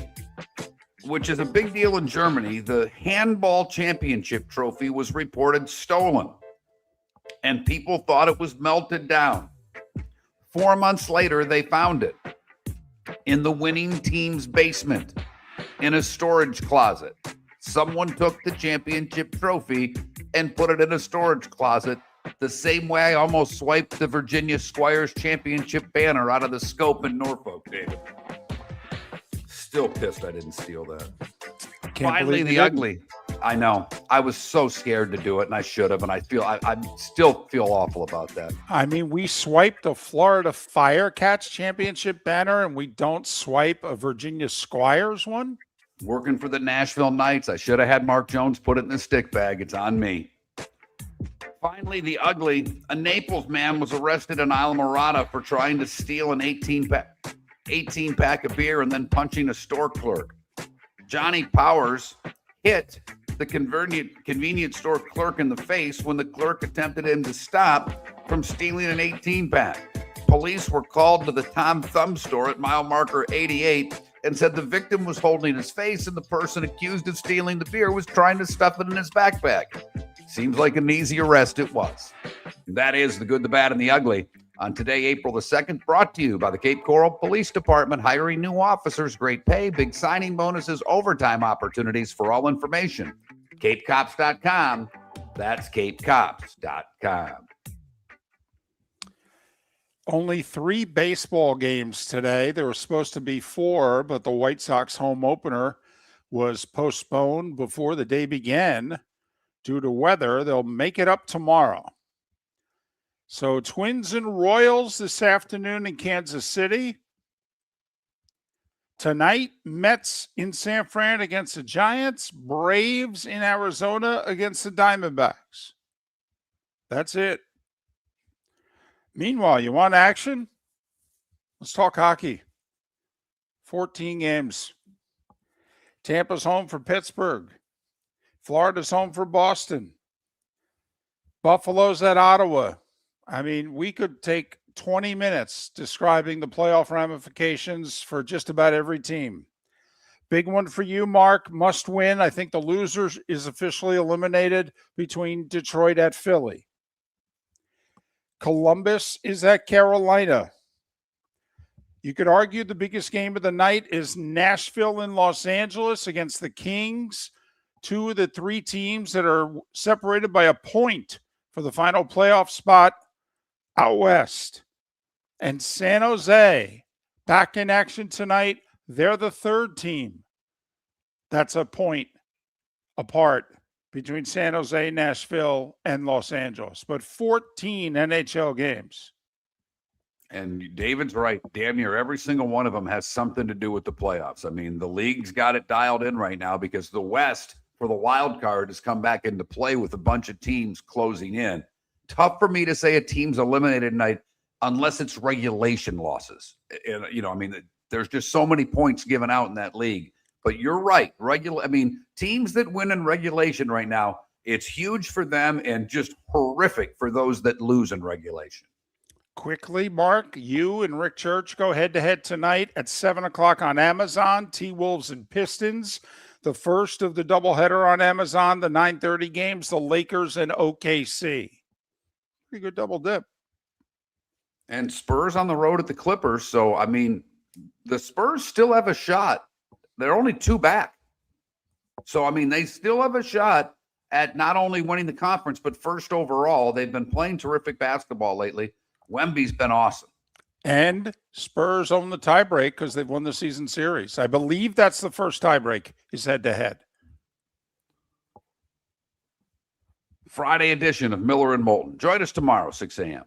which is a big deal in Germany, the handball championship trophy, was reported stolen, and people thought it was melted down. 4 months later, they found it in the winning team's basement in a storage closet. Someone took the championship trophy and put it in a storage closet, the same way I almost swiped the Virginia Squires championship banner out of the scope in Norfolk, David. Still pissed I didn't steal that. Finally, the ugly. I know. I was so scared to do it, and I should have, and I still feel awful about that. I mean, we swiped a Florida Firecats championship banner, and we don't swipe a Virginia Squires one? Working for the Nashville Knights. I should have had Mark Jones put it in the stick bag. It's on me. Finally, the ugly. A Naples man was arrested in Islamorada for trying to steal an 18-pack of beer and then punching a store clerk. Johnny Powers hit the convenience store clerk in the face when the clerk attempted him to stop from stealing an 18-pack. Police were called to the Tom Thumb store at mile marker 88 and said the victim was holding his face and the person accused of stealing the beer was trying to stuff it in his backpack. Seems like an easy arrest. It was. That is the good, the bad, and the ugly. On today, April the 2nd, brought to you by the Cape Coral Police Department, hiring new officers, great pay, big signing bonuses, overtime opportunities. For all information, capecops.com. That's capecops.com. Only 3 baseball games today. There were supposed to be 4, but the White Sox home opener was postponed before the day began due to weather. They'll make it up tomorrow. So Twins and Royals this afternoon in Kansas City. Tonight, Mets in San Fran against the Giants. Braves in Arizona against the Diamondbacks. That's it. Meanwhile, you want action? Let's talk hockey. 14 games. Tampa's home for Pittsburgh. Florida's home for Boston. Buffalo's at Ottawa. I mean, we could take 20 minutes describing the playoff ramifications for just about every team. Big one for you, Mark. Must win. I think the loser is officially eliminated between Detroit at Philly. Columbus is at Carolina. You could argue the biggest game of the night is Nashville and Los Angeles against the Kings, 2 of the 3 teams that are separated by a point for the final playoff spot out west. And San Jose, back in action tonight. They're the 3rd team. That's a point apart between San Jose, Nashville, and Los Angeles. But 14 NHL games. And David's right. Damn near every single one of them has something to do with the playoffs. I mean, the league's got it dialed in right now because the West, for the wild card, has come back into play with a bunch of teams closing in. Tough for me to say a team's eliminated tonight unless it's regulation losses. And, I mean, there's just so many points given out in that league. But you're right. Teams that win in regulation right now, it's huge for them and just horrific for those that lose in regulation. Quickly, Mark, you and Rick Church go head-to-head tonight at 7 o'clock on Amazon, T-Wolves and Pistons. The first of the doubleheader on Amazon, the 9:30 games, the Lakers and OKC. Pretty good double dip. And Spurs on the road at the Clippers. So, I mean, the Spurs still have a shot. They're only 2 back. So, I mean, they still have a shot at not only winning the conference, but first overall. They've been playing terrific basketball lately. Wemby's been awesome. And Spurs own the tiebreak because they've won the season series. I believe that's the first tiebreak is head-to-head. Friday edition of Miller and Moulton. Join us tomorrow, 6 a.m.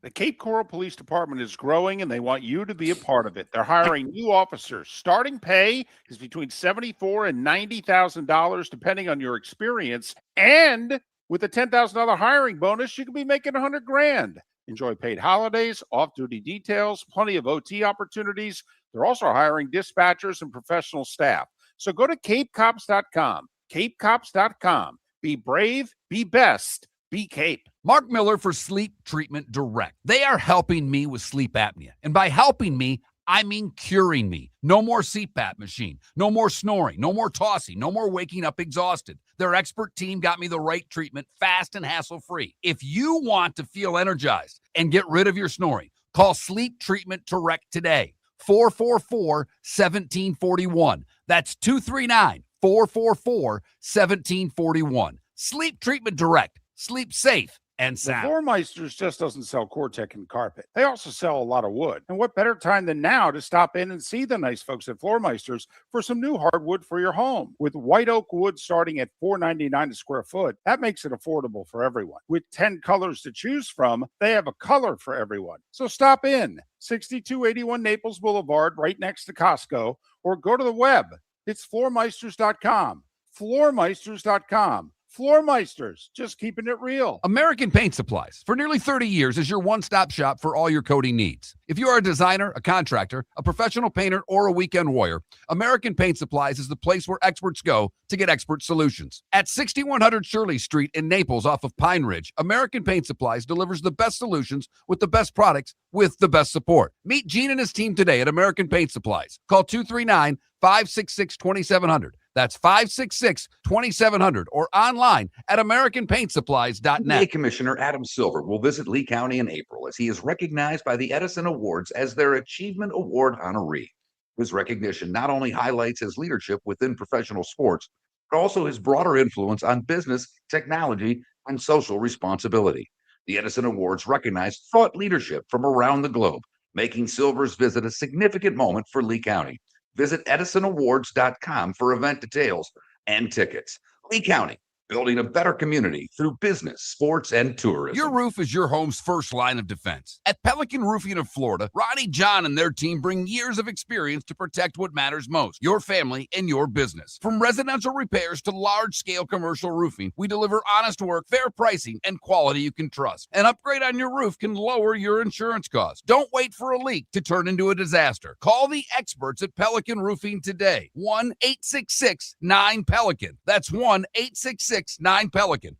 The Cape Coral Police Department is growing, and they want you to be a part of it. They're hiring new officers. Starting pay is between $74,000 and $90,000, depending on your experience. And with a $10,000 hiring bonus, you could be making $100,000. Enjoy paid holidays, off-duty details, plenty of OT opportunities. They're also hiring dispatchers and professional staff. So go to capecops.com. Capecops.com. Be brave, be best, be Cape. Mark Miller for Sleep Treatment Direct. They are helping me with sleep apnea. And by helping me, I mean curing me. No more CPAP machine. No more snoring. No more tossing. No more waking up exhausted. Their expert team got me the right treatment, fast and hassle-free. If you want to feel energized and get rid of your snoring, call Sleep Treatment Direct today. 444-1741. That's 239-444-1741. Sleep Treatment Direct. Sleep safe and The sound. Floormeisters just doesn't sell Cortec and carpet. They also sell a lot of wood. And what better time than now to stop in and see the nice folks at Floormeisters for some new hardwood for your home. With white oak wood starting at $4.99 a square foot, that makes it affordable for everyone. With 10 colors to choose from, they have a color for everyone. So stop in, 6281 Naples Boulevard, right next to Costco, or go to the web. It's floormeisters.com. Floormeisters.com. Floormeisters, just keeping it real. American Paint Supplies, for nearly 30 years, is your one-stop shop for all your coating needs. If you are a designer, a contractor, a professional painter, or a weekend warrior, American Paint Supplies is the place where experts go to get expert solutions. At 6100 Shirley Street in Naples off of Pine Ridge, American Paint Supplies delivers the best solutions with the best products with the best support. Meet Gene and his team today at American Paint Supplies. Call 239-566-2700. That's 566-2700 or online at AmericanPaintSupplies.net. NBA Commissioner Adam Silver will visit Lee County in April as he is recognized by the Edison Awards as their Achievement Award honoree. His recognition not only highlights his leadership within professional sports, but also his broader influence on business, technology, and social responsibility. The Edison Awards recognize thought leadership from around the globe, making Silver's visit a significant moment for Lee County. Visit EdisonAwards.com for event details and tickets. Lee County, building a better community through business, sports, and tourism. Your roof is your home's first line of defense. At Pelican Roofing of Florida, Ronnie John and their team bring years of experience to protect what matters most, your family and your business. From residential repairs to large-scale commercial roofing, we deliver honest work, fair pricing, and quality you can trust. An upgrade on your roof can lower your insurance costs. Don't wait for a leak to turn into a disaster. Call the experts at Pelican Roofing today. 1-866-9-PELICAN. That's 1-866-9-PELICAN.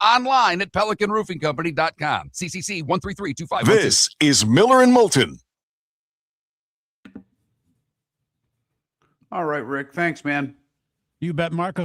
Online at PelicanRoofingCompany.com. CCC 1332512. This is Miller and Moulton. All right, Rick. Thanks, man. You bet, Marco.